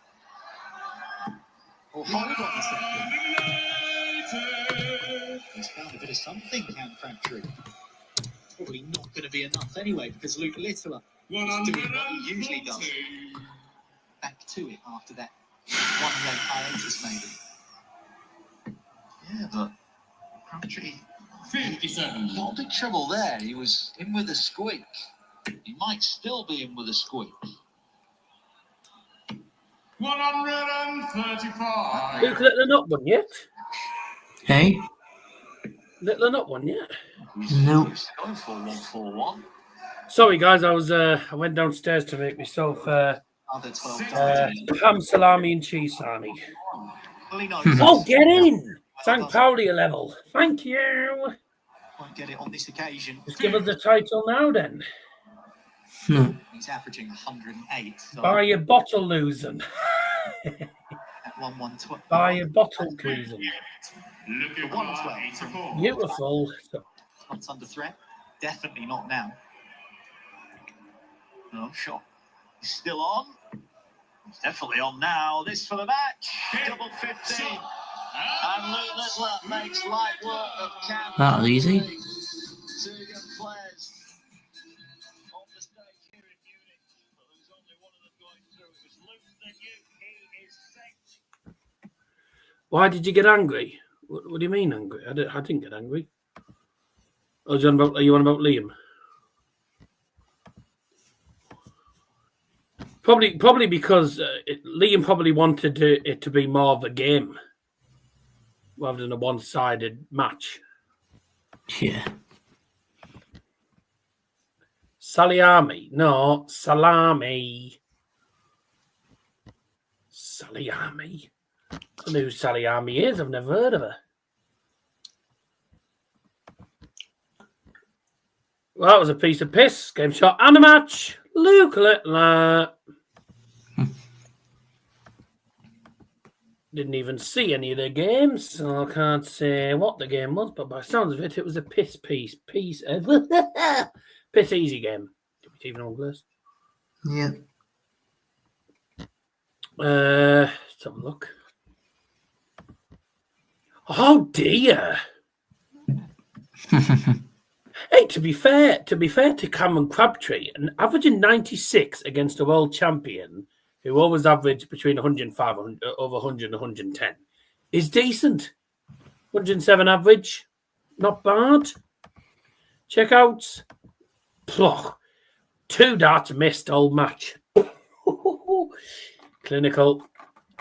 Oh, hold on a second. He's found a bit of something, Cam Crabtree. It's probably not going to be enough anyway, because Luke Littler is doing what he usually does. Back to it after that one-leg hiatus, maybe. Yeah, but Crabtree, 57. not a big trouble there. He was in with a squeak. He might still be in with a squeak. 135. Luke Littler not won yet? Hey? Littler not won yet? No. He's going for 141. Sorry, guys, I went downstairs to make myself Other 12 darts. ham salami and cheese salami. Well, he knows. Oh, get in! St. Pauli level. Thank you. Won't get it on this occasion. Just give us the title now, then. No. He's averaging 108. So Buy a bottle, losing. at 112. Buy a bottle, losing. Look at 112. Beautiful. Not under threat. Definitely not now. No shot. He's still on. He's definitely on now. This for the match. Double 50. And Luke Littler makes light work of Cam. That was easy. 2 young players on the stage here in Munich. But there was only one of them going through. It was Luke the Duke. He is set. Why did you get angry? What do you mean angry? I didn't get angry. Are you on about Liam? Probably because Liam probably wanted it to be more of a game rather than a one-sided match. Yeah. Salami. No, salami. Salami. I don't know who Salami is. I've never heard of her. Well, that was a piece of piss. Game shot and a match. Luke Littler. Didn't even see any of the games, so I can't say what the game was, but by the sounds of it, it was a piss easy game. Even on this. Yeah. Let's have a look. Oh dear. Hey, to be fair to Cameron Crabtree, and averaging 96 against a world champion who always averaged between 105, over 100 and 110, is decent. 107 average, not bad. Checkouts, plough. 2 darts missed all match. Clinical.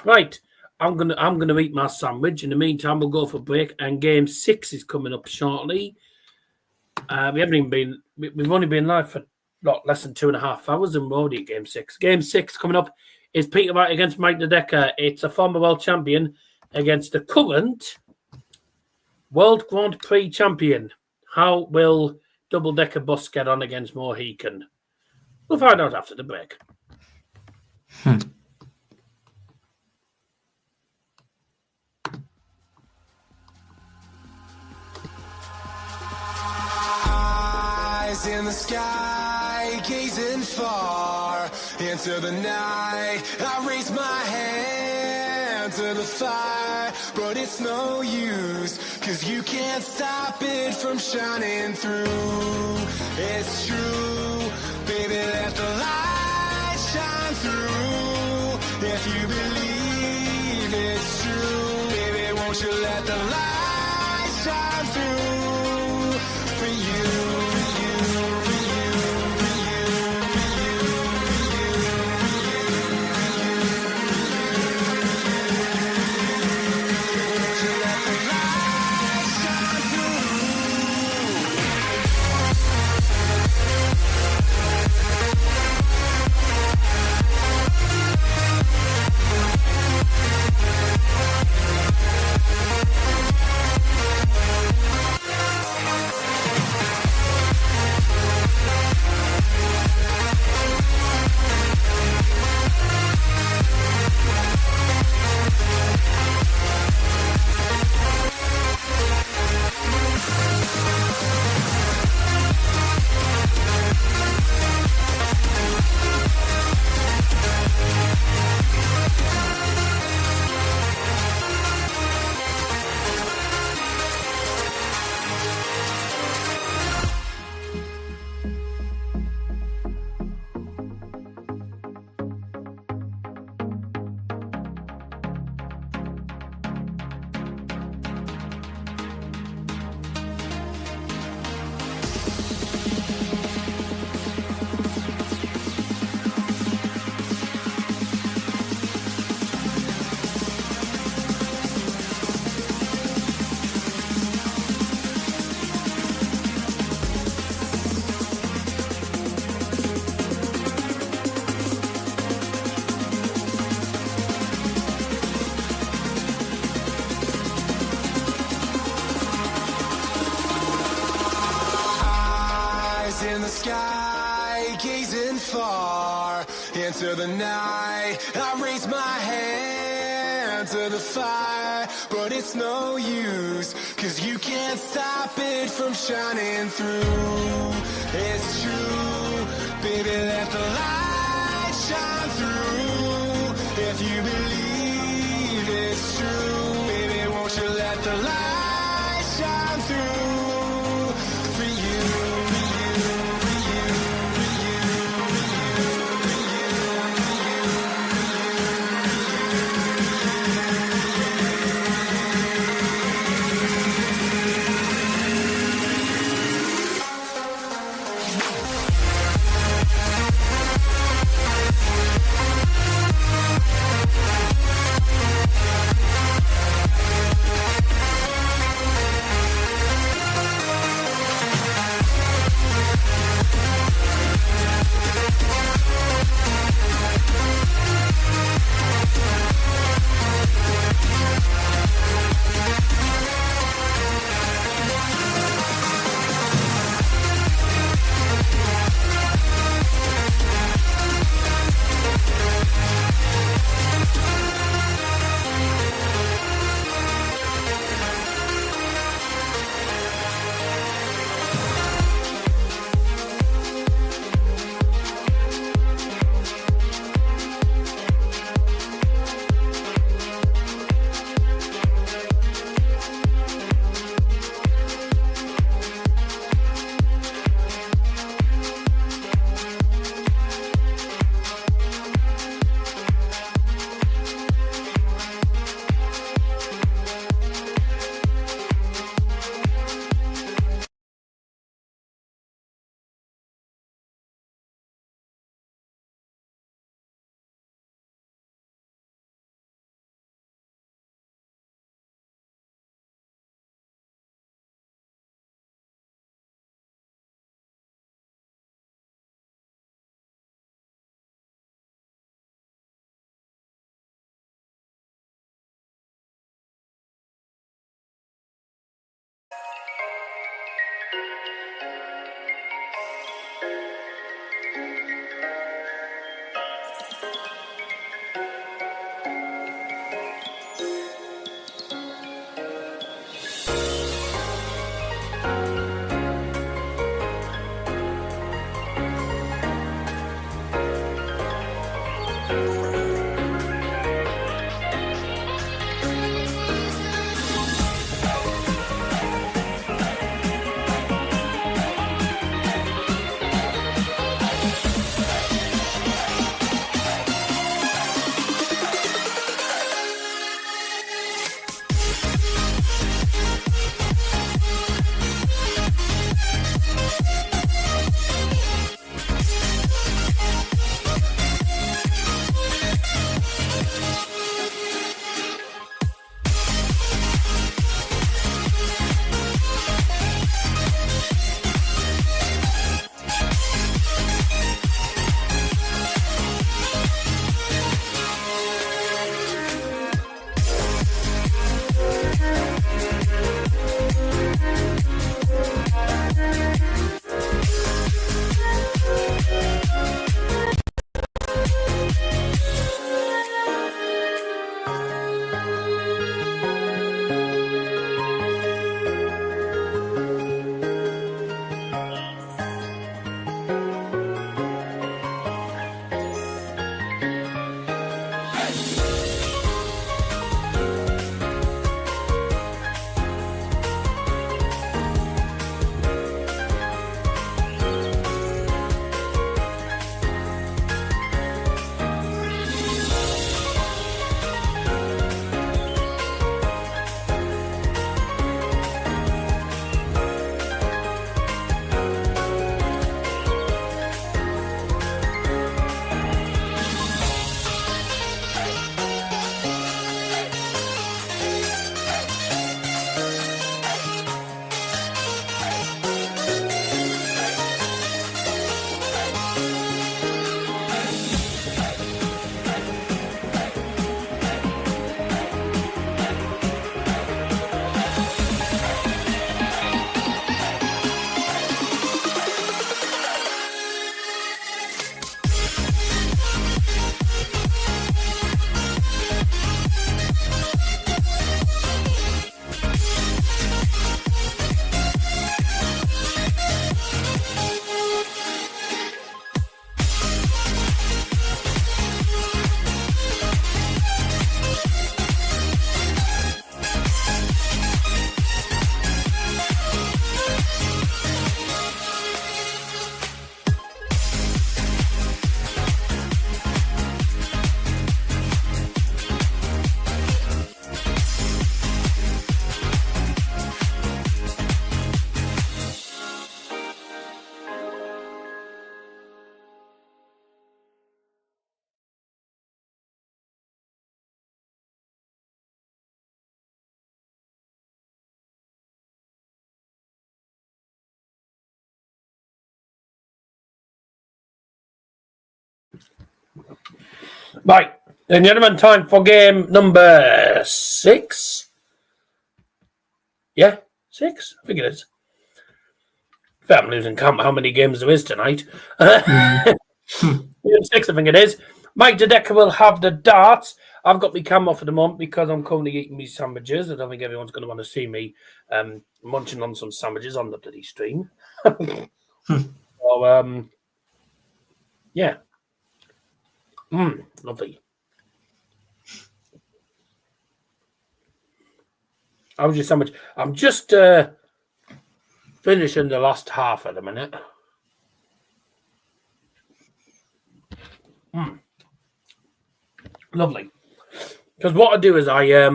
Right, I'm gonna eat my sandwich. In the meantime, we'll go for a break, and game 6 is coming up shortly. We've only been live for less than 2.5 hours, and we're already at game 6. Game 6 coming up is Peter Wright against Mike Dedeker. It's a former world champion against the current World Grand Prix champion. How will Double Decker Bus get on against Mohican? We'll find out after the break. Eyes in the sky, gazing far into the night. I raise my hand to the fire, but it's no use, 'cause you can't stop it from shining through. It's true, baby, let the light shine through. If you believe it's true, baby, won't you let the light shine through for you. sky, gazing far into the night. I raise my hand to the fire, but it's no use, 'cause you can't stop it from shining through. It's true, baby, let the light shine through. If you believe it's true, baby, won't you let the light shine through for you, for you, for you, for you, for you, for Right, then gentlemen, time for game number 6. Yeah, 6? I think it is. I'm losing count how many games there is tonight. Game 6, I think it is. Mike DeDecker will have the darts. I've got my camera off at the moment because I'm currently eating these sandwiches. I don't think everyone's going to want to see me munching on some sandwiches on the bloody stream. So, yeah. Lovely. How was your sandwich? I'm just finishing the last half at the minute. Lovely. Because what I do is I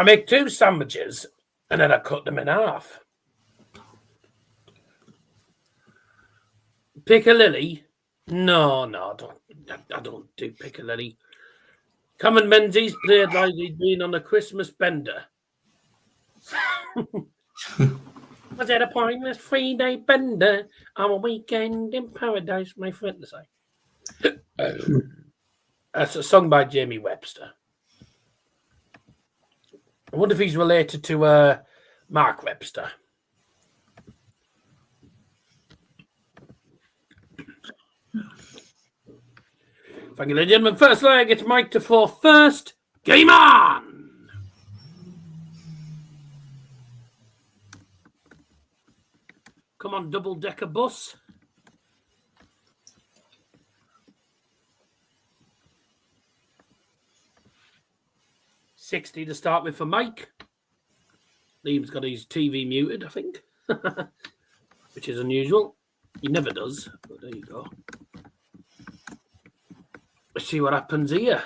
make 2 sandwiches and then I cut them in half. Piccalilli? No, I don't do Piccalilli. Cameron Menzies played like he'd been on a Christmas bender. Was it a pointless 3-day bender on a weekend in paradise, my friend to say? That's a song by Jamie Webster. I wonder if he's related to Mark Webster. Thank you, ladies and gentlemen. First leg, it's Mike to 4 first. Game on! Come on, double-decker bus. $60 to start with for Mike. Liam's got his TV muted, I think, which is unusual. He never does, but there you go. Let's see what happens here.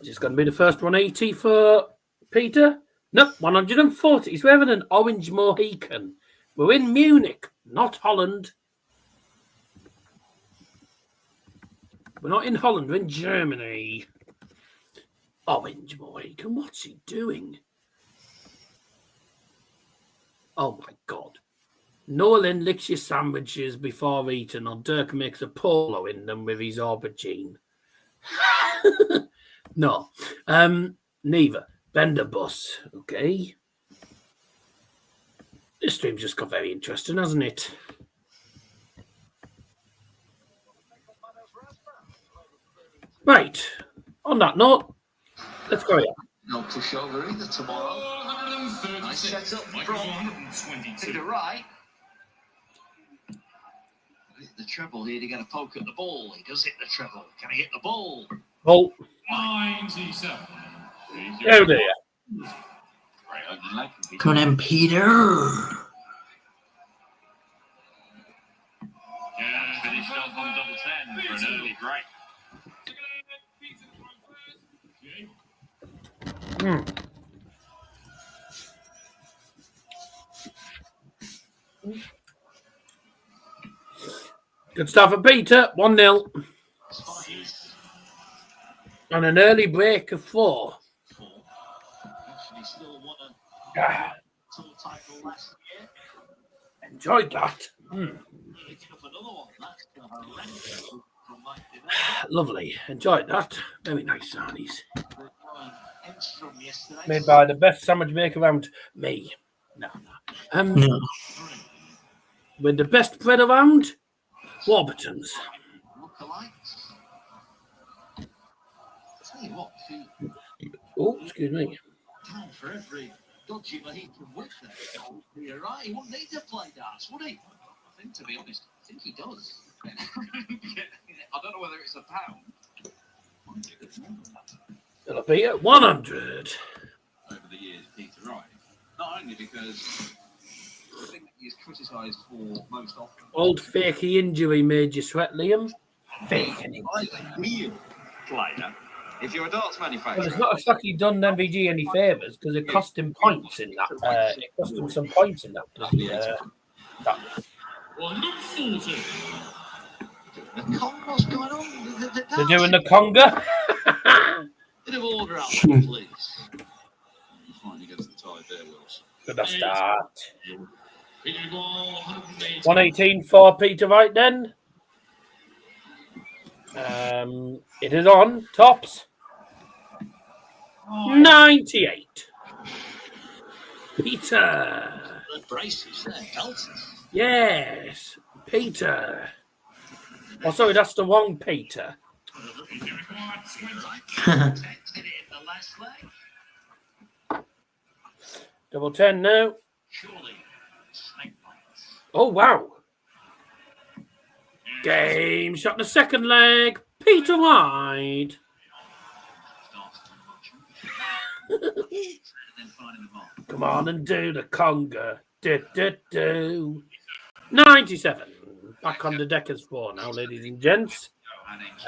Is this going to be the first 180 for Peter? No, 140. He's wearing an orange Mohican. We're in Munich, not Holland. We're not in Holland, we're in Germany. Orange Mohican, what's he doing? Oh my God. Nolan licks your sandwiches before eating, or Dirk makes a polo in them with his aubergine. No. Neither. Bender bus. Okay. This stream's just got very interesting, hasn't it? Right. On that note, let's go here. No pushover either tomorrow. Nice set up from Peter Wright. The treble here, he's going to poke at the ball. He does hit the treble. Can he hit the ball? Oh. 97. Oh dear. Come on, Peter. Yeah, finished off on double 10 for an early break. Good start for Peter. 1-0. And an early break of 4. Actually, still won a tour title last year. Enjoyed that. Picking up another one. That's horrendous from Mike DeDecker. Lovely. Enjoyed that. Very nice sarnies. From yesterday. Made by the best sandwich maker around. Me. No. No. With the best bread around. Warburton's. Lookalikes. Tell you what, if you Oh, excuse me. down for every dodgy Mohican whip there, you're right, he wouldn't need to play darts, would he? I think, to be honest, I think he does. I don't know whether it's a pound. It'll be at 100. Over the years, Peter Wright. Not only because the thing that he's criticised for most often. Old fakey injury made you sweat, Liam. Fake anyway. Real player. If you're a darts Well, manufacturer, it's not exactly done MVG any favours because it cost him points in that. It cost him some points in that. That 140. The Congo's going on. they're doing the conga. Bit of order out there, please. finally gets the tide there, Wilson. Good start. 118 for Peter Wright then. It is on tops. 98. Peter. The braces there, Elton. Yes, Peter. Oh, sorry, that's the wrong Peter. Get it in the last leg. Double 10 now. Surely, snake bites. Oh, wow. Game shot the second leg. Peter Wright. Come on and do the conga. Do. 97. Back on the Deckers 4 now, ladies and gents.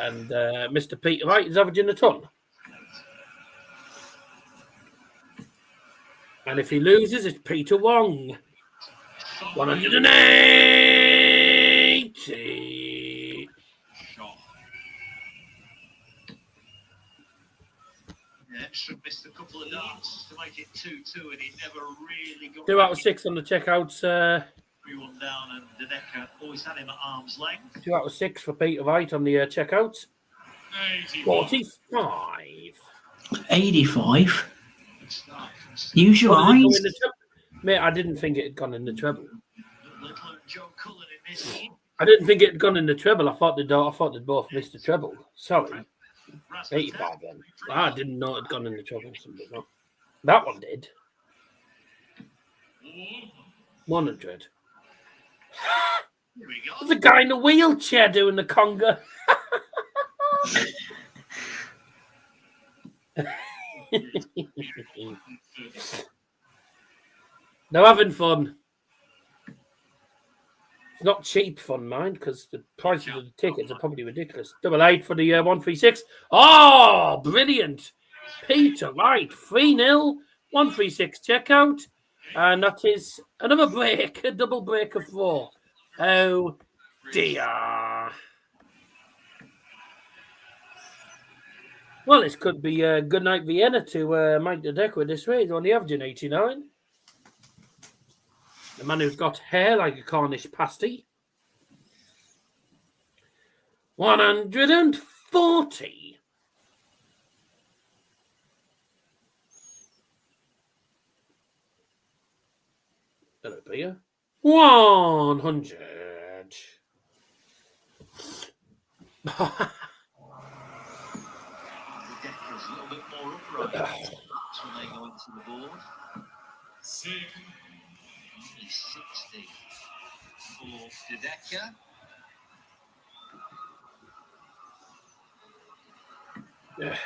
And Mr. Peter Wright is averaging a ton. And if he loses, it's Peter Wong. 180. Extra missed a couple of darts to make it 2-2, and he never really got 2 out of 6 on the checkouts. 3-1 down, and the Decker always had him at arm's length. 2 out of 6 for Peter Wright on the checkouts. 45. 85. Use your eyes. Mate, I didn't think it had gone in the treble. Little Joe Cullen in this game. I didn't think it had gone in the treble. I thought they'd both missed the treble. Sorry. 85 then. I didn't know it had gone in the treble. That one did. 100. Here we go. There's a guy in a wheelchair doing the conga. They're having fun. It's not cheap fun, mind, because the prices of the tickets are probably ridiculous. 88 for the 136. Oh, brilliant. Peter Wright, 3-0, 136 checkout. And that is another break, a double break of 4. Oh, dear. Well, this could be a good night Vienna to Mike the Decker this way. He's only averaging 89. The man who's got hair like a Cornish pasty. 140. That'll be a 100. The Decker's a little bit more upright. That's when they go into the board. 60 for the Decker. Yeah.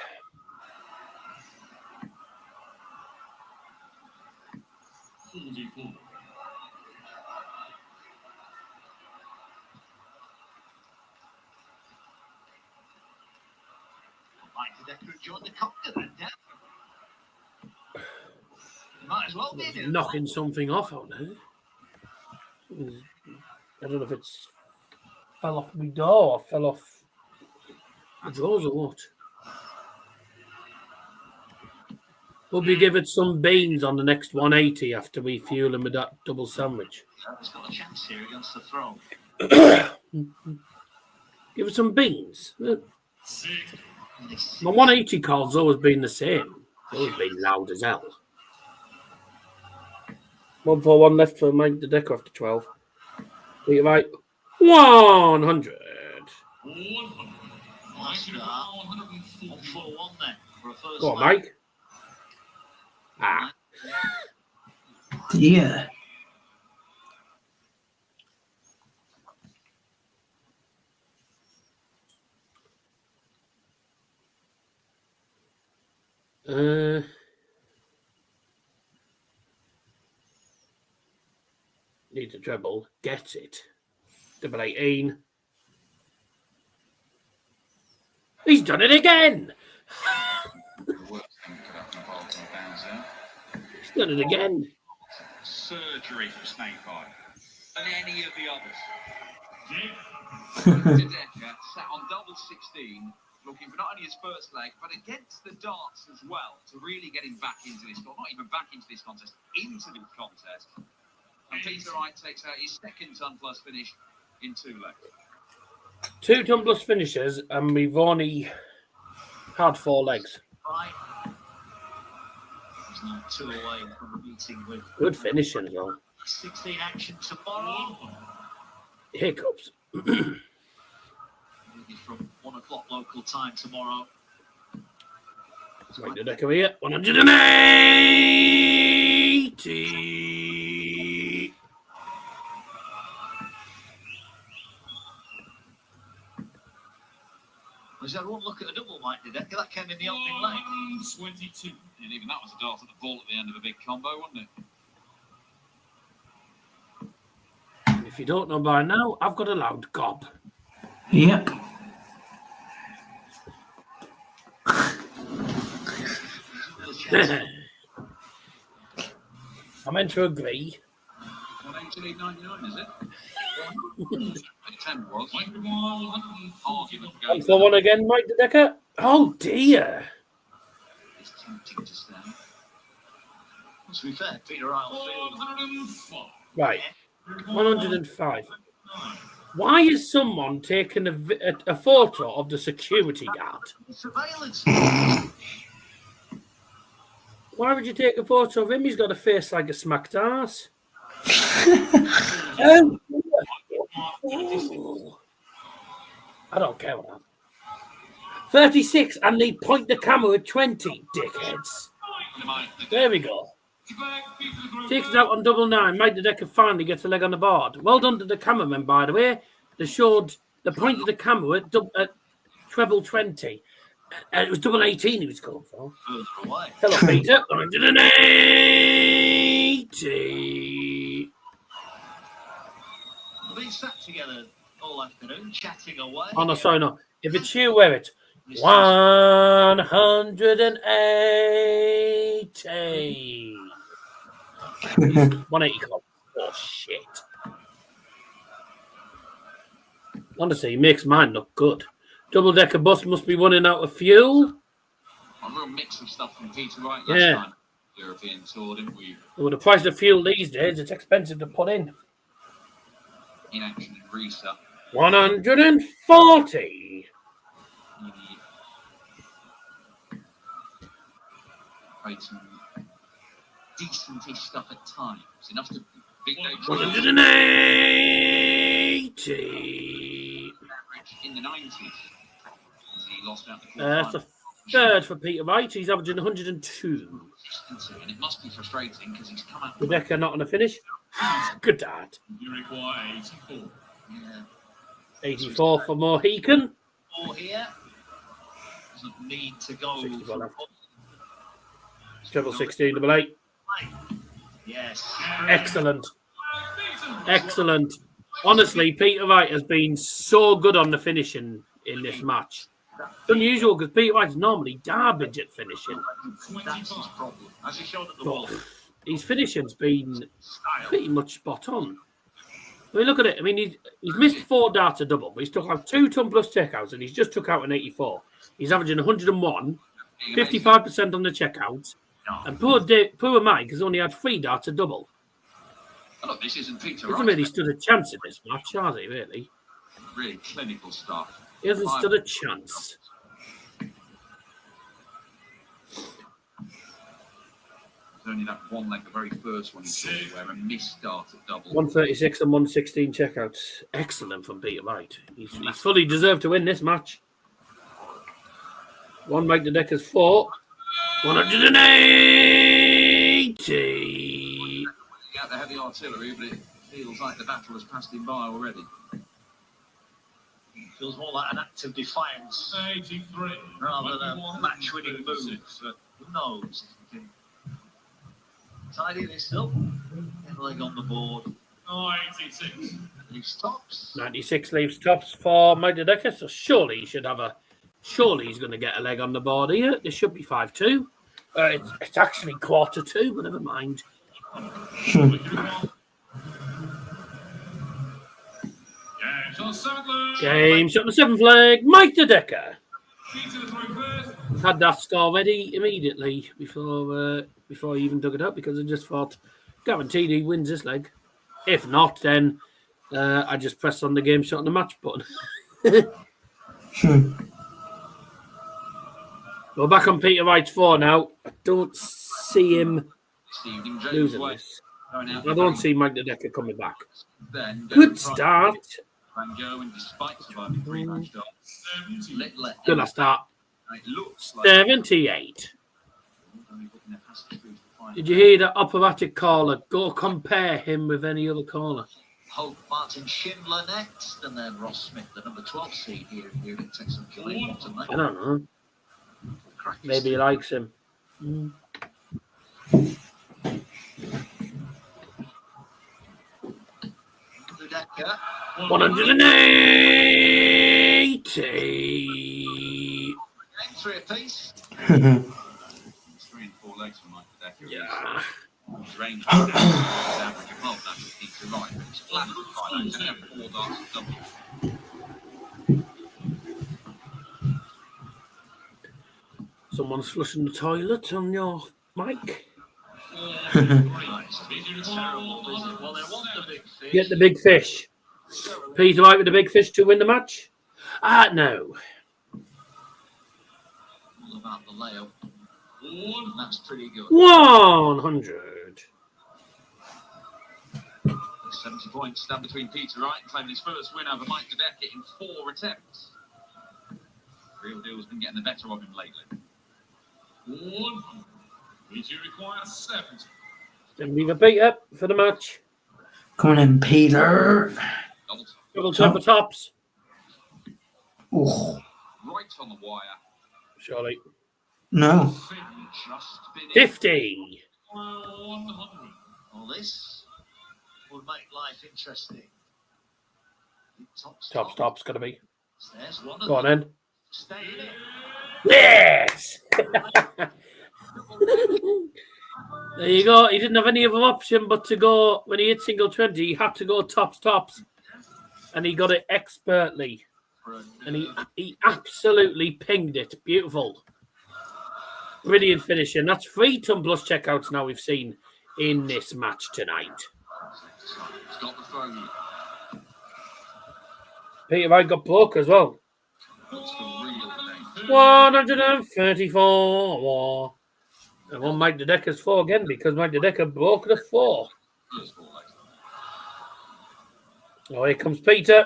Mike the Decker joined the conga then, yeah? Might as well be in. Knocking something off on there. I don't know if it's fell off my door or fell off the drawers or what. We'll be giving some beans on the next 180 after we fuel him with that double sandwich. He's got a chance here against the throne. Give us some beans. My 180 call's always been the same. It's always been loud as hell. 141 left for Mike the Decker after 12. You're right. 100. Nice start. 141 then for a first. Go on, Mike. Ah. Yeah. Needs a treble. Gets it. Double 18. He's done it again. He's done it again. Surgery for snake bite. And any of the others. Decker sat on double 16, looking for not only his first leg, but against the darts as well, to really get him back into this, or not even back into this contest, into this contest. And Peter Wright takes out his second ton plus finish in 2 legs. 2 ton plus finishes, and we've only had 4 legs. Right. He's not 2 away from the meeting with Good finishing as well. 16 action tomorrow. Hiccups. From 1 o'clock local time tomorrow. Right, the deck over here. 180. Was there one look at the double, Mike? That came in the opening leg. 22. And even that was a dart at the ball at the end of a big combo, wasn't it? If you don't know by now, I've got a loud gob. Yep. I'm meant to agree. 188.99, is it? 10 was. Argument And going for one again, Mike the Decker. Oh dear. It's tempting to stand. To be fair, Peter Wright will feel. Right. 105. Why is someone taking a photo of the security guard? Surveillance. Why would you take a photo of him? He's got a face like a smacked ass. Oh. I don't care what happened. 36, and they point the camera at 20, dickheads. There we go. Takes it out on 99. Mike the Decker finally gets a leg on the board. Well done to the cameraman, by the way. They showed the point of the camera at treble 20. It was double 18 he was going for. Hello, Peter. 180. They sat together all afternoon, chatting away. Oh, no, sorry, no. If it's you, wear it. 180. 180. Oh, shit. Honestly, he makes mine look good. Double-decker bus must be running out of fuel. A real mix of stuff from Peter Wright last time. European Tour, didn't we? Well, the price of fuel these days, it's expensive to put in. In action in Risa. 140. Played some decentish stuff at times. Enough to big day 180. in the 90s. He lost out the That's the third for Peter Wright. He's averaging 102. And it must be frustrating because he's come out. The Decker not on the finish. Good dad. You require 84. Yeah. 84 for Mohican. 4 here. Doesn't need to go. 61 left. Treble 16, double 8. Yes. Excellent. Excellent. Honestly, Peter Wright has been so good on the finishing in this match. It's unusual because Peter Wright's normally garbage at finishing. That's his problem. As he showed at the World. His finishing's been pretty much spot on. I mean, look at it. I mean, he's missed 4 darts a double, but he's took out 2 ton plus checkouts and he's just took out an 84. He's averaging 101, 55% on the checkouts. And poor Mike has only had 3 darts a double. Oh, look, this isn't Peter He hasn't Wright. really stood a chance in this match, has he, really? Really clinical stuff. He hasn't stood a chance. There's only that one leg, the very first one he saw, where a missed start at double. 136 and 116 checkouts. Excellent from Peter Wright. He's fully deserved to win this match. One Mike the Decker's 4. 180. Out the heavy artillery, but it feels like the battle has passed him by already. Feels more like an act of defiance 83. rather than a match-winning move. But who knows? If we can tidy this up, get a leg on the board. 96. Leaves tops. 96 leaves tops for Mike the Decker, so surely he should have a. Surely he's going to get a leg on the board here. This should be 5-2. It's actually 1/4-2, but never mind. Game shot the 7th leg. Mike the Decker had that score ready immediately before he even dug it up because I just thought guaranteed he wins this leg. If not, then I just press on the game shot on the match button. We're back on Peter Wright's 4 now. I don't see him losing this. I don't see Magda coming back. Good start. Van Gerwen, despite surviving 3 match darts, Gonna start. It looks like 78. Did you hear that operatic caller? Go compare him with any other caller. Hope Martin Schindler next, and then Ross Smith, the number 12 seed here in Europe, takes on Jermaine tonight. I don't know. Maybe he likes him. 180. 3 apiece. 3 and 4 legs for Mike Decker. Yeah. His range is average above that of Peter Wright, but he's flat at 5 4 darts and double. Someone's flushing the toilet on your mic. Get the big fish. Peter Wright with the big fish to win the match? No. All about the layup. That's pretty good. 100. 70 points stand between Peter Wright and claiming his first win over Mike Decker in 4 attempts. Real deal's been getting the better of him lately. 100. Peter requires 70. Then we have Peter for the match. Come on in, Peter. Double top of tops. Oh, Right on the wire. Surely. no. Just been in. 50. 100. Well, this will make life interesting. Top's got to be. There's one of Go on them. then. Stay in it. Yes! There you go. He didn't have any other option but to go, when he hit single 20, he had to go tops. And he got it expertly. And he absolutely pinged it. Beautiful. Brilliant finishing. That's 3 ton plus checkouts now we've seen in this match tonight. He's got the phone. Peter Wright got broke as well. Looks for real today. 134. And one Mike Decker's 4 again because Mike Decker broke the 4. First 4 legs. Oh, here comes Peter.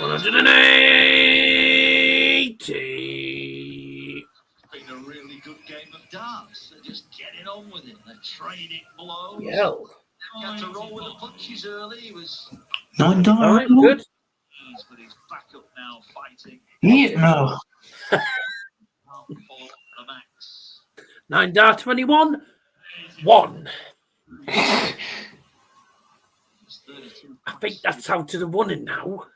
180. It's been a really good game of darts. They're just getting on with it. They're trading blows. Yeah. He had to roll with the punches early. He was 9 All right, darts. good. but he's back up now fighting. Yeah, no. Can't follow up the max. 9 dart 21. 1. It's 32 I think that's out to the running now.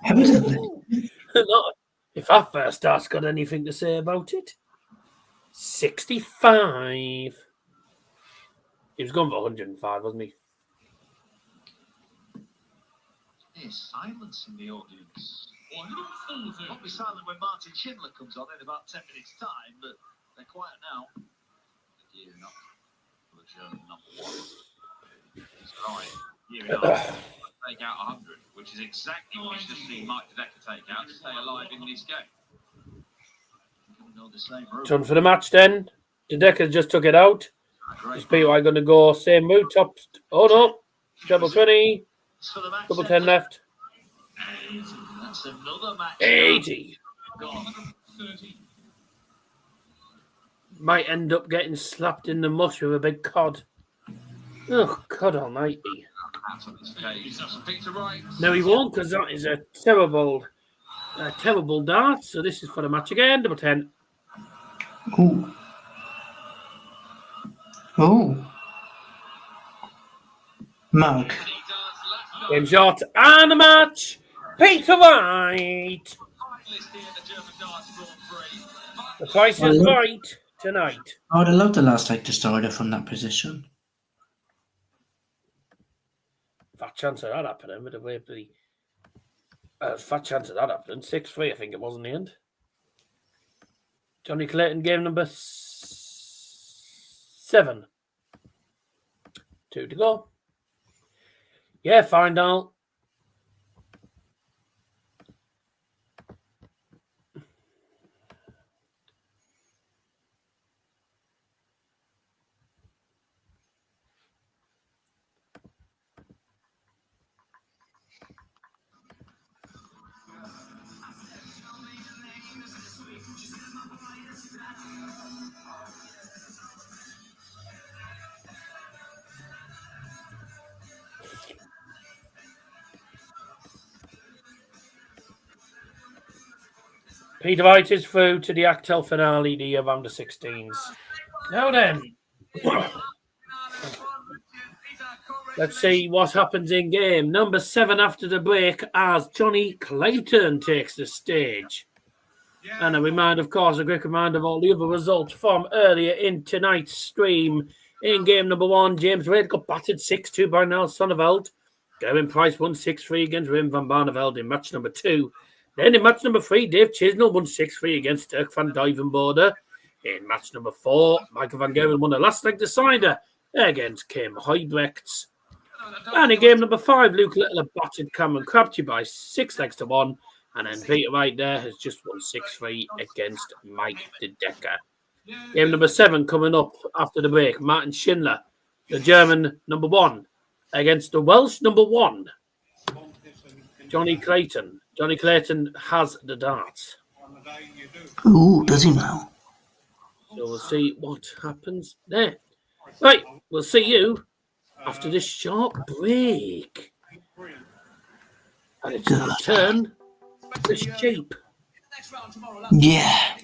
Evidently. Not if our first dart's got anything to say about it. 65. He was going for 105, wasn't he? There's silence in the audience. Not be silent when Martin Schindler comes on in about 10 minutes' time, but they're quiet now. Gearing up for the German number 1. He's right. Gearing up. Take out 100, which is exactly what we should have seen Mike Decker take out to stay alive in this game. Know the same room. Done for the match then. Decker just took it out. Is Peter Wright going to go same move? Top. Oh no. Double 20. For the match Double 10 left. That's another match. 80. Gone. 30. Might end up getting slapped in the mush with a big cod. Oh, God almighty. Out of his cage. Peter Wright. No, he won't because that is a terrible dart. So this is for the match again. Double 10. Ooh. Oh. Mug. Game shot and the match. Peter Wright. The price is right tonight. I would have loved the last take to start it from that position. Fat chance of that happening with the way fat chance of that happening. 6-3, I think it was in the end. Jonny Clayton, game number 7. 2 to go. Yeah, fine, Al. Peter Wright is through to the Actel finale, the of under 16s. Now then, let's see what happens in game number 7 after the break as Jonny Clayton takes the stage. And a quick reminder of all the other results from earlier in tonight's stream. In game number 1, James Wright got battered 6-2 by Niels Zonneveld. Gerwyn Price won 6-3 against Raymond van Barneveld in match number 2. Then in match number 3, Dave Chisnall won 6-3 against Dirk van Duijvenbode. In match number 4, Michael van Gerwen won a last leg decider against Kim Huybrechts. And in game number 5, Luke Little battered Cameron Crabtree by 6 legs to 1. And then Peter Wright there has just won 6-3 against Mike de Decker. Game number 7 coming up after the break. Martin Schindler, the German number 1, against the Welsh number 1, Jonny Clayton. Jonny Clayton has the darts. Ooh, does he now? So we'll see what happens there. Right, we'll see you after this short break. And it's a return to shape. Yeah.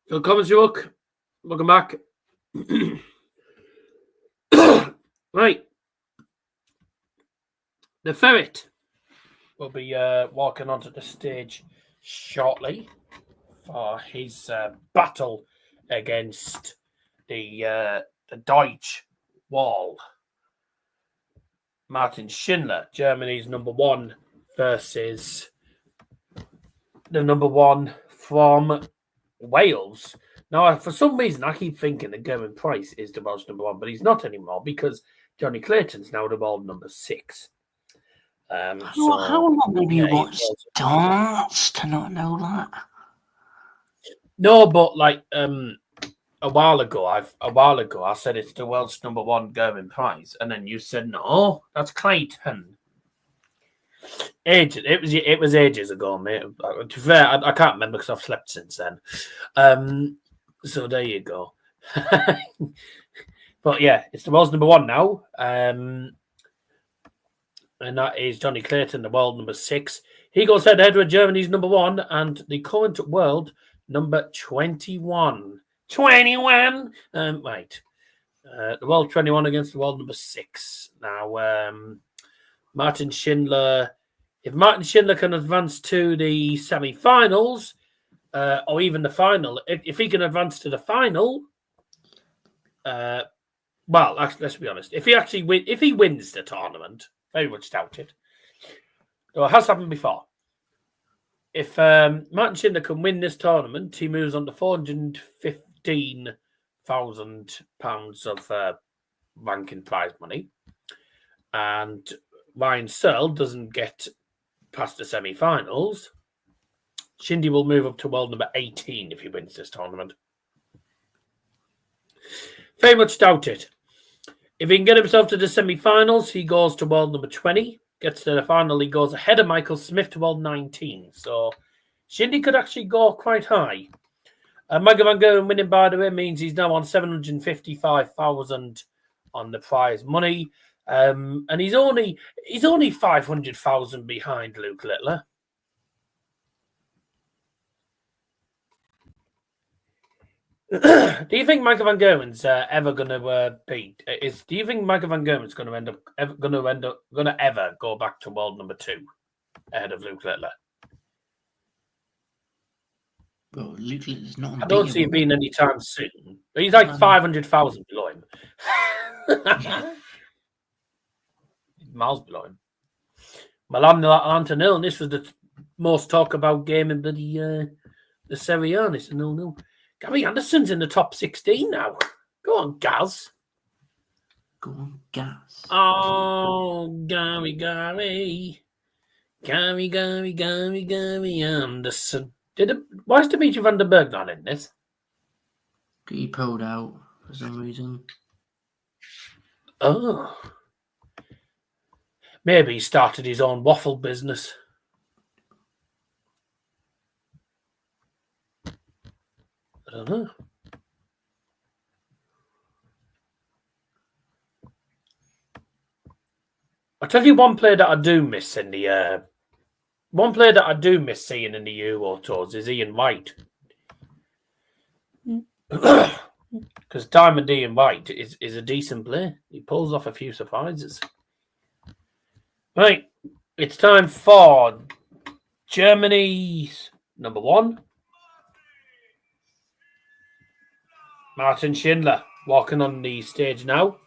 Good comments, York. Welcome back. Right. The Ferret will be walking onto the stage shortly for his battle against the Deutsch Wall. Martin Schindler, Germany's number 1 versus the number 1 from Wales. Now, for some reason, I keep thinking that Gerwyn Price is the world's number 1, but he's not anymore because Johnny Clayton's now the world number 6. How long have you watched darts to not know that? No, but like a while ago, I said it's the world's number 1 Gerwyn Price, and then you said no, that's Clayton. It was ages ago, mate. To be fair, I can't remember because I've slept since then. So there you go. But yeah, it's the world's number 1 now. And that is Johnny Clayton, the world number 6. He goes head-to-head with Germany's number 1 and the current world number 21. 21! Right. The world 21 against the world number 6. Now, Martin Schindler... If Martin Schindler can advance to the semi-finals, or even the final, if he can advance to the final... well, let's be honest. If he wins the tournament... Very much doubt it. So it has happened before. If Martin Schindler can win this tournament, he moves on to £415,000 of ranking prize money. And Ryan Searle doesn't get past the semi-finals. Shindy will move up to world number 18 if he wins this tournament. Very much doubt it. If he can get himself to the semi-finals, he goes to world number 20. Gets to the final, he goes ahead of Michael Smith to world 19. So Shindy could actually go quite high. Michael Van Gerwen winning, by the way, means he's now on 755,000 on the prize money. And he's only 500,000 behind Luke Littler. Do you think Michael Van Gerwen's ever going to beat? Do you think Michael Van Gerwen's going to ever go back to world number 2 ahead of Luke Littler? Bro, Luke Littler's not. I don't see it being anytime soon. He's like 500,000 below him. Miles below him. Well, I'm Atlanta nil, and this was the most talk about game in the Serie A. It's a 0-0. Gary Anderson's in the top 16 now. Go on, Gaz. Go on, Gaz. Oh, Gary Anderson. Why is Dimitri van den Berg not in this? He pulled out for some reason. Oh. Maybe he started his own waffle business. I don't know. I'll tell you one player that I do miss in the one player that I do miss seeing in the Euro tours is Ian Wright. Because Diamond Ian Wright is a decent player. He pulls off a few surprises. Right. It's time for Germany's number 1. Martin Schindler walking on the stage now.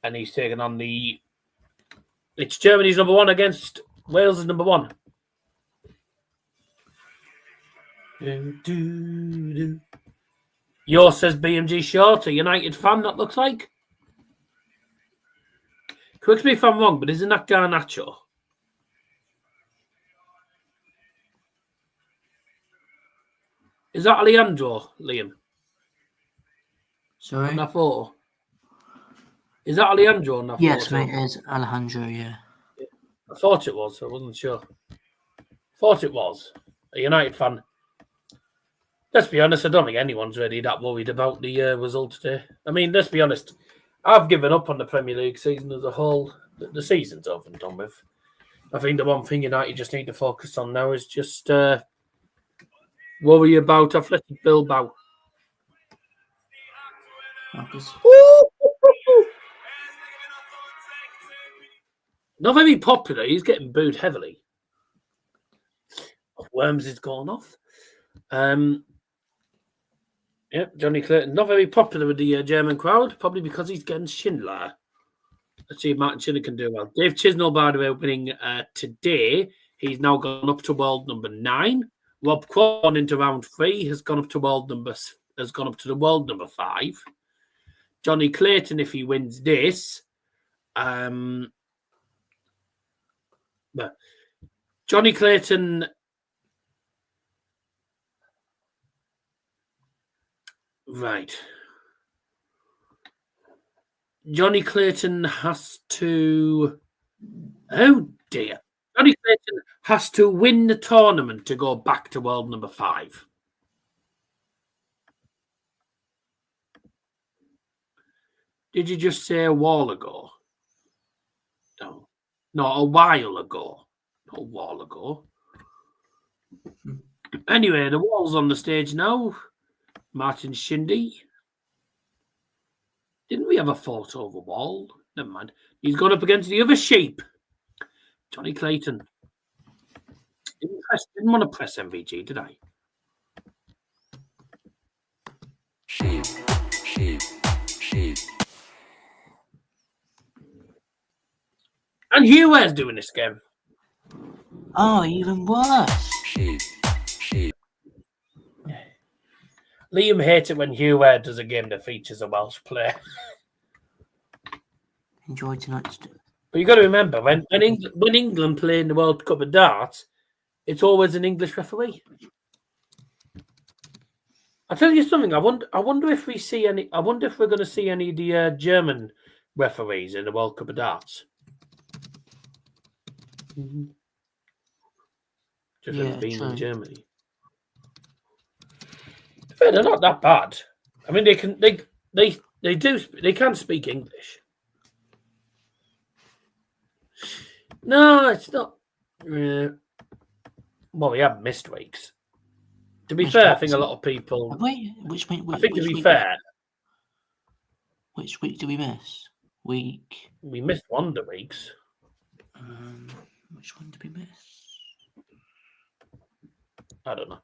And he's taking on the... It's Germany's number 1 against Wales' number 1. Yours says BMG Short, a United fan, that looks like. Correct me if I'm wrong, but isn't that Garnacho? Is that Alejandro, Liam? Sorry? On that photo? Is that Alejandro on that yes, photo? Yes, mate, it's Alejandro, yeah. I thought it was, I wasn't sure. Thought it was. A United fan. Let's be honest, I don't think anyone's really that worried about the result today. I mean, let's be honest. I've given up on the Premier League season as a whole. The season's over and done with. I think the one thing United just need to focus on now is just worry about Athletic Bilbao. Not very popular. He's getting booed heavily. Worms has gone off. Yep, Johnny Clayton. Not very popular with the German crowd, probably because he's getting Schindler. Let's see if Martin Schindler can do well. Dave Chisnall, by the way, winning today. He's now gone up to world number 9. Rob Quon into round 3 has gone up to the world number 5. Johnny Clayton, if he wins this, Johnny Clayton. Right. Johnny Clayton has to... Oh, dear. Johnny Clayton has to win the tournament to go back to world number 5. Did you just say a while ago? No. Not a while ago. Not a while ago. Anyway, the wall's on the stage now. Martin Shindy. Didn't we have a photo of a wall? Never mind. He's gone up against the other sheep. Johnny Clayton. Didn't want to press MVG, did I? Sheep. And Huybrechts doing this game. Oh, even worse. Liam hates it when Huybrechts does a game that features a Welsh player. Enjoy tonight's. But you've got to remember, when England play in the World Cup of Darts, it's always an English referee. I'll tell you something. I wonder if we see any. I wonder if we're going to see any of the German referees in the World Cup of Darts. Just being in Germany. Fair, they're not that bad. I mean, they can speak English. No, it's not. Well, we have missed weeks. To be fair, I think a lot of people. Have we? Which week? I think to be fair. Which week did we miss? We missed one of the weeks. Which one did we miss? I don't know.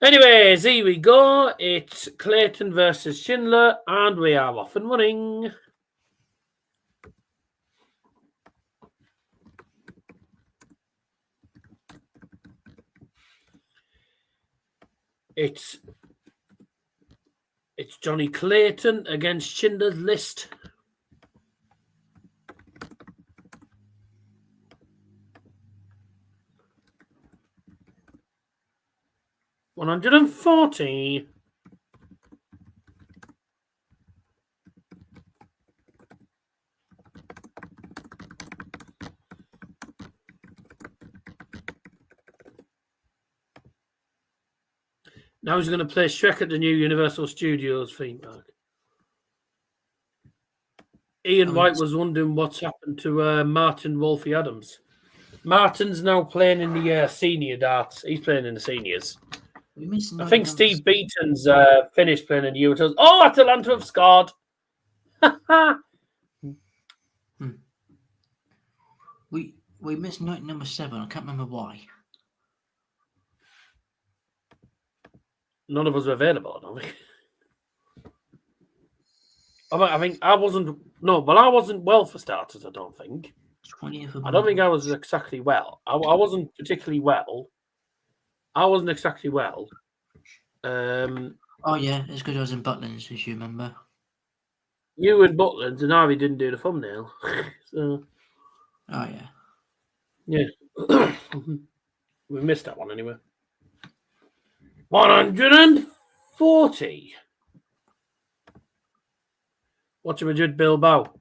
Anyways, here we go. It's Clayton versus Schindler, and we are off and running. It's Johnny Clayton against Schindler's List. $140. Now he's going to play Shrek at the new Universal Studios theme park. Ian White was wondering what's happened to Martin Wolfie Adams. Martin's now playing in the senior darts. He's playing in the seniors. I think Steve Beaton's finished playing in the Utahs. Oh, Atalanta have scored. We missed night number 7. I can't remember why. None of us were available, I don't think. I think I wasn't. No, but I wasn't well for starters. I don't think. 20th of I don't think I was exactly well. I wasn't particularly well. I wasn't exactly well. Oh yeah, it's because I was in Butlins, as you remember. You were in Butlins, and Harvey didn't do the thumbnail. So. Oh yeah. Yeah. We missed that one anyway. 140. Watching Madrid Bilbao.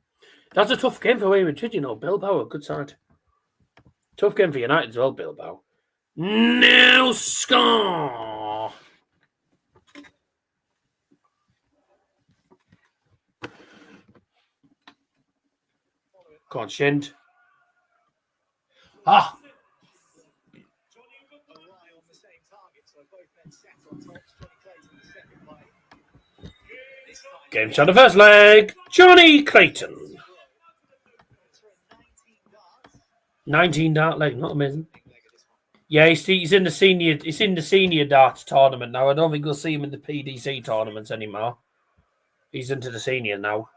That's a tough game for Real Madrid, you know. Bilbao, a good side. Tough game for United as well, Bilbao. Niels score. Go on, Shind. Ah. eye on the same target, so both men set on top. Jonny Clayton, the second play. This time, Game shot the first leg. Jonny Clayton. 19 dart leg, not amazing. Yeah, he's in the senior. It's in the senior darts tournament now. I don't think we'll see him in the PDC tournaments anymore. He's into the senior now.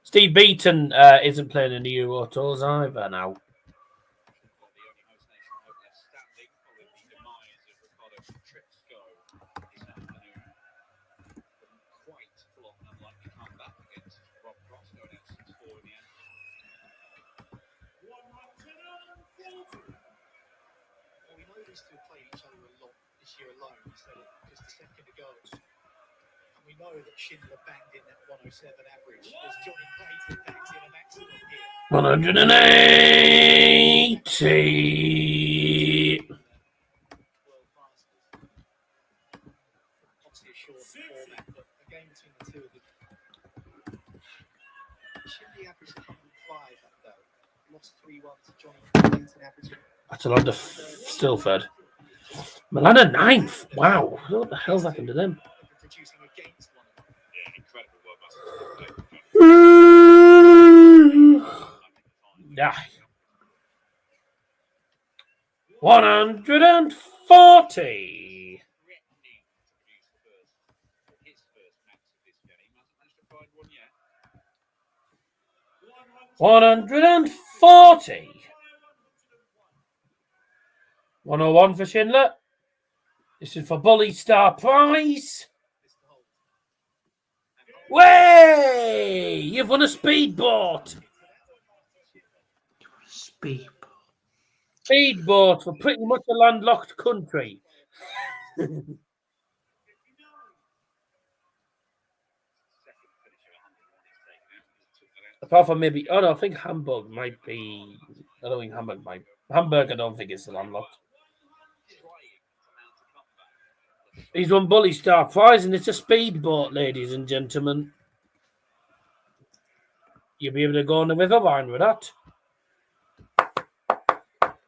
Steve Beaton isn't playing in the Euro Tours either now. These two have played each other a lot this year alone, so just a second ago. And we know that Schindler banged in that 107 average. As Jonny Clayton bangs in a maximum here. 180. World Masters. Obviously a short format, but a game between the two of them. Schindler averaged 105 that day. Lost 3-1 to Jonny Clayton averaging. That's a lot of Stilford. Milana 9th. Wow. What the hell's happened to them? Producing against one another. Yeah. 140. $140. 101 for Schindler. This is for Bully Star Prize. Way! You've won a speedboat. Speedboat for pretty much a landlocked country. Apart from maybe, I think Hamburg might be. I don't think Hamburg might. Hamburg, I don't think it's landlocked. He's won Bully Star Prize, and it's a speedboat, ladies and gentlemen. You'll be able to go on the river line with that.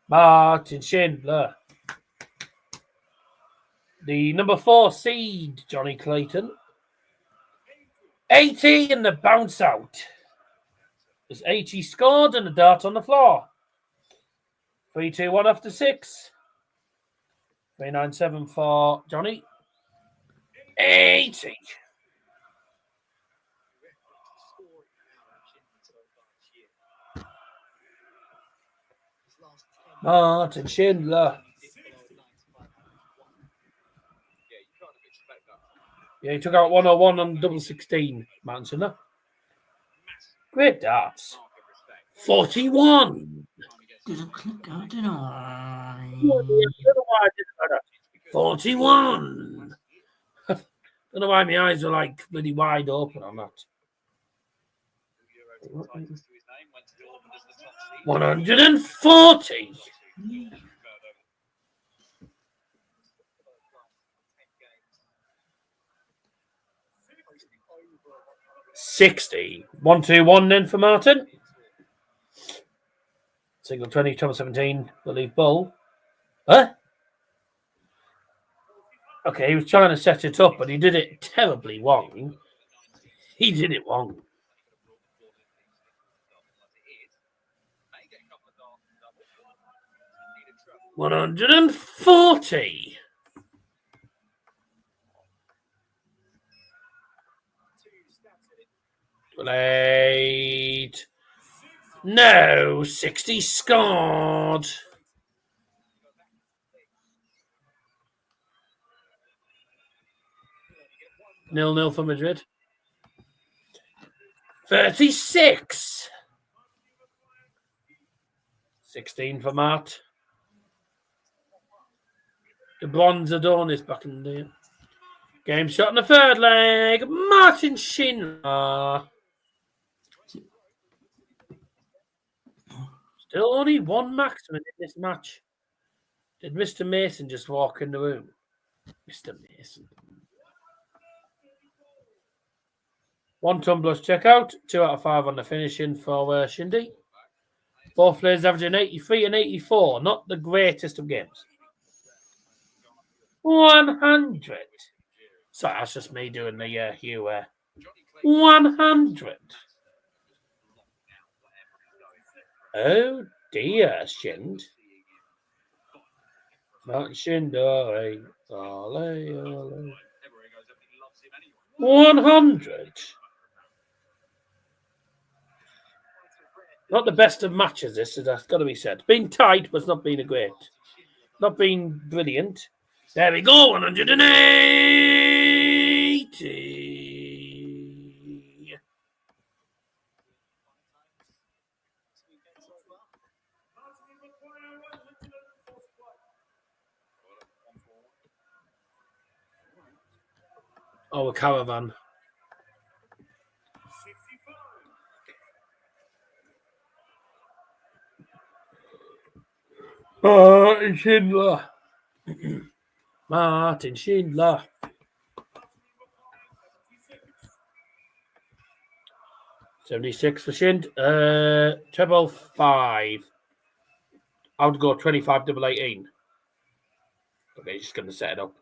Martin Schindler. The number 4 seed, Jonny Clayton. 80 and the bounce out. There's 80 scored and a dart on the floor. 3-2-1 after 6. 397 for Jonny. 80. Martin Schindler. Yeah, he took out 101 on double 16, Martin Schindler. Great darts. 41. Didn't click out, did I? 41. Don't know why my eyes are like really wide open on that. 140. 60. 1-2-1 then for Martin. Single 20, trouble 17, believe Bull. Huh? Okay, he was trying to set it up, but he did it terribly wrong. He did it wrong. 140. Late. No, 60 scored. Nil for Madrid. 36. 16 for Matt. The bronze Adonis back in the day. Game shot in the third leg. Martin Schindler. Still only one maximum in this match. Did Mr. Mason just walk in the room? Mr. Mason. 1 tumblers checkout. 2 out of 5 on the finishing for Shindy. Both players averaging 83 and 84. Not the greatest of games. 100. Sorry, that's just me doing the Hugh. 100. Oh dear, Shind. Not Shind, 100. Not the best of matches, this, that's got to be said. Been tight, but it's not been a great. Not been brilliant. There we go, 180. Oh, a caravan. Martin Schindler. Martin Schindler. 76 for Shind. Treble 5. I would go 25 double 18. Okay, just going to set it up.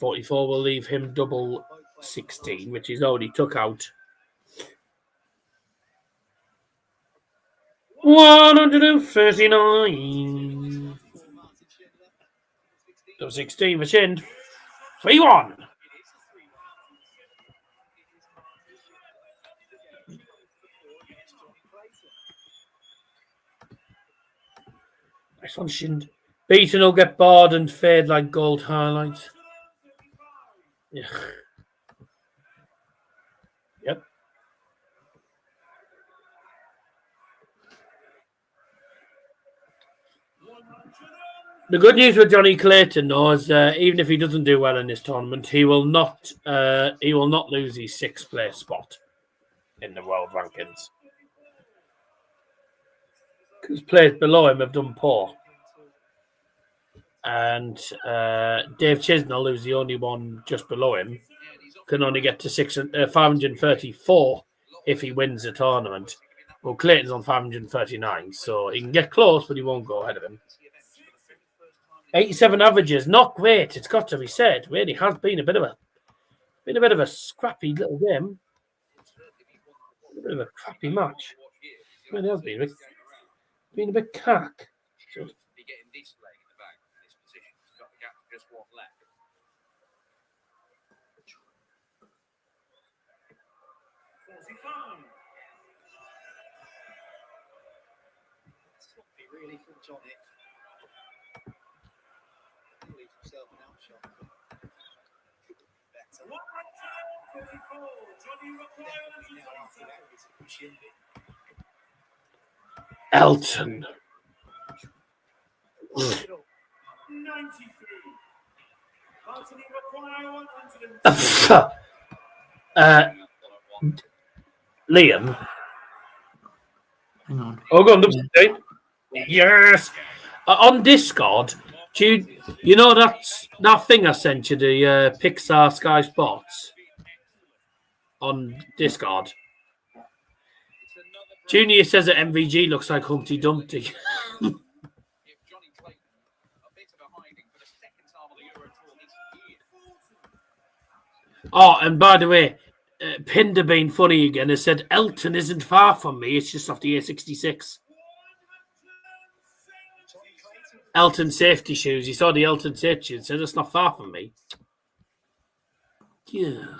44 will leave him double 16, which he's already took out. 139. Double 16 for Shind. 3-1. Nice one, Shind. Beaton will get bored and fade like gold highlights. Yeah. Yep. The good news with Johnny Clayton, though, is even if he doesn't do well in this tournament, he will not lose his 6th place spot in the world rankings. Because players below him have done poor. And Dave Chisnall, who's the only one just below him, can only get to 534 if he wins the tournament. Well, Clayton's on 539, so he can get close, but he won't go ahead of him. 87 averages, not great. It's got to be said. Really has been a bit of a scrappy little game. A bit of a crappy match. It really has been. Been a bit cack. So. Really from Jonny. Leaves himself an outshot. Elton. 93. Liam. Hang on. Oh, go on. Yes. On Discord, do you know that thing I sent you, the Pixar Sky Sports on Discord? Junior says that MVG looks like Humpty Dumpty. Oh, and by the way, Pinder being funny again has said Elton isn't far from me. It's just off the A66. Elton safety shoes. He saw the Elton safety shoes. Said it's not far from me. Yeah.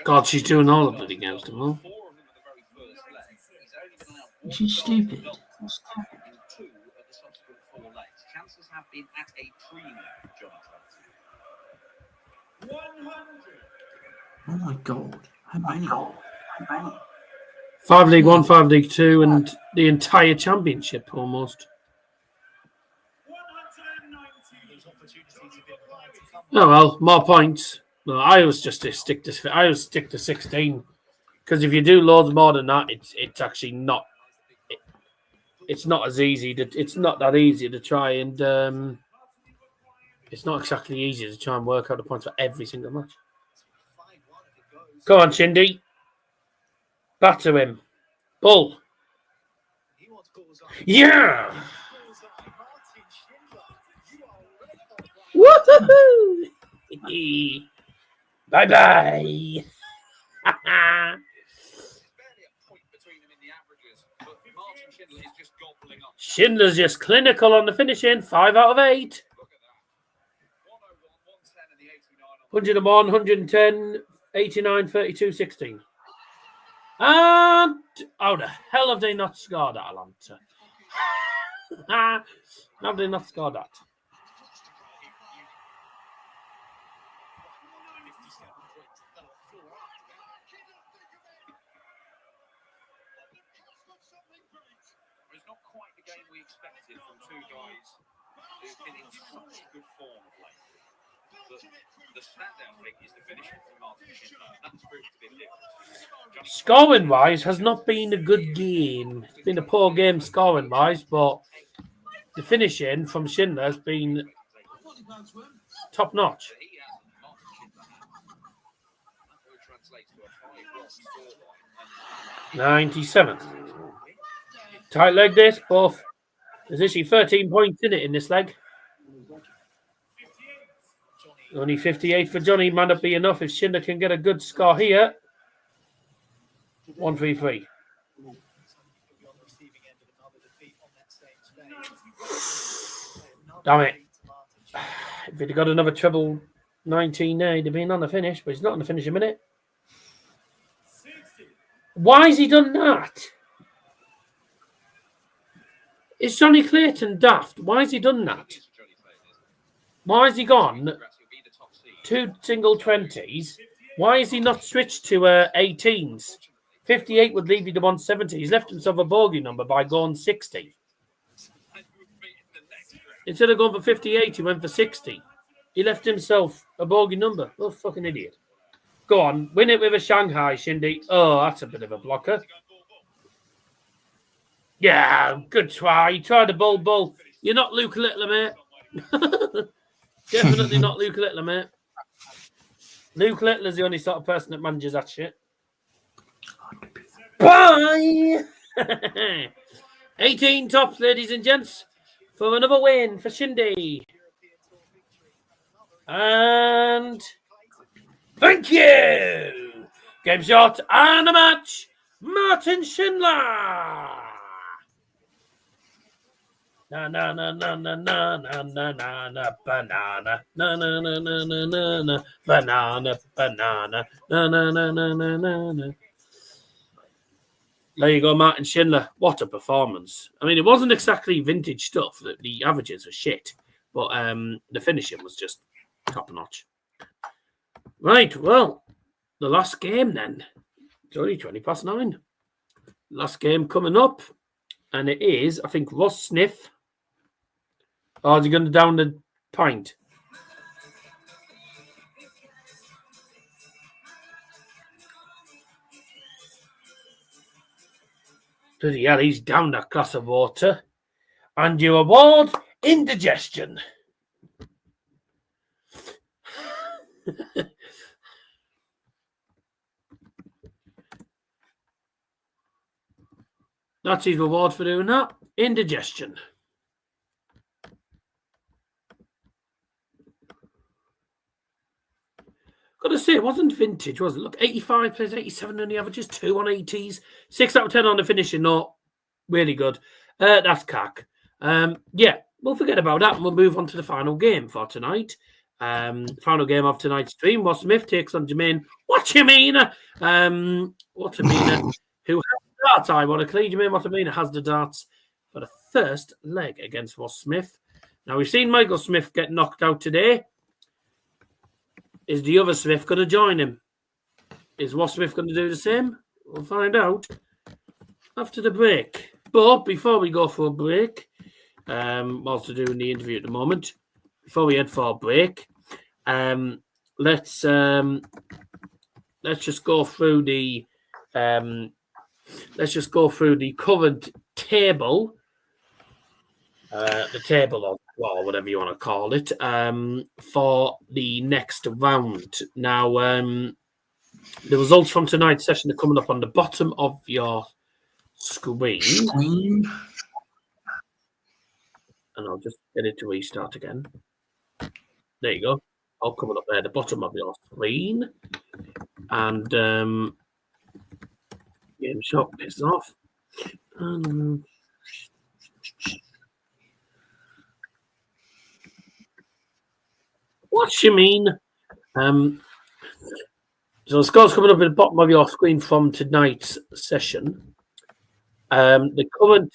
God, she's doing all the bloody games tomorrow. She's stupid. Chances have been at a premium, Jonny. Oh my God. How many? 5 League 1, 5 League 2, and the entire championship almost. Oh well, more points. No, I always stick to 16 because if you do loads more than that, it's actually not. it's not as easy. It's not that easy to try and it's not exactly easy to try and work out the points for every single match. Go on, Shindy. Batter him. Bull. Yeah. Woohoo! Bye-bye. Schindler's just clinical on the finishing. 5 out of 8. 101, 110, 89, 32, 16. And how the hell have they not scored that, Atlanta? How have they not scored that? It's not quite the game we expected from two guys who've been in such good form of late. The standout thing is the finishing from Martin Schindler. That's proved to be different. Scoring-wise, has not been a good game. It's been a poor game scoring-wise, but the finishing from Schindler has been top-notch. 97. Tight leg this, both. There's actually 13 points in it in this leg. Only 58 for Jonny. Might not be enough if Schindler can get a good score here. 1-3-3. Damn it. If he'd have got another treble 19 there, he'd have been on the finish, but he's not on the finish a minute. Why has he done that? Is Johnny Clayton daft? Why has he done that? Why has he gone 2 single 20s? Why has he not switched to 18s? 58 would leave you to 170. He's left himself a bogey number by going 60. Instead of going for 58, he went for 60. He left himself a bogey number. Oh, fucking idiot. Go on, win it with a Shanghai, Shindy. Oh, that's a bit of a blocker. Yeah, good try. You tried the bull. You're not Luke Littler, mate. Definitely not Luke Littler, mate. Luke Littler's the only sort of person that manages that shit. Bye! 18 tops, ladies and gents, for another win for Shindy. And thank you! Game shot and a match, Martin Schindler! Na na na na na na na na na na banana na na na na na na na banana na na na na na. There you go, Martin Schindler. What a performance! I mean, it wasn't exactly vintage stuff. The averages were shit, but the finishing was just top notch. Right, well, the last game then. It's only 9:20. Last game coming up, and it is, I think, Ross Sniff. Oh, is he going to down the pint? Bloody hell, he's down that glass of water. And you award indigestion. That's his reward for doing that. Indigestion. Got to say, it wasn't vintage, was it? Look, 85 plays 87 on the averages, 2 on 80s, 6 out of 10 on the finishing. No, really good. That's cack. Yeah, we'll forget about that and we'll move on to the final game for tonight. Final game of tonight's stream. Ross Smith takes on Jermaine. Wattimena. Wattimena, who has the darts, ironically. Jermaine Wattimena has the darts for the first leg against Ross Smith. Now, we've seen Michael Smith get knocked out today. Is the other Smith going to join him? Is Ross Smith going to do the same? We'll find out after the break. But before we go for a break, whilst we're doing the interview at the moment, before we head for a break, let's just go through the current table the table or whatever you want to call it, for the next round. Now, the results from tonight's session are coming up on the bottom of your screen. And I'll just get it to restart again. There you go. All coming up there, the bottom of your screen. And Game Shop is off. What you mean? So the score's coming up at the bottom of your screen from tonight's session. The current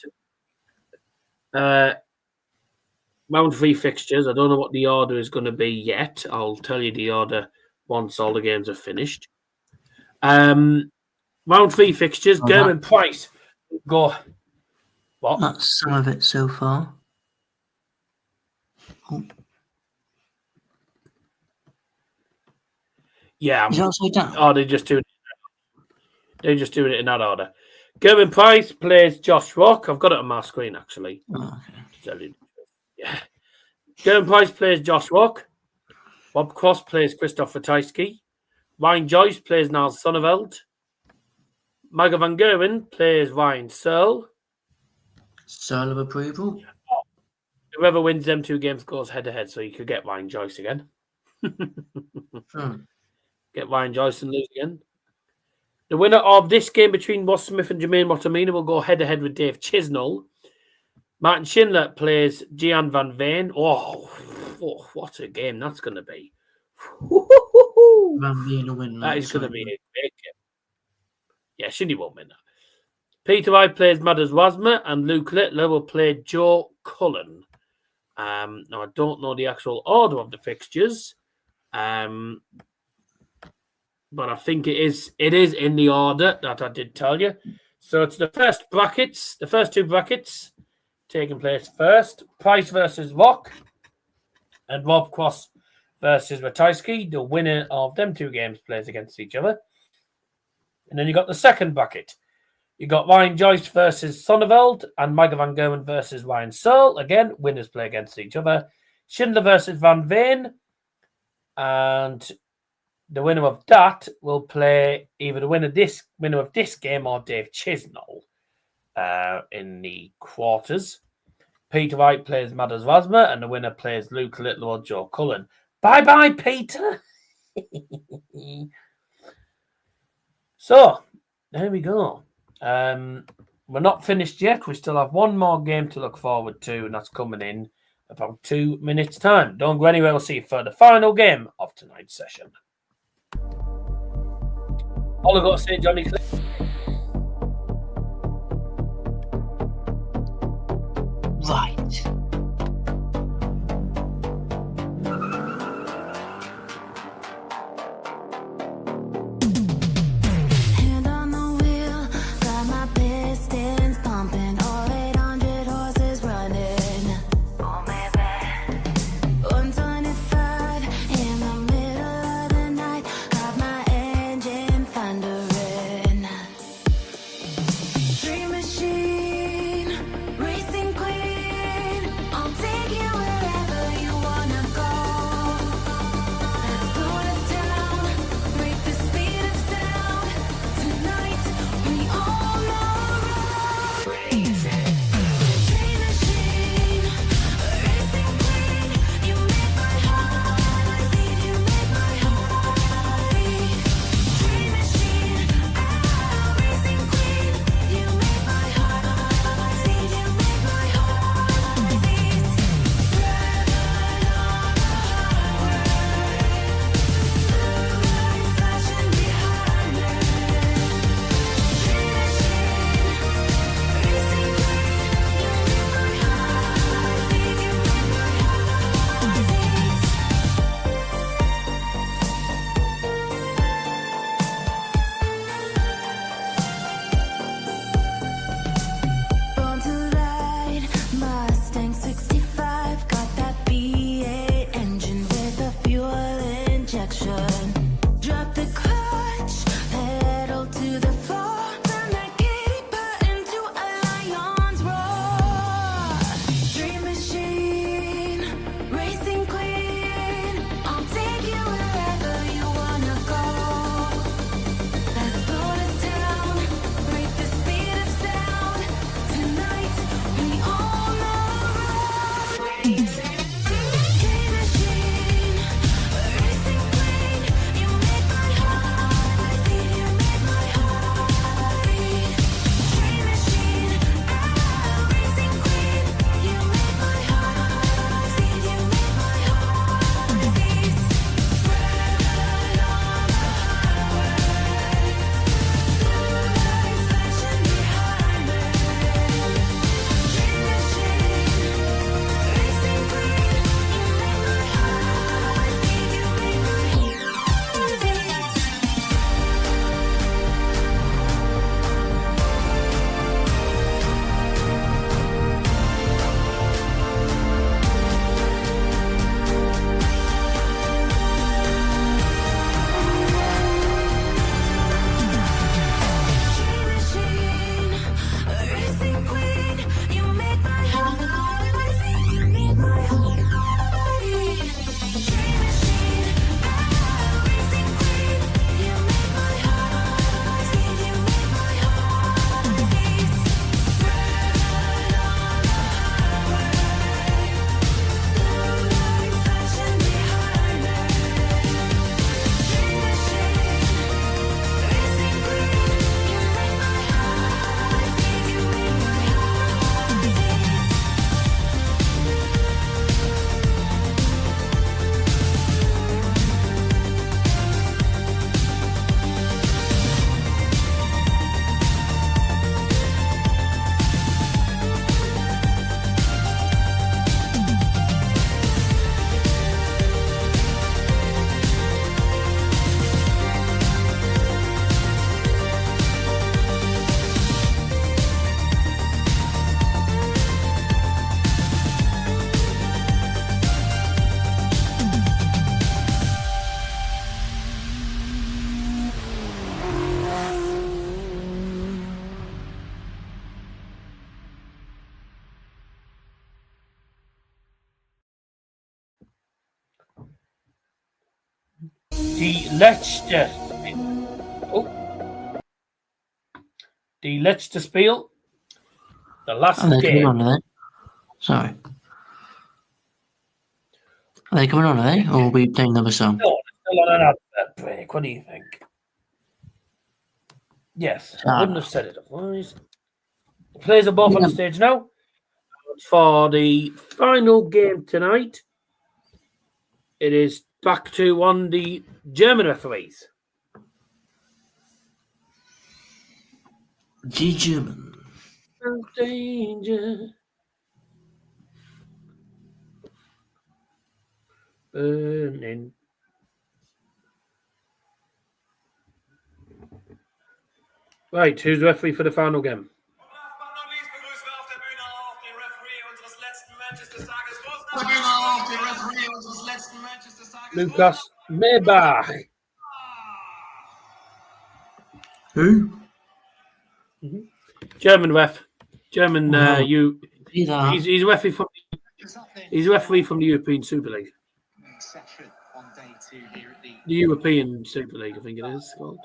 round 3 fixtures, I don't know what the order is going to be yet. I'll tell you the order once all the games are finished. Round 3 fixtures, Gerwyn Price. Go. What? That's some of it so far. Oh. Yeah. Is it upside down? Oh, they're just doing it in that order. Gerwyn Price plays Josh Rock. I've got it on my screen, actually. Oh, okay. Yeah. Gerwyn Price plays Josh Rock. Bob Cross plays Christoph Ratajski. Ryan Joyce plays Niels Zonneveld. Maggie van Gerwen plays Ryan Searle. Seal of approval. Whoever wins them 2 games goes head-to-head, so you could get Ryan Joyce again. Get Ryan Joyce and lose again. The winner of this game between Ross Smith and Jermaine Wattimena will go head-to-head with Dave Chisnall. Martin Schindler plays Gian Van Veen. Oh, what a game that's going to be. Van Veen will win. That is going to be a great game. Yeah, Shindy won't win that. Peter Wright plays Madders Wasmer, and Luke Littler will play Joe Cullen. Now, I don't know the actual order of the fixtures, but I think it is in the order that I did tell you. So it's the first 2 brackets taking place first. Price versus Rock, and Rob Cross versus Ratajski. The winner of them 2 games plays against each other. And then you got the second bracket. You got Ryan Joyce versus Zonneveld and Maggie van Gerwen versus Ryan Searle. Again, winners play against each other. Schindler versus Van Veen. And the winner of that will play either the winner of this game or Dave Chisnall in the quarters. Peter Wright plays Madders Rasma, and the winner plays Luke Little or Joe Cullen. Bye-bye, Peter! So, there we go. We're not finished yet. We still have one more game to look forward to, and that's coming in about 2 minutes' time. Don't go anywhere. We'll see you for the final game of tonight's session. All I've got to say, Jonny. Right. Dream machine, racing queen. Die letzte. Oh. Die letzte Spiel. The last Are they coming game. on, are they? Sorry. Are they coming on, are they? Or will we play another song? No, still on an advert break. What do you think? Yes, I wouldn't have said it otherwise. The players are both on the stage now for the final game tonight. It is back to on the German referees. The German. Danger. Burning. Right, who's the referee for the final game? Lukas Meybach. Who? Mm-hmm. German ref. German. He's referee from. He's a referee from the European Super League. The European Super League, I think it is called.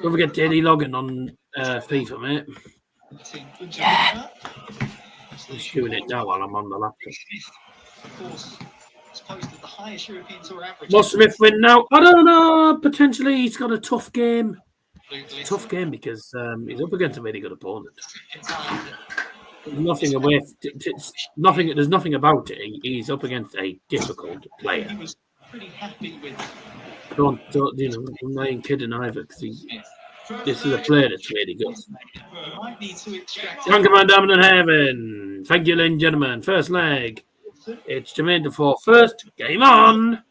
Don't forget daily login on FIFA, mate. Yeah. I'm doing it now while I'm on the laptop. Must Smith win now? I don't know. Potentially, he's got a tough game. Tough game because he's up against a really good opponent. Nothing away. Nothing. There's nothing about it. He's up against a difficult player. Don't you know? I'm not even kidding either because this is a player that's really good. Thank you, my diamond in heaven. Thank you, ladies and gentlemen. First leg. It's Jermaine Defoe first. Game on.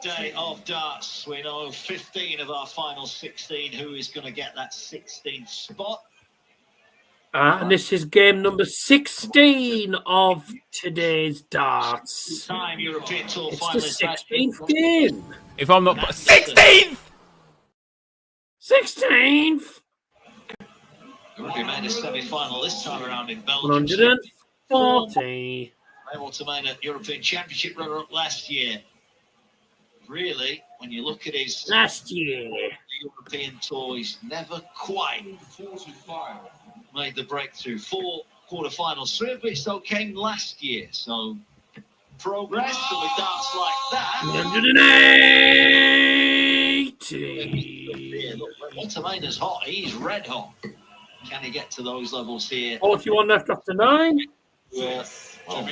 Day of darts. We know 15 of our final 16. Who is going to get that 16th spot? And this is game number 16 of today's darts. Time European Tour it's finalist. The 16th game. If I'm not 16th! 16th! We made a semi-final this time around in Belgium. 140. Wattimena European Championship runner-up last year. Really, when you look at his last year European Tour, he's never quite made the breakthrough. 4 quarterfinals, 3 of which though came last year. So progress with darts like that. 180. Wattimena's hot. He's red hot. Can he get to those levels here? 41 left after 9. Yeah. And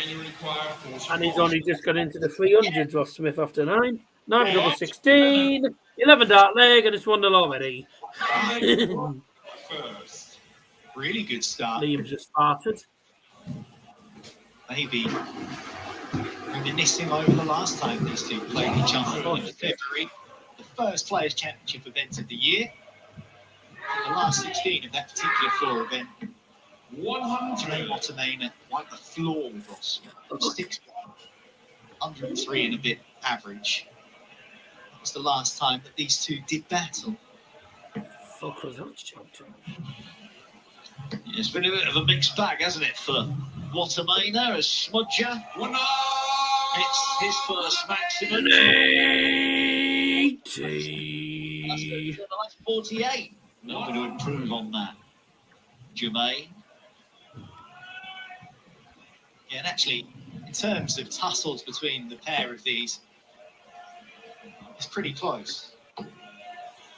he's only just got into the 300s, Ross Smith, after 9. 9 double 16. 11 dart leg, and it's 1-0 already. First. Really good start. Liam's just started. Maybe reminiscing over the last time these two played each other in February. The first Players' Championship event of the year. In the last 16 of that particular floor event. 100 Wattimena wiped the floor with Ross. 103 and a bit average. That was the last time that these two did battle. Fuck was that shouting? It's been a bit of a mixed bag, hasn't it, for Wattimena as Smudger? It's his first maximum. 80. That's 48. Not going to improve on that. Jermaine. Yeah, and actually, in terms of tussles between the pair of these, it's pretty close.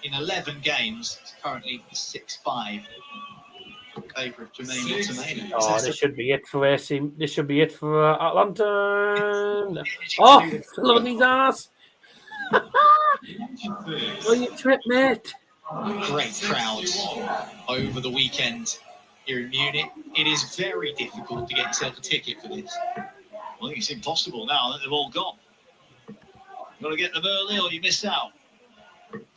In 11 games, it's currently 6-5 in favour of Jermaine Wattimena. Oh, this should be it for AC. This should be it for Atlanta. Oh, look at his ass. Oh, you trip, mate. Great crowds over the weekend here in Munich. It is very difficult to get yourself a ticket for this. I think it's impossible now that they've all gone. You've got to get them early or you miss out.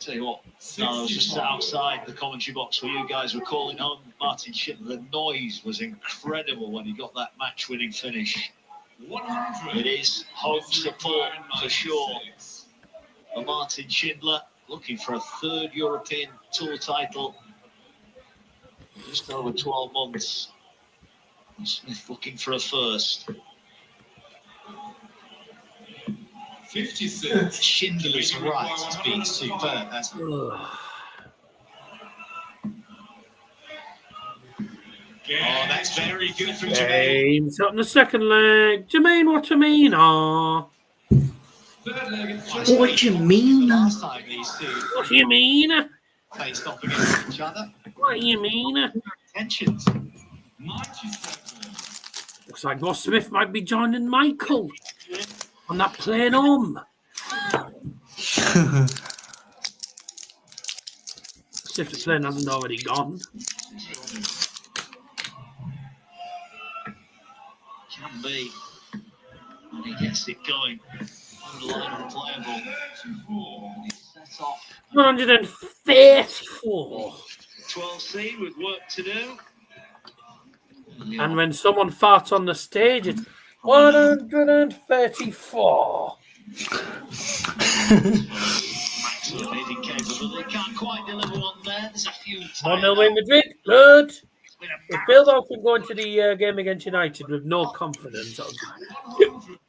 Tell you what, no, I was just sat outside the commentary box where you guys were calling home Martin Schindler. The noise was incredible when he got that match-winning finish. 100. It is home support for sure for Martin Schindler, looking for a 3rd European Tour title. Just over 12 months. Smith looking for a first. 56. Schindler's Wright has been superb, hasn't it? Oh, that's very good from Jermaine. James up in the second leg. Jermaine Wattimena. What do you mean? Last time these two What do you mean? faced off against each other. What do you mean? Tensions. 97. Looks like Ross Smith might be joining Michael on that plane home. As if the plane hasn't already gone. Can be. And he gets it going. Underline unplayable. And he sets off. 134. 12C with work to do. And when someone farts on the stage, it's 134. Maximum hitting capability. Can't quite deliver on there. There's a few 1-0 win Madrid. Good. If Bilbao can go into the game against United with no confidence, that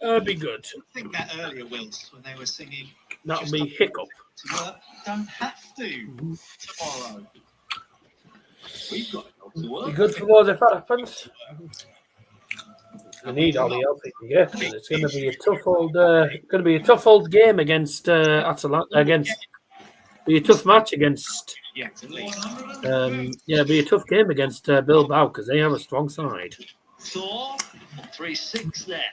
would be good. I think that earlier, Wills, when they were singing. That would be hiccup. To work, don't have to tomorrow. We've got to go to work. Be good for those if that happens. We need all the help we can get. It's going to be a tough old game against Atalanta. Be a tough match against. Yeah, at least. Be a tough game against Bilbao because they have a strong side. Thor, 3-6 there.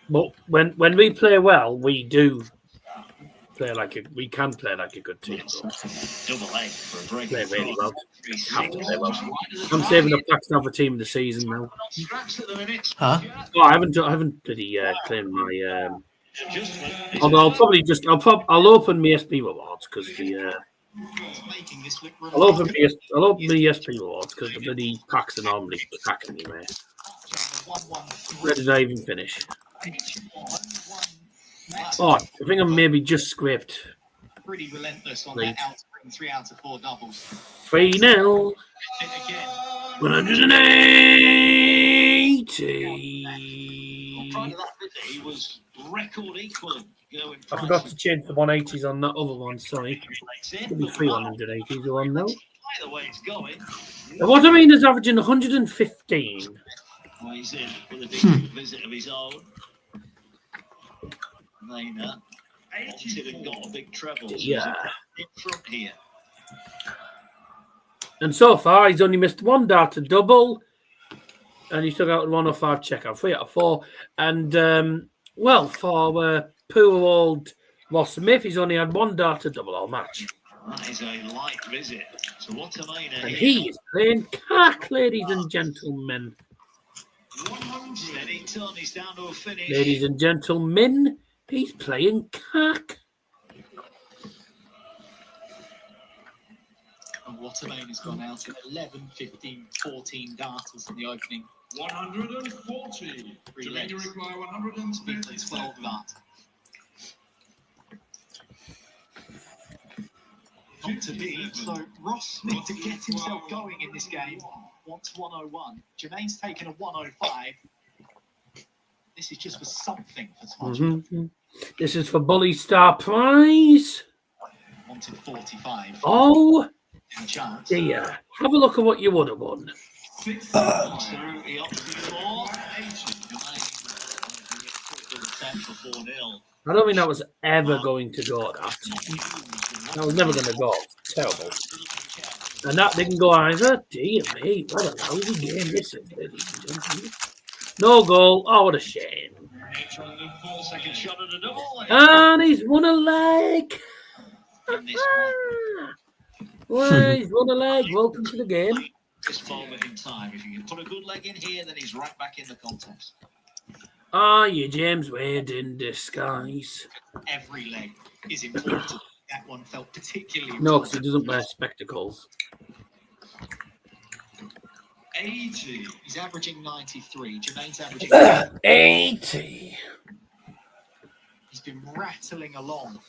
But when we play well, we do play like a good team. Double A for a break. Play really well. Have to play well. I'm saving up Black for team of the season now. Huh? Oh, I haven't really claimed my. Although I'll open my SP rewards because I'll open my SP rewards because the bloody packs are normally pack anyway. Where did I even finish? Oh, I think I'm maybe just scraped. Pretty relentless on that out 3 out of 4 doubles. 3-0. Again. 180. Prior to that visit, he was record equaling. I forgot to change the 180s on that other one, sorry. Could be 3 180s or one, though. By the way it's going. What I mean is averaging 115. Well, he's in with a big visit of his own. Lena wanted and got a big treble. Yeah. In front here. And so far, he's only missed one data double. And he took out a 105 checkout, 3 out of 4. And, for poor old Ross Smith, he's only had one data double all match. That is a light visit to Wattimena. And he is playing cack, ladies and gentlemen. Steady turn, he's down to a finish. Ladies and gentlemen, he's playing cack. And Wattimena's gone out in 11, 15, 14 darters in the opening. 140. Jermaine, you require 150. 12 dart. Not to be, so Ross Smith to get himself going in this game wants 101. Jermaine's taken a 105. This is just for something for Smudge. This is for Bully Star Prize. Wanted 45. Oh, Chance. dear. Have a look at what you would have won. Absolutely up to 4. I don't think that was ever going to go, that. That was never going to go. Terrible. And that didn't go either. Dear me, what a lousy game this is, ladies and gentlemen. No goal. Oh, what a shame. Second shot at a double. And he's won a leg. Well, he's won a leg. Welcome to the game. This moment in time, if you can put a good leg in here, then he's right back in the contest. Are you James Wade in disguise? Every leg is important. That one felt particularly No, because he doesn't wear spectacles. 80. He's averaging 93. Jermaine's averaging 80. He's been rattling along,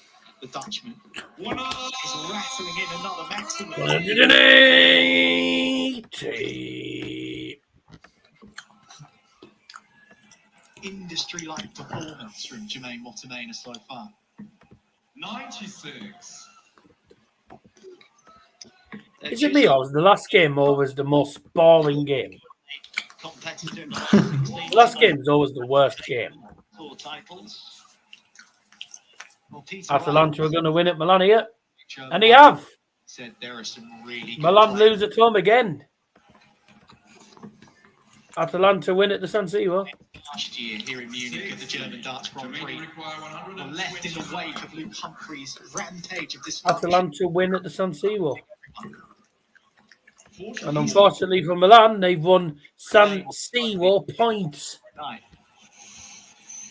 the Dutchman. He's rattling in another maximum. 180. history-like performance from Jermaine Wattimena so far. 96. Is it me or was the last game always the most boring game? Competitor. The last game is always the worst game. 4 titles. Well, Atalanta are going to win at Milan here. And they have. Said there are some really good Milan players. lose at home again. Atalanta win at the San Siro. Last year here in Munich at the German Darts Grand Prix were left in the wake of Luke Humphrey's rampage of destruction. Atalanta win at the San Siro. And unfortunately for Milan, they've won San Siro points. Right.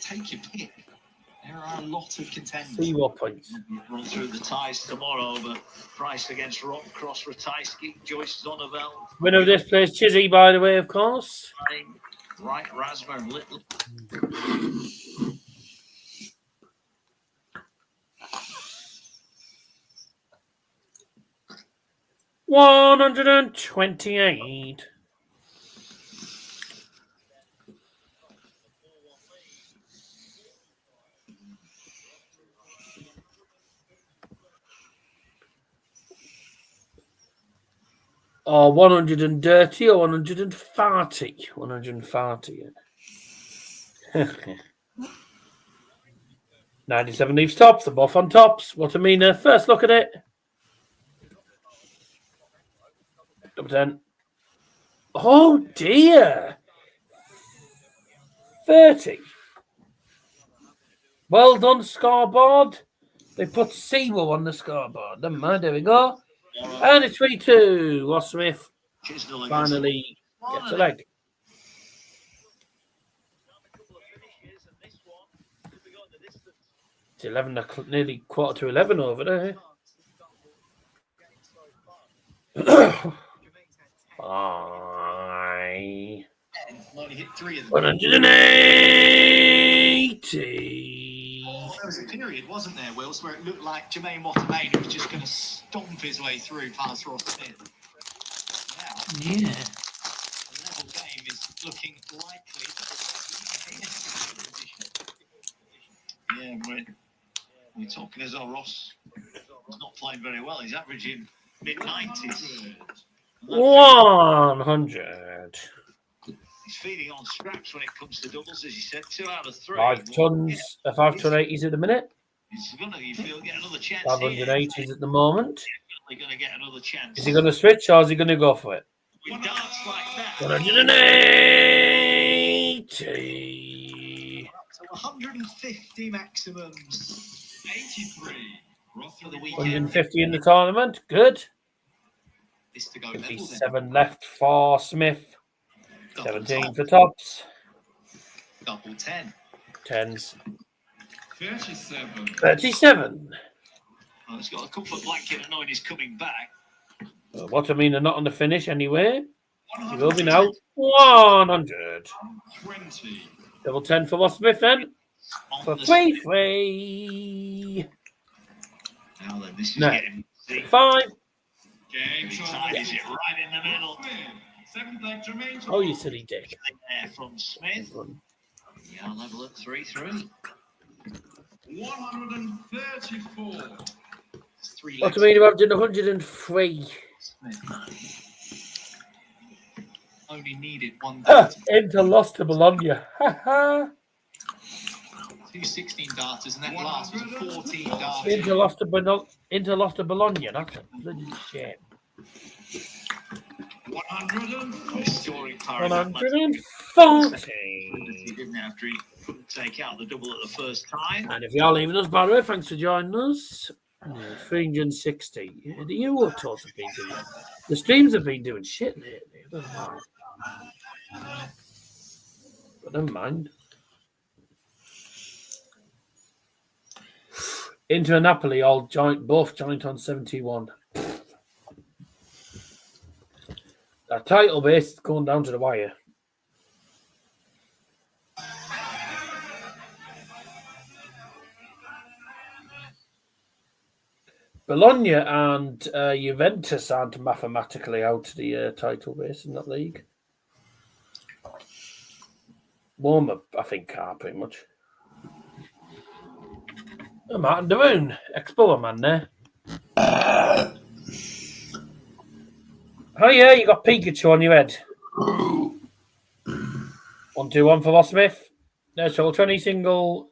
Take your pick. There are a lot of contenders. 0 points. Run through the ties tomorrow, but Price against Rock, Cross, Ratajski, Joyce, Zonneveld. Winner of this place, Chizzy, by the way, of course. Wright, Rasmer, and Little. $128. Or 130 or 140. 140. 97 leaves tops. They're both on tops. Wattimena, first look at it. Number 10. Oh dear. 30. Well done, scoreboard. They put 0 on the scoreboard. Never mind, there we go. And it's 3-2. Ross Smith finally gets a leg. It's 11, nearly quarter to 11 over there. Bye. 180. There was a period, wasn't there, Wills, where it looked like Jermaine Wattimena was just going to stomp his way through past Ross Smith. Now, Yeah. the level game is looking likely. Yeah, we're talking as though Ross is not playing very well. He's averaging mid-90s. 100. He's feeding on scraps when it comes to doubles, as you said. 2 out of 3. 5 tons, 5 ton 80s at the minute. He's going to, you feel, get another chance. 580s at the moment. Definitely going to get another chance. Is he going to switch or is he going to go for it? With darts like that. 180. So 150 maximums. 83. Ross for the weekend. 150 in the tournament. Good. This to go Could be level then. 7 left for Smith. Double 17 top. for tops. Double 10. 10s. 37. 37. Well, it's got a comfort blanket knowing he's coming back. Wattimena not on the finish anyway. He will be now. 100. 20. Double 10 for Ross Smith then. On For the 3-3. Now then, this is No. getting 5. Game He shot. ties it right in the middle. Seventh leg, Jermaine. Oh, you silly dick. There from Smith. Yeah, level at 3-3. 134. It's 3 legs. Wattimena averaging 103. Only needed 1 Ah, dart. Inter lost to Bologna. Ha ha. 2 16 darters, and that last was a 14 darter. Inter lost to Bologna. That's a bloody shame. 140. Restoring power. 140. He didn't after he couldn't take out the double at the first time. And if you're leaving us, by the way, thanks for joining us. 360. The Euro tours have been doing. The streams have been doing shit lately. I don't know. But never mind. Inter and Napoli both joint on 71. That title base is going down to the wire. Bologna and Juventus aren't mathematically out of the title race in that league. warm up, I think, car pretty much. Oh, Martin Daroon, Explorer man there. Oh yeah, you got Pikachu on your head. 1-2-1 for Ross Smith. No, so 20 single.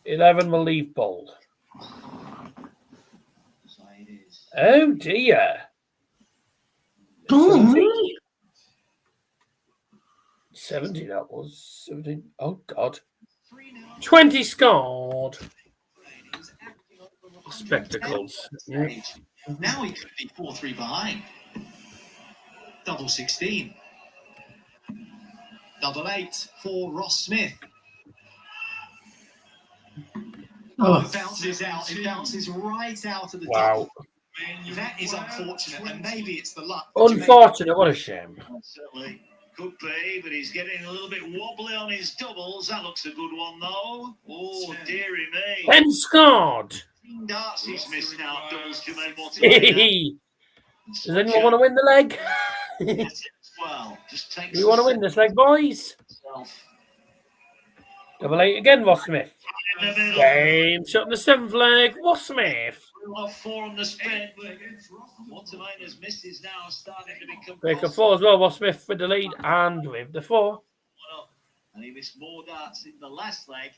11 will leave bold. Oh dear. 70 that was. 17. Oh God. 20 scored. Spectacles. Yeah. Now he could be 4-3 behind. Double 16. Double 8 for Ross Smith. It bounces out. It bounces right out of the double. That is unfortunate, and maybe it's the luck. Unfortunate, what a shame. Certainly could be, but he's getting a little bit wobbly on his doubles. That looks a good one, though. Oh, dearie me. 10 scored. Darts he's missed now, doubles, Jermaine. Wattimena. Does anyone want to win the leg? Well, just takes You want to win this leg, boys? Double 8 again, Ross Smith. Game shot in the 7th leg, Ross Smith. 4 on the spin. Wattimena's misses now starting to become. Breaker 4 as well, Ross Smith with the lead and with the 4. And he missed more darts in the last leg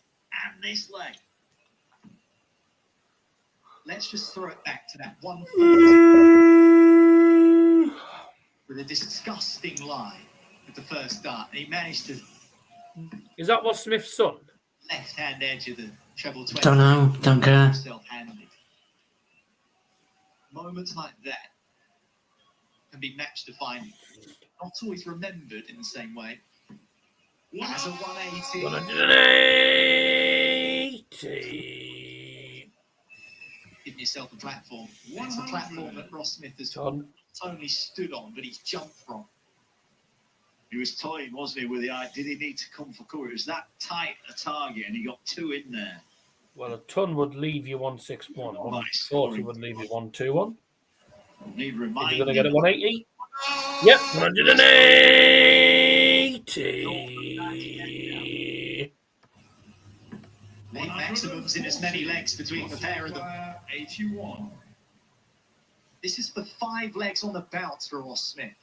and this leg. Let's just throw it back to that 1 with a disgusting lie with the first dart. He managed to. Is that Ross Smith's son? Left-hand edge of the treble 20. Don't know, don't care. Self-handed. Moments like that can be match defining. Not always remembered in the same way. As a 180. 180. Giving yourself a platform. It's a platform that Ross Smith has not only stood on, but he's jumped from. He was toying, wasn't he, with the eye? Did he need to come for cover? It was that tight a target, and he got 2 in there. Well, a ton would leave you 161. 140 would leave you 121. Need You're reminding. going to get a 180. Yep, 180. Late maximums in as many legs between the pair of them. 81. This is the 5 legs on the bounce for Ross Smith.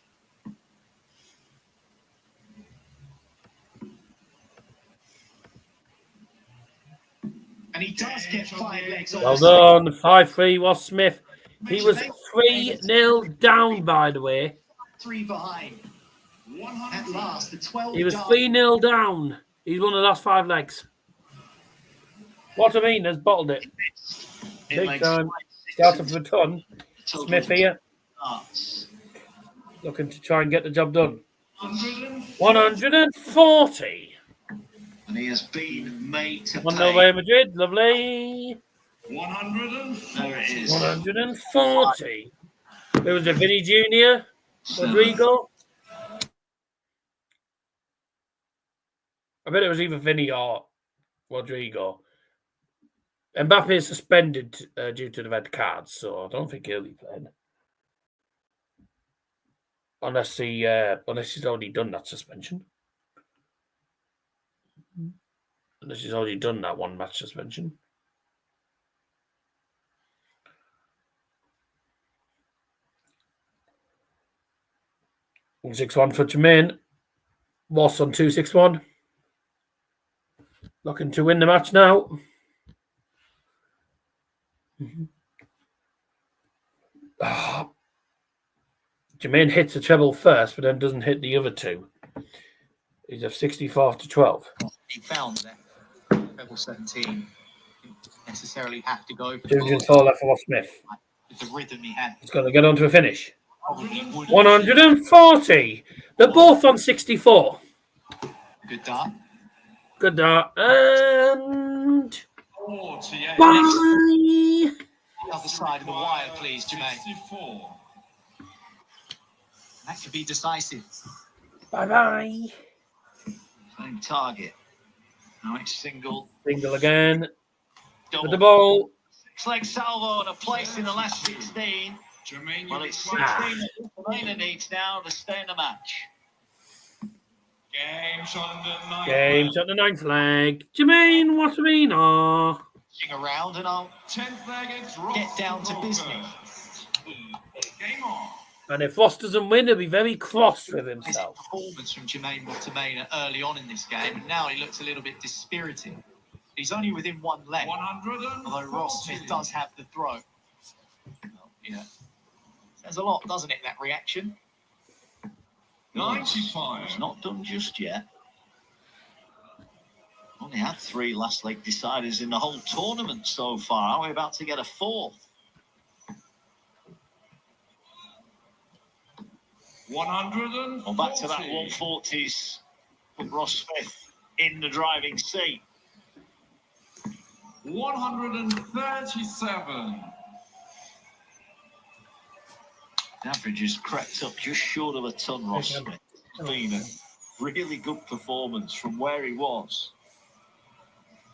And he does get 5 legs on. Well done. 5-3 Ross Smith. He was 3-0 down, by the way. 3 behind. At last, the 12. He was 3-0 down. He's won the last 5 legs. Wattimena's bottled it. Big time. Started for a ton. Smith here. Looking to try and get the job done. 140. And he has been made to 1-0 Real Madrid. Lovely. 100. There it is. 140. There was a Vinny Jr. Rodrigo. I bet it was either Vinny or Rodrigo. Mbappe is suspended due to the red cards, so I don't think he'll be playing. Unless he's already done that suspension. Unless he's already done that 1 match suspension. $161 for Jermaine. Ross on 261. Looking to win the match now. Jermaine hits the treble first, but then doesn't hit the other 2. He's of 64 to 12. He found that treble 17 didn't necessarily have to go for 204 left for Ross Smith. with the rhythm he had. He's going to get on to a finish. Probably would. 140. They're both on 64. Good dart. Good dart. And 48. bye. The other side of the wire, please, Jermaine. 64. That could be decisive. Bye-bye. Same target. Now it's single. Single again. Double. With the ball. 6-leg salvo and a place in the last 16. Jermaine, Well, it's 16 that Jermaine needs now to stay in the match. Game shot the ninth leg. Jermaine Wattimena. Around and I'll 10th leg, it's get down to business. Game on. And if Ross doesn't win, he'll be very cross with himself. Performance from Jermaine Wattimena early on in this game, and now he looks a little bit dispirited. He's only within one leg, although Ross Smith does have the throw. Well, yeah, there's a lot, doesn't it, that reaction? 95. It's not done just yet. Only had 3 last leg deciders in the whole tournament so far. Are we about to get a 4th? 140. Well, back to that 140s. Put Ross Smith in the driving seat. 137. The average has crept up just short of a ton, Ross Smith. It's been a really good performance from where he was.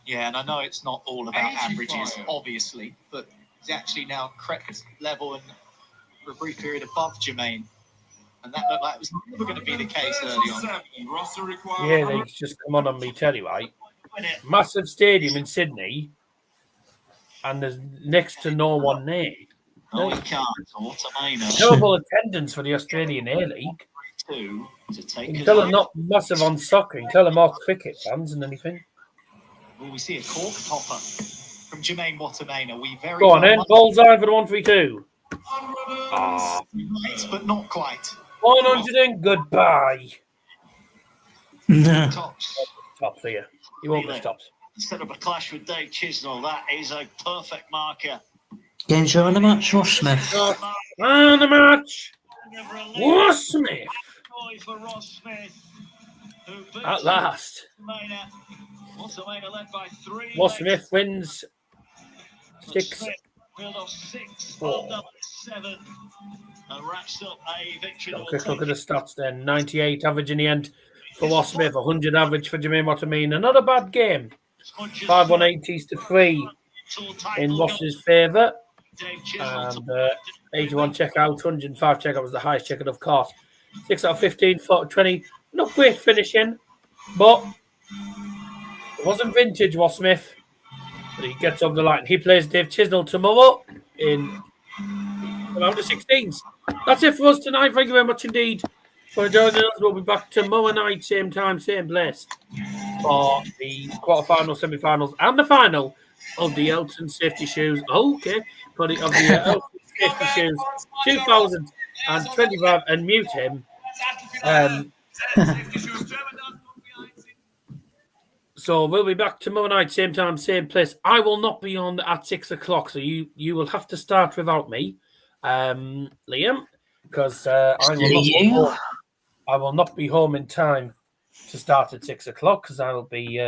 Yeah, and I know it's not all about 85. averages, obviously, but he's actually now crept level and for a brief period above Jermaine. And that looked like it was never going to be the case early on. Yeah, they just come on me telly, right? Massive stadium in Sydney, and there's next to no one there. No, he can't. Wattimena. Terrible attendance for the Australian A-League. To take You can tell them not massive on soccer. You can tell them more cricket fans than anything. Well, we see a cork topper from Jermaine Wattimena. We very Go on, then. Bullseye for the 132. Right, but not quite. 100 and goodbye. Tops. Tops here. You won't get stops. Instead of a clash with Dave Chisnall, that is a perfect marker. Game show in the match, Ross Smith. And the match. Ross Smith. For Ross Smith, At last. Wattimena led by 3. Ross Smith wins 6. Build off 6, 4, 7, and wraps up a victory. Quick look at the stats then. 98 average in the end for Ross Smith, 100 average for Jermaine Wattimena. Not a bad game. 5-180s to 3 in Ross's favour. And 81 checkout, 105 checkout was the highest checkout, of course. 6 out of 15, 4 20. Not great finishing, but it wasn't vintage, Ross Smith. But he gets over the line. He plays Dave Chisnall tomorrow in the round of 16s. That's it for us tonight. Thank you very much indeed for joining us. We'll be back tomorrow night, same time, same place, for the quarterfinals, semi-finals, and the final of the Elton safety shoes. Okay, for the of the Elton safety shoes 2025, and mute him. So we'll be back tomorrow night, same time, same place. I will not be on at 6 o'clock, so you will have to start without me, Liam, because I will not be home in time to start at 6 o'clock, because I'll be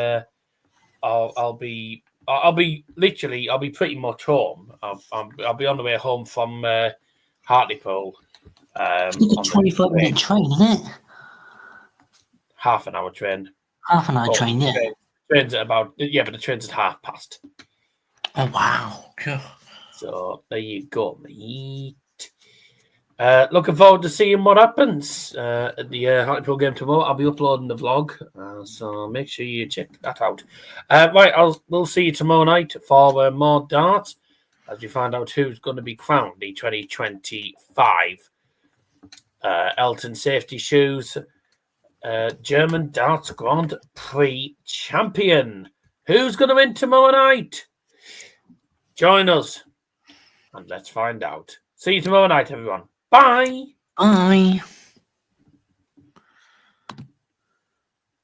I'll be pretty much home. I'll be on the way home from Hartlepool. It's like a 25-minute train, isn't it? Half an hour train. Half an hour train, yeah. Train's at about, yeah, but the train's at 5:30. Oh, wow. Cool. So there you go, mate. Looking forward to seeing what happens at the Hartlepool game tomorrow. I'll be uploading the vlog, so make sure you check that out. Right, we'll see you tomorrow night for more darts as we find out who's going to be crowned the 2025 Elton Safety Shoes German Darts Grand Prix champion. Who's going to win tomorrow night? Join us and let's find out. See you tomorrow night, everyone. Bye. Bye.